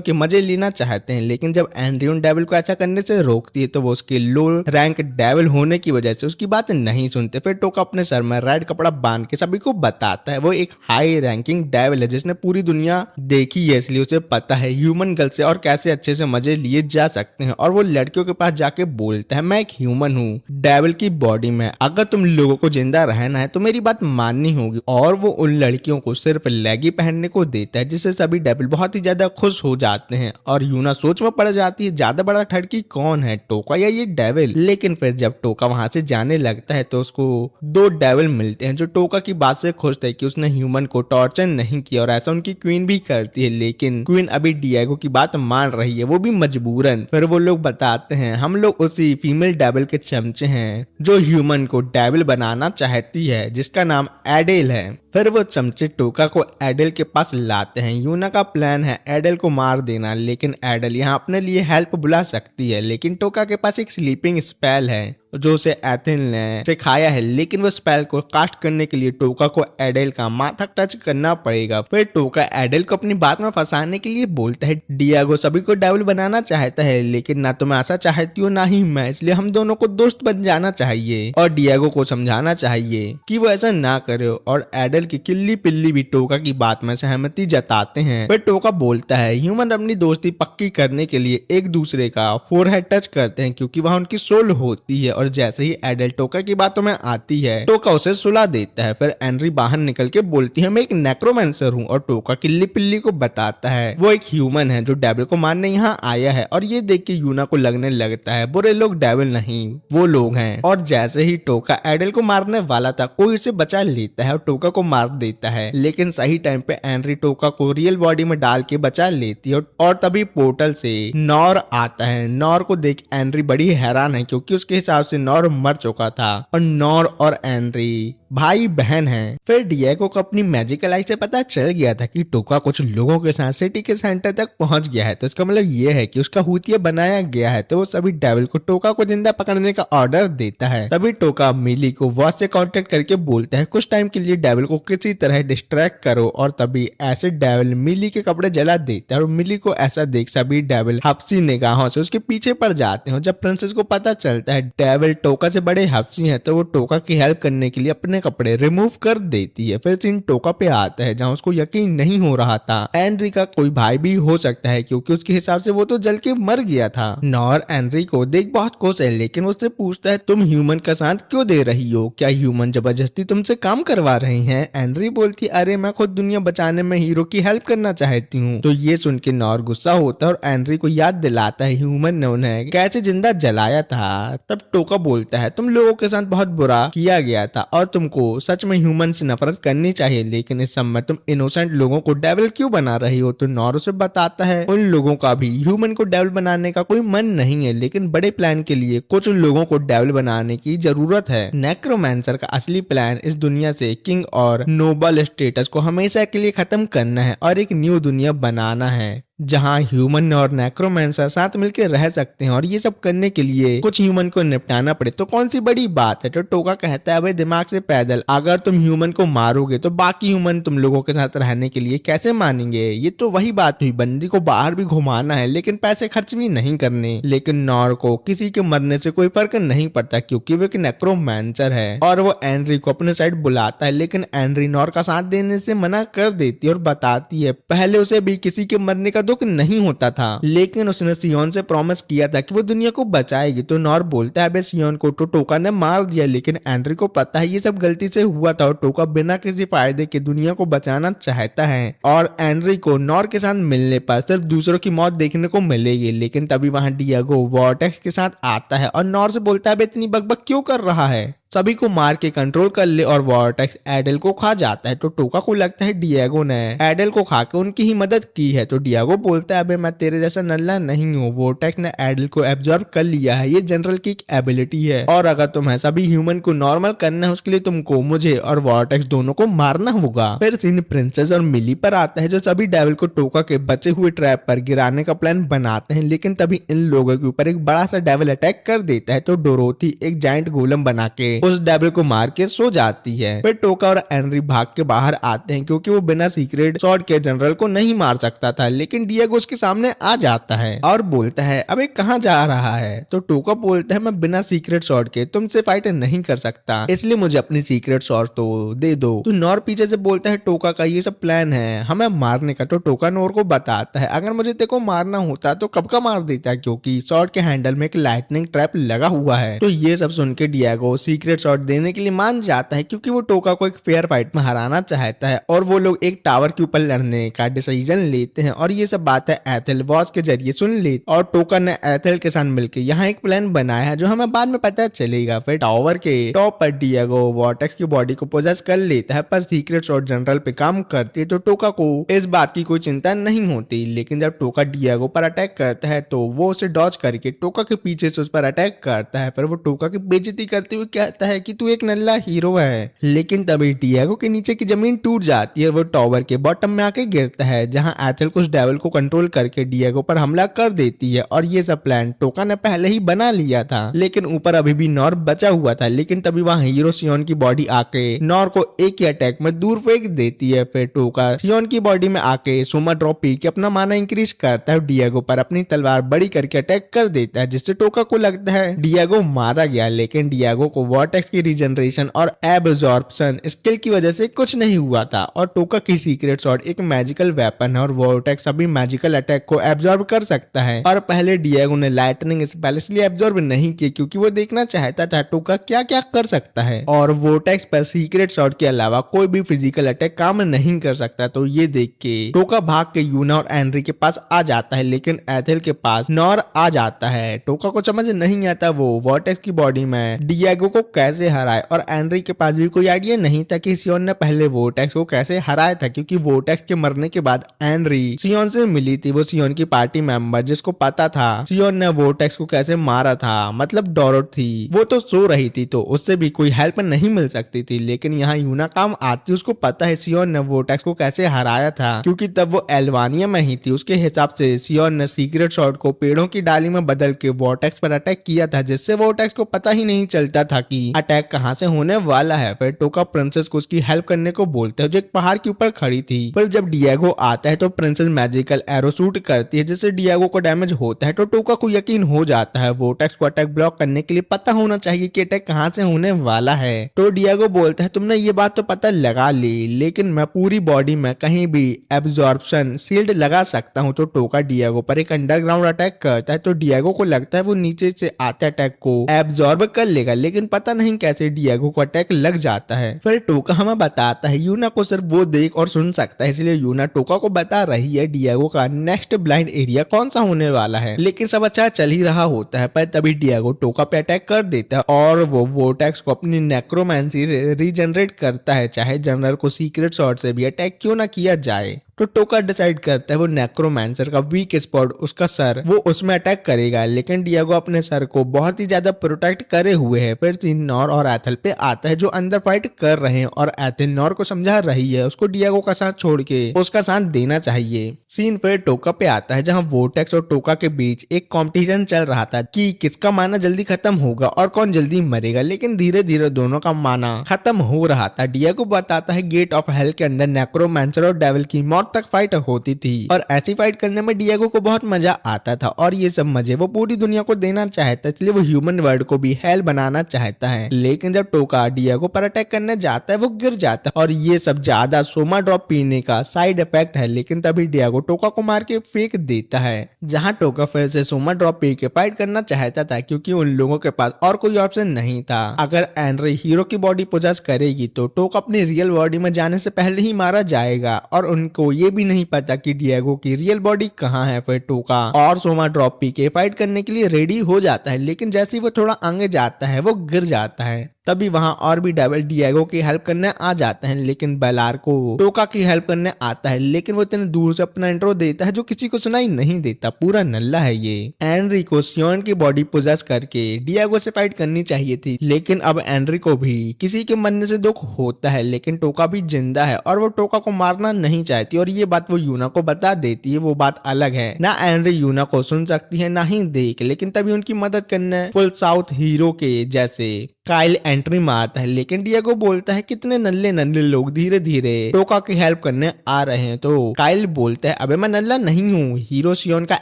के मजे लेना चाहते हैं, लेकिन जब एंड्री उन डेविल को ऐसा करने से रोकती है तो वो उसके लो रैंक डेविल होने की वजह से उसकी बात नहीं सुनते। फिर टोका अपने सर में रेड कपड़ा बांध के सभी को बताता है वो एक हाई रैंकिंग डेविल है जिसने पूरी दुनिया देखी है, इसलिए उसे पता है ह्यूमन गर्ल से और कैसे अच्छे से मजे लिए जा सकते हैं। और वो लड़कियों के पास जाके बोलता है मैं एक ह्यूमन हूँ डेविल की बॉडी में, अगर तुम लोगों को जिंदा रहना है तो मेरी बात माननी होगी। और वो उन लड़कियों को सिर्फ लेगी पहनने को देता है जिससे सभी डेविल बहुत ही ज्यादा खुश हो जाते हैं। और यूना सोच में पड़ जाती है ज्यादा बड़ा ठड़की कौन है, टोका या ये डेविल। लेकिन फिर जब टोका वहां से जाने लगता है तो उसको दो डेविल मिलते हैं जो टोका की बात से खुश थे कि उसने ह्यूमन को टॉर्चर नहीं किया, और ऐसा उनकी क्वीन भी करती है। लेकिन क्वीन अभी डिएगो की बात मान रही है वो भी मजबूरन। फिर वो लोग बताते हैं हम लोग उसी फीमेल डेविल के चमचे हैं जो ह्यूमन को डेविल बनाना चाहती है जिसका नाम एडेल है। फिर वो चमचे टोका को एडेल के पास लाते हैं। यूना का प्लान है एडेल को मार देना, लेकिन एडेल यहाँ अपने लिए हेल्प बुला सकती है। लेकिन टोका के पास एक स्लीपिंग स्पेल है जो उसे एथेन ने सिखाया है, लेकिन वो स्पेल को कास्ट करने के लिए टोका को एडेल का माथा टच करना पड़ेगा। फिर टोका एडेल को अपनी बात में फंसाने के लिए बोलता है डिएगो सभी को डेविल बनाना चाहता है, लेकिन ना तो मैं ऐसा चाहती हूँ ना ही मैं, इसलिए हम दोनों को दोस्त बन जाना चाहिए और डिएगो को समझाना चाहिए कि वो ऐसा ना करे। और एडेल की किल्ली पिल्ली भी टोका की बात में सहमति जताते हैं। फिर टोका बोलता है ह्यूमन अपनी दोस्ती पक्की करने के लिए एक दूसरे का फोरहेड टच करते हैं क्योंकि वहां उनकी सोल होती है। और जैसे ही एडेल टोका की बातों में आती है टोका उसे सुला देता है। फिर एंड्री बाहर निकल के बोलती है मैं एक नेक्रोमैंसर हूँ, और टोका किल्ली पिल्ली को बताता है वो एक ह्यूमन है जो डेविल को मारने यहाँ आया है। और ये देख के यूना को लगने लगता है बुरे लोग डेविल नहीं वो लोग हैं। और जैसे ही टोका एडेल को मारने वाला था कोई उसे बचा लेता है और टोका को मार देता है, लेकिन सही टाइम पे एंड्री टोका को रियल बॉडी में डाल के बचा लेती है। और तभी पोर्टल से नॉर आता है। नॉर को देख एंड्री बड़ी हैरान है क्योंकि उसके हिसाब से नॉर मर चुका था और नॉर और एंड्री भाई बहन हैं। फिर डिएगो को अपनी मैजिकल आई से पता चल गया था कि टोका कुछ लोगों के साथ सिटी के सेंटर तक पहुंच गया है, तो इसका मतलब ये है कि उसका हुतिया बनाया गया है। तो वो सभी डेविल को टोका को जिंदा पकड़ने का ऑर्डर देता है। तभी टोका मिली को वॉच से कांटेक्ट करके बोलता है कुछ टाइम के लिए डेविल को किसी तरह डिस्ट्रैक्ट करो। और तभी ऐसे डेविल मिली के कपड़े जला देता है और मिली को ऐसा देख सभी डेविल हफ्सी निगाहों से उसके पीछे पड़ जाते हैं। जब प्रिंसेस को पता चलता है डेविल टोका से बड़े हफ्सी हैं तो वो टोका की हेल्प करने के लिए अपने कपड़े रिमूव कर देती है। फिर सीन टोका पे आता है जहाँ उसको यकीन नहीं हो रहा था एंड्री का कोई भाई भी हो सकता है क्योंकि उसके हिसाब से वो तो जल के मर गया था। नॉर एंड्री को देख बहुत खुश है, लेकिन उससे पूछता है तुम ह्यूमन का साथ क्यों दे रही हो, क्या ह्यूमन जबरदस्ती तुमसे काम करवा रही हैं? एंड्री बोलती अरे मैं खुद दुनिया बचाने में हीरो की हेल्प करना चाहती हूँ। तो ये सुन के नॉर गुस्सा होता है और एंड्री को याद दिलाता है ह्यूमन ने उन्हें कैसे जिंदा जलाया था। तब टोका बोलता है तुम लोगों के साथ बहुत बुरा किया गया था और तुम तुमको सच में ह्यूमन से नफरत करनी चाहिए, लेकिन इस समय तुम इनोसेंट लोगों को डेविल क्यों बना रही हो। तो नॉर उसे बताता है उन लोगों का भी ह्यूमन को डेविल बनाने का कोई मन नहीं है, लेकिन बड़े प्लान के लिए कुछ लोगों को डेविल बनाने की जरूरत है। नेक्रोमैंसर का असली प्लान इस दुनिया से किंग और नोबल स्टेटस को हमेशा के लिए खत्म करना है और एक न्यू दुनिया बनाना है जहां ह्यूमन और नेक्रोमैंसर साथ मिलकर रह सकते हैं, और ये सब करने के लिए कुछ ह्यूमन को निपटाना पड़े तो कौन सी बड़ी बात है। तो टोका कहता है भाई दिमाग से पैदल, अगर तुम ह्यूमन को मारोगे तो बाकी ह्यूमन तुम लोगों के साथ रहने के लिए कैसे मानेंगे। ये तो वही बात हुई, बंदी को बाहर भी घुमाना है लेकिन पैसे खर्च भी नहीं करने। लेकिन नॉर को किसी के मरने से कोई फर्क नहीं पड़ता क्योंकि वो एक नेक्रोमैंसर है, और वो एंड्री को अपने साइड बुलाता है, लेकिन एंड्री नॉर का साथ देने से मना कर देती है और बताती है पहले उसे भी किसी के मरने का दुख नहीं होता था, लेकिन उसने सियोन से प्रॉमिस किया था कि वो दुनिया को बचाएगी। तो नॉर बोलता है बे सियोन को तो टोका ने मार दिया, लेकिन एंड्री को पता है ये सब गलती से हुआ था और टोका बिना किसी फायदे के दुनिया को बचाना चाहता है, और एंड्री को नॉर के साथ मिलने पर सिर्फ दूसरों की मौत देखने को मिलेगी। लेकिन तभी वहां डियागो वॉर्टेक्स के साथ आता है और नॉर से बोलता है बे इतनी बकबक क्यों कर रहा है, सभी को मार के कंट्रोल कर ले, और वॉर्टेक्स एडल को खा जाता है। तो टोका को लगता है डियागो ने एडल को खा के उनकी ही मदद की है। तो डियागो बोलता है अबे मैं तेरे जैसा नल्ला नहीं हूँ, वॉर्टेक्स ने एडल को एब्जॉर्ब कर लिया है, ये जनरल की एक एबिलिटी है, और अगर तुम्हें सभी ह्यूमन को नॉर्मल करना है उसके लिए तुमको मुझे और वॉर्टेक्स दोनों को मारना होगा। फिर सीन प्रिंसेस और मिली पर आता है जो सभी डेविल को टोका के बचे हुए ट्रैप पर गिराने का प्लान बनाते हैं, लेकिन तभी इन लोगों के ऊपर एक बड़ा सा डेविल अटैक कर देता है। तो डोरोथी एक जाइंट गोलम बना के उस डेविल को मार के सो जाती है। फिर टोका और एनरी भाग के बाहर आते हैं क्योंकि वो बिना सीक्रेट शॉट के जनरल को नहीं मार सकता था, लेकिन डियागो उसके सामने आ जाता है और बोलता है अबे कहाँ जा रहा है। तो टोका बोलता है मैं बिना सीक्रेट शॉट के तुमसे फाइट नहीं कर सकता, इसलिए मुझे अपनी सीक्रेट शॉट तो दे दो। तो नॉर पीछे से बोलता है टोका का ये सब प्लान है हमें मारने का। तो टोका नॉर को बताता है अगर मुझे तेको मारना होता तो कब का मार देता, क्योंकि शॉट के हैंडल में एक लाइटनिंग ट्रैप लगा हुआ है। तो ये सब सुन के डियागो सीक्रेट शॉट देने के लिए मान जाता है क्योंकि वो टोका को एक फेयर फाइट में हराना चाहता है, और वो लोग एक टावर के ऊपर लड़ने का डिसीजन लेते हैं, और ये सब बातें एथेल वॉच के जरिए सुन ली, और टोका ने एथेल के साथ मिलकर यहाँ एक प्लान बनाया है जो हमें बाद में पता चलेगा। फिर टावर के टॉप पर डियागो वॉर्टेक्स की बॉडी को पोजेस कर लेता है, पर सीक्रेट शॉट जनरल पे काम करती है, तो टोका को इस बात की कोई चिंता नहीं होती। लेकिन जब टोका डियागो पर अटैक करता है तो वो उसे डॉज करके टोका के पीछे से उस पर अटैक करता है, पर वो टोका की बेइज्जती करते हुए कहता है कि तू एक नल्ला हीरो है। लेकिन तभी डियागो के नीचे की जमीन टूट जाती है, वो टावर के बॉटम में आके गिरता है, जहां एथेल कुछ डेविल को कंट्रोल करके डियागो पर हमला कर देती है, और ये सब प्लान टोका ने पहले ही बना लिया था। लेकिन ऊपर अभी भी नॉर बचा हुआ था, लेकिन तभी वहां हीरो सियोन की बॉडी आके नॉर को एक ही अटैक में दूर फेंक देती है। फिर टोका सियोन की बॉडी में आके सोमा ड्रॉप पी के अपना माना इंक्रीज करता है, डियागो पर अपनी तलवार बड़ी करके अटैक कर देता है, जिससे टोका को लगता है डियागो मारा गया। लेकिन डियागो को वॉर्टेक्स की रीजनरेशन और एब्जॉर्प्शन स्किल की वजह से कुछ नहीं हुआ था, और टोका की सीक्रेट शॉट एक मैजिकल वेपन है और वॉर्टेक्स सभी मैजिकल अटैक को एब्जॉर्ब कर सकता है। और पहले डियागो ने लाइटनिंग स्पेल इसलिए एब्जॉर्ब नहीं किया क्योंकि वो देखना चाहता था टोका क्या क्या कर सकता है, और वॉर्टेक्स पर सीक्रेट शॉट के अलावा कोई भी फिजिकल अटैक काम नहीं कर सकता। तो ये देख के टोका भाग के यूना और एनरी के पास आ जाता है, लेकिन एथेल के पास नॉर आ जाता है। टोका को समझ नहीं आता वो वॉर्टेक्स की बॉडी में डियागो को कैसे हराए, और एनरी के पास भी कोई आइडिया नहीं था कि सियोन ने पहले वॉर्टेक्स को कैसे हराया था, क्योंकि वॉर्टेक्स के मरने के बाद एनरी सियोन से मिली थी, वो सियोन की पार्टी मेंबर जिसको पता था सियोन ने वॉर्टेक्स को कैसे मारा था। मतलब डोरोथ थी, वो तो सो रही थी तो उससे भी कोई हेल्प नहीं मिल सकती थी, लेकिन यहाँ यूना काम आती, उसको पता है सियोन ने वॉर्टेक्स को कैसे हराया था, क्योंकि तब वो एल्वानिया में ही थी। उसके हिसाब से सियोन ने सीक्रेट शॉट को पेड़ों की डाली में बदल के वॉर्टेक्स पर अटैक किया था, जिससे वॉर्टेक्स को पता ही नहीं चलता था कि अटैक कहां से होने वाला है। फिर टोका प्रिंसेस को उसकी हेल्प करने को बोलते हैं जो एक पहाड़ के ऊपर खड़ी थी। फिर जब डियागो आता है तो प्रिंसेस मैजिकल एरो शूट करती है जिससे डियागो को डैमेज होता है, तो टोका को यकीन हो जाता है वॉर्टेक्स को अटैक ब्लॉक करने के लिए पता होना चाहिए कि अटैक कहां से होने वाला है। तो डियागो बोलता है तुमने ये बात तो पता लगा ली, लेकिन मैं पूरी बॉडी में कहीं भी एब्जॉर्प्शन शील्ड लगा सकता हूँ। तो टोका डियागो पर एक अंडरग्राउंड अटैक करता है, तो डियागो को लगता है वो नीचे से आते अटैक को एब्जॉर्ब कर लेगा, लेकिन पता नहीं कैसे डिएगो को अटैक लग जाता है। फिर टोका हमें बताता है यूना को सिर्फ वो देख और सुन सकता है, इसलिए यूना टोका को बता रही है डिएगो का नेक्स्ट ब्लाइंड एरिया कौन सा होने वाला है। लेकिन सब अच्छा चल ही रहा होता है, पर तभी डिएगो टोका पे अटैक कर देता है और वो वोर्टेक्स को अपनी नेक्रोमेंसी से रीजनरेट करता है, चाहे जनरल को सीक्रेट शॉट से भी अटैक क्यों ना किया जाए। तो टोका डिसाइड करता है वो नेक्रोमैंसर का वीक स्पॉट उसका सर, वो उसमें अटैक करेगा। लेकिन डिएगो अपने सर को बहुत ही ज्यादा प्रोटेक्ट करे हुए है। फिर सीन नॉर और एथल पे आता है जो अंदर फाइट कर रहे हैं और एथल नॉर को समझा रही है उसको डिएगो का साथ छोड़ के उसका साथ देना चाहिए। सीन फिर टोका पे आता है जहाँ वोर्टेक्स और टोका के बीच एक कॉम्पिटिशन चल रहा था कि किसका माना जल्दी खत्म होगा और कौन जल्दी मरेगा। लेकिन धीरे धीरे दोनों का माना खत्म हो रहा था। डिएगो बताता है गेट ऑफ हेल के अंदर नेक्रोमैंसर और डेविल की मौत तक फाइट होती थी और ऐसी फाइट करने में डिएगो को बहुत मजा आता था और ये सब मजे वो पूरी दुनिया को देना चाहता है, इसलिए वो ह्यूमन वर्ल्ड को भी हेल बनाना चाहता है। लेकिन जब टोका डिएगो पर अटैक करने जाता है वो गिर जाता है और ये सब ज्यादा सोमा ड्रॉप पीने का साइड इफेक्ट है। लेकिन तभी डिएगो टोका को मार के फेंक देता है, जहाँ टोका फिर से सोमा ड्रॉप पी के फाइट करना चाहता था क्योंकि उन लोगों के पास और कोई ऑप्शन नहीं था। अगर एनरी हीरो की बॉडी पोजेस करेगी तो टोका अपनी रियल बॉडी में जाने से पहले ही मारा जाएगा और उनको ये भी नहीं पता कि डिएगो की रियल बॉडी कहाँ है। फिर टोका और सोमा ड्रॉप पी के फाइट करने के लिए रेडी हो जाता है, लेकिन जैसे ही वो थोड़ा आगे जाता है वो गिर जाता है। तभी वहां और भी डेविल डिएगो की हेल्प करने आ जाते हैं, लेकिन बेलार को टोका की हेल्प करने आता है। लेकिन वो इतने दूर से अपना इंट्रो देता है जो किसी को सुनाई नहीं देता, पूरा नल्ला है ये। एनरी को सियोन की बॉडी पोजेस करके डिएगो से फाइट करनी चाहिए थी, लेकिन अब एनरी को भी किसी के मरने से दुख होता है। लेकिन टोका भी जिंदा है और वो टोका को मारना नहीं चाहती और ये बात वो यूना को बता देती है। वो बात अलग है, ना एनरी यूना को सुन सकती है ना ही देख। लेकिन तभी उनकी मदद करने फुल साउथ हीरो के जैसे काइल एंट्री मारता है, लेकिन डिएगो बोलता है कितने नल्ले नल्ले लोग धीरे धीरे टोका की हेल्प करने आ रहे हैं। तो काइल बोलता है अबे मैं नल्ला नहीं हूँ, हीरो सियोन का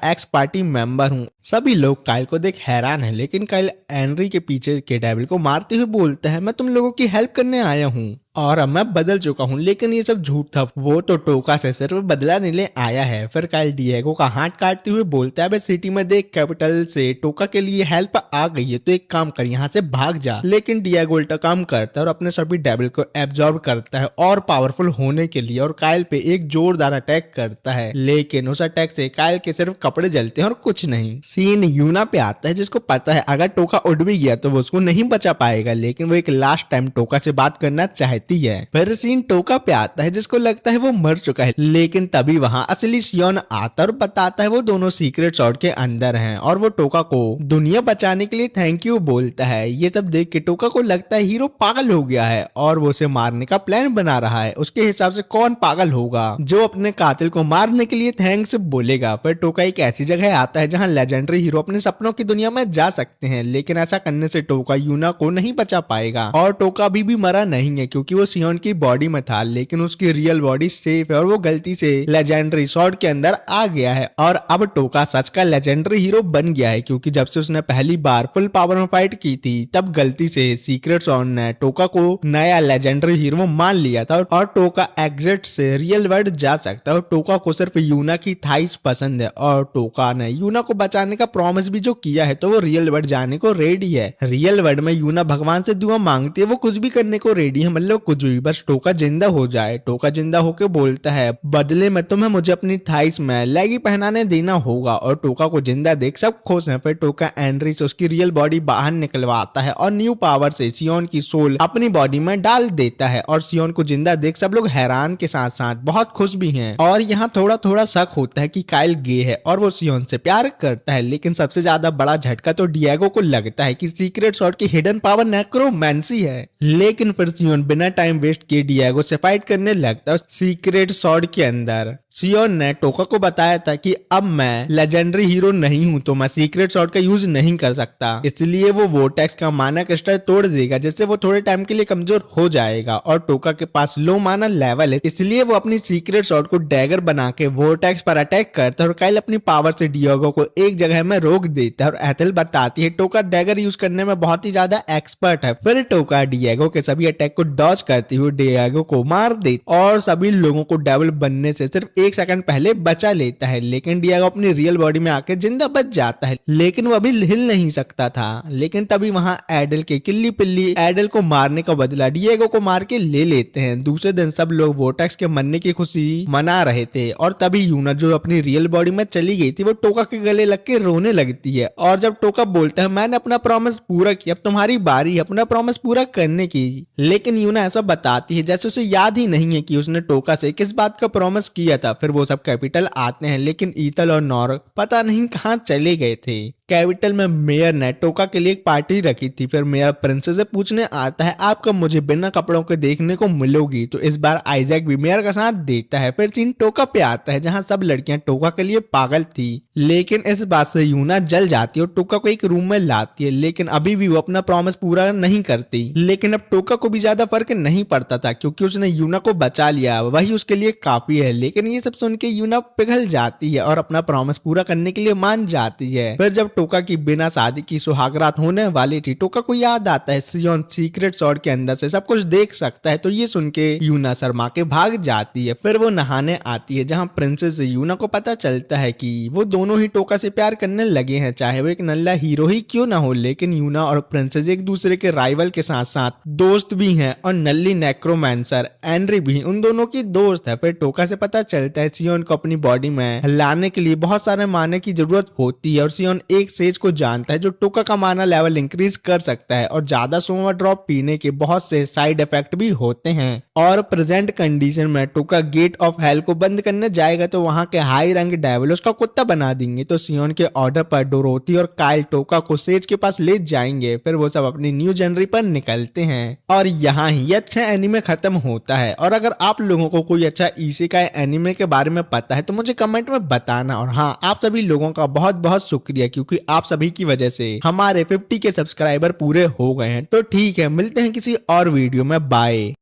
एक्स पार्टी मेंबर हूँ। सभी लोग काइल को देख हैरान है, लेकिन काइल एनरी के पीछे के डेविल को मारते हुए बोलता है मैं तुम लोगों की हेल्प करने आया हूँ और अब मैं बदल चुका हूँ। लेकिन ये सब झूठ था, वो तो टोका से सिर्फ बदला लेने आया है। फिर काइल डिएगो का हाथ काटते हुए बोलता है बे सिटी में देख कैपिटल से टोका के लिए हेल्प आ गई है, तो एक काम कर यहाँ से भाग जा। लेकिन डिएगो उल्टा काम करता है और अपने सभी डेविल को एब्जॉर्ब करता है और पावरफुल होने के लिए और काइल पे एक जोरदार अटैक करता है। लेकिन उस अटैक से काइल के सिर्फ कपड़े जलते हैं और कुछ नहीं। सीन यूना पे आता है जिसको पता है अगर टोका उड़ भी गया तो वो उसको नहीं बचा पाएगा, लेकिन वो एक लास्ट टाइम टोका से बात करना चाहती है। फिर सीन टोका पे आता है जिसको लगता है वो मर चुका है, लेकिन तभी वहां असली सियोन आता है और बताता है वो दोनों सीक्रेट शॉट के अंदर हैं और वो टोका को दुनिया बचाने के लिए थैंक यू बोलता है। ये सब देख के टोका को लगता है हीरो पागल हो गया है और वो उसे मारने का प्लान बना रहा है। उसके हिसाब से कौन पागल होगा जो अपने कातिल को मारने के लिए थैंक्स बोलेगा। फिर टोका एक ऐसी जगह आता है जहाँ लेजेंडरी हीरो अपने सपनों की दुनिया में जा सकते हैं, लेकिन ऐसा करने से टोका यूना को नहीं बचा पाएगा और टोका अभी भी मरा नहीं है क्योंकि वो सियोन की बॉडी में था, लेकिन उसकी रियल बॉडी सेफ है और वो गलती से लेजेंडरी स्वॉर्ड के अंदर आ गया है। और अब टोका सच का लेजेंडरी हीरो बन गया है क्योंकि जब से उसने पहली बार फुल पावर में फाइट की थी तब गलती से सीक्रेट स्वॉर्ड ने टोका को नया लेजेंडरी हीरो मान लिया था और टोका एग्जिट से रियल वर्ल्ड जा सकता है। और टोका को सिर्फ यूना की थाइस पसंद है और टोका ने यूना को बचाने का प्रॉमिस भी जो किया है तो वो रियल वर्ल्ड जाने को रेडी है। रियल वर्ल्ड में यूना भगवान से दुआ मांगती है, वो कुछ भी करने को रेडी है, मतलब कुछ भी, बस टोका जिंदा हो जाए। टोका जिंदा होके बोलता है बदले में तुम्हें मुझे अपनी थाइस में लेगी पहनाने देना होगा और टोका को जिंदा देख सब खुश हैं। फिर टोका एनरी से उसकी रियल बॉडी बाहर निकलवाता है और न्यू पावर से सियोन की सोल अपनी बॉडी में डाल देता है और सियोन को जिंदा देख सब लोग हैरान के साथ साथ बहुत खुश भी हैं। और यहाँ थोड़ा थोड़ा शक होता है कि काइल गे है और वो सियोन से प्यार करता है, लेकिन सबसे ज्यादा बड़ा झटका तो डिएगो को लगता है कि सीक्रेट स्वॉर्ड की हिडन पावर नेक्रोमैंसी है। लेकिन फिर सियोन बिना टाइम वेस्ट किए डिएगो से फाइट करने लगता है सीक्रेट स्वॉर्ड के अंदर। सियोन ने टोका को बताया था कि अब मैं लेजेंडरी हीरो नहीं हूं तो मैं सीक्रेट स्वॉर्ड का यूज नहीं कर सकता, इसलिए वो वोर्टेक्स का माना क्रिस्टल तोड़ देगा जिससे वो थोड़े टाइम के लिए कमजोर हो जाएगा। और टोका के पास लो माना लेवल है, इसलिए वो अपनी सीक्रेट स्वॉर्ड को डैगर बना के वोर्टेक्स पर अटैक करता है और काइल अपनी पावर से डिएगो को एक जगह में रोक देता है। और एथल बताती है टोका डैगर यूज करने में बहुत ही ज्यादा एक्सपर्ट है। फिर टोका डिएगो के सभी अटैक को डॉज क्रॉस करते हुए डिएगो को मार दे और सभी लोगों को डेविल बनने से सिर्फ 1 सेकंड पहले बचा लेता है। लेकिन डिएगो अपनी रियल बॉडी में आके जिंदा बच जाता है, लेकिन वो अभी हिल नहीं सकता था। लेकिन तभी वहां एडल के किल्ली पिल्ली एडल को मारने का बदला डिएगो को मार के ले लेते हैं। दूसरे दिन सब लोग वोटेक्स के मरने की खुशी मना रहे थे और तभी यूना जो अपनी रियल बॉडी में चली गई थी वो टोका के गले लग के रोने लगती है। और जब टोका बोलता है मैंने अपना प्रॉमिस पूरा किया, अब तुम्हारी बारी अपना प्रॉमिस पूरा करने की, लेकिन यूना ऐसा बताती है जैसे उसे याद ही नहीं है कि उसने टोका से किस बात का प्रॉमिस किया था। फिर वो सब कैपिटल आते हैं, लेकिन ईतल और नॉर पता नहीं कहाँ चले गए थे। कैपिटल में मेयर ने टोका के लिए एक पार्टी रखी थी। फिर मेयर प्रिंसेस से पूछने आता है आप कब मुझे बिना कपड़ों के देखने को मिलोगी। तो इस बार आइजैक भी मेयर का साथ देता है। फिर सीन टोका पे आता है जहां सब लड़कियां टोका के लिए पागल थी, लेकिन इस बात से यूना जल जाती है और टोका को एक रूम में लाती है। लेकिन अभी भी वो अपना प्रॉमिस पूरा नहीं करती। लेकिन अब टोका को भी ज्यादा फर्क नहीं पड़ता था क्योंकि उसने यूना को बचा लिया, वही उसके लिए काफी है। लेकिन ये सब सुन के यूना पिघल जाती है और अपना प्रॉमिस पूरा करने के लिए मान जाती है। फिर जब टोका की बिना शादी की सुहागरात होने वाली थी, टोका को याद आता है सियोन सीक्रेट सॉर्ड के अंदर से सब कुछ देख सकता है। तो ये सुन के यूना शर्मा के भाग जाती है। फिर वो नहाने आती है जहां प्रिंसेस यूना को पता चलता है कि वो दोनों ही टोका से प्यार करने लगे हैं, चाहे वो एक नल्ला हीरो ही क्यों ना हो। लेकिन यूना और प्रिंसेस एक दूसरे के राइवल के साथ साथ दोस्त भी हैं और नल्ली नेक्रोमैंसर एनरी भी उन दोनों की दोस्त है। फिर टोका से पता चलता है सियोन को अपनी बॉडी में लाने के लिए बहुत सारे माने की जरूरत होती है और सियोन एक सेज को जानता है जो टोका का माना लेवल इंक्रीज कर सकता है और ज्यादा सोमा ड्रॉप पीने के बहुत से साइड इफेक्ट भी होते हैं। और प्रेजेंट कंडीशन में टोका गेट ऑफ हेल को बंद करने जाएगा तो वहां के हाई रैंक डेविल उसका कुत्ता बना देंगे। तो सियोन के ऑर्डर पर डोरोथी और काइल टोका को सेज के पास ले जाएंगे। फिर वो सब अपनी न्यू जनरी पर निकलते हैं और यहाँ ही अच्छा एनिमे खत्म होता है। और अगर आप लोगों को कोई अच्छा इसेकाई एनिमे के बारे में पता है तो मुझे कमेंट में बताना। और हाँ, आप सभी लोगों का बहुत बहुत शुक्रिया क्योंकि आप सभी की वजह से हमारे 50 के सब्सक्राइबर पूरे हो गए हैं। तो ठीक है, मिलते हैं किसी और वीडियो में, बाय।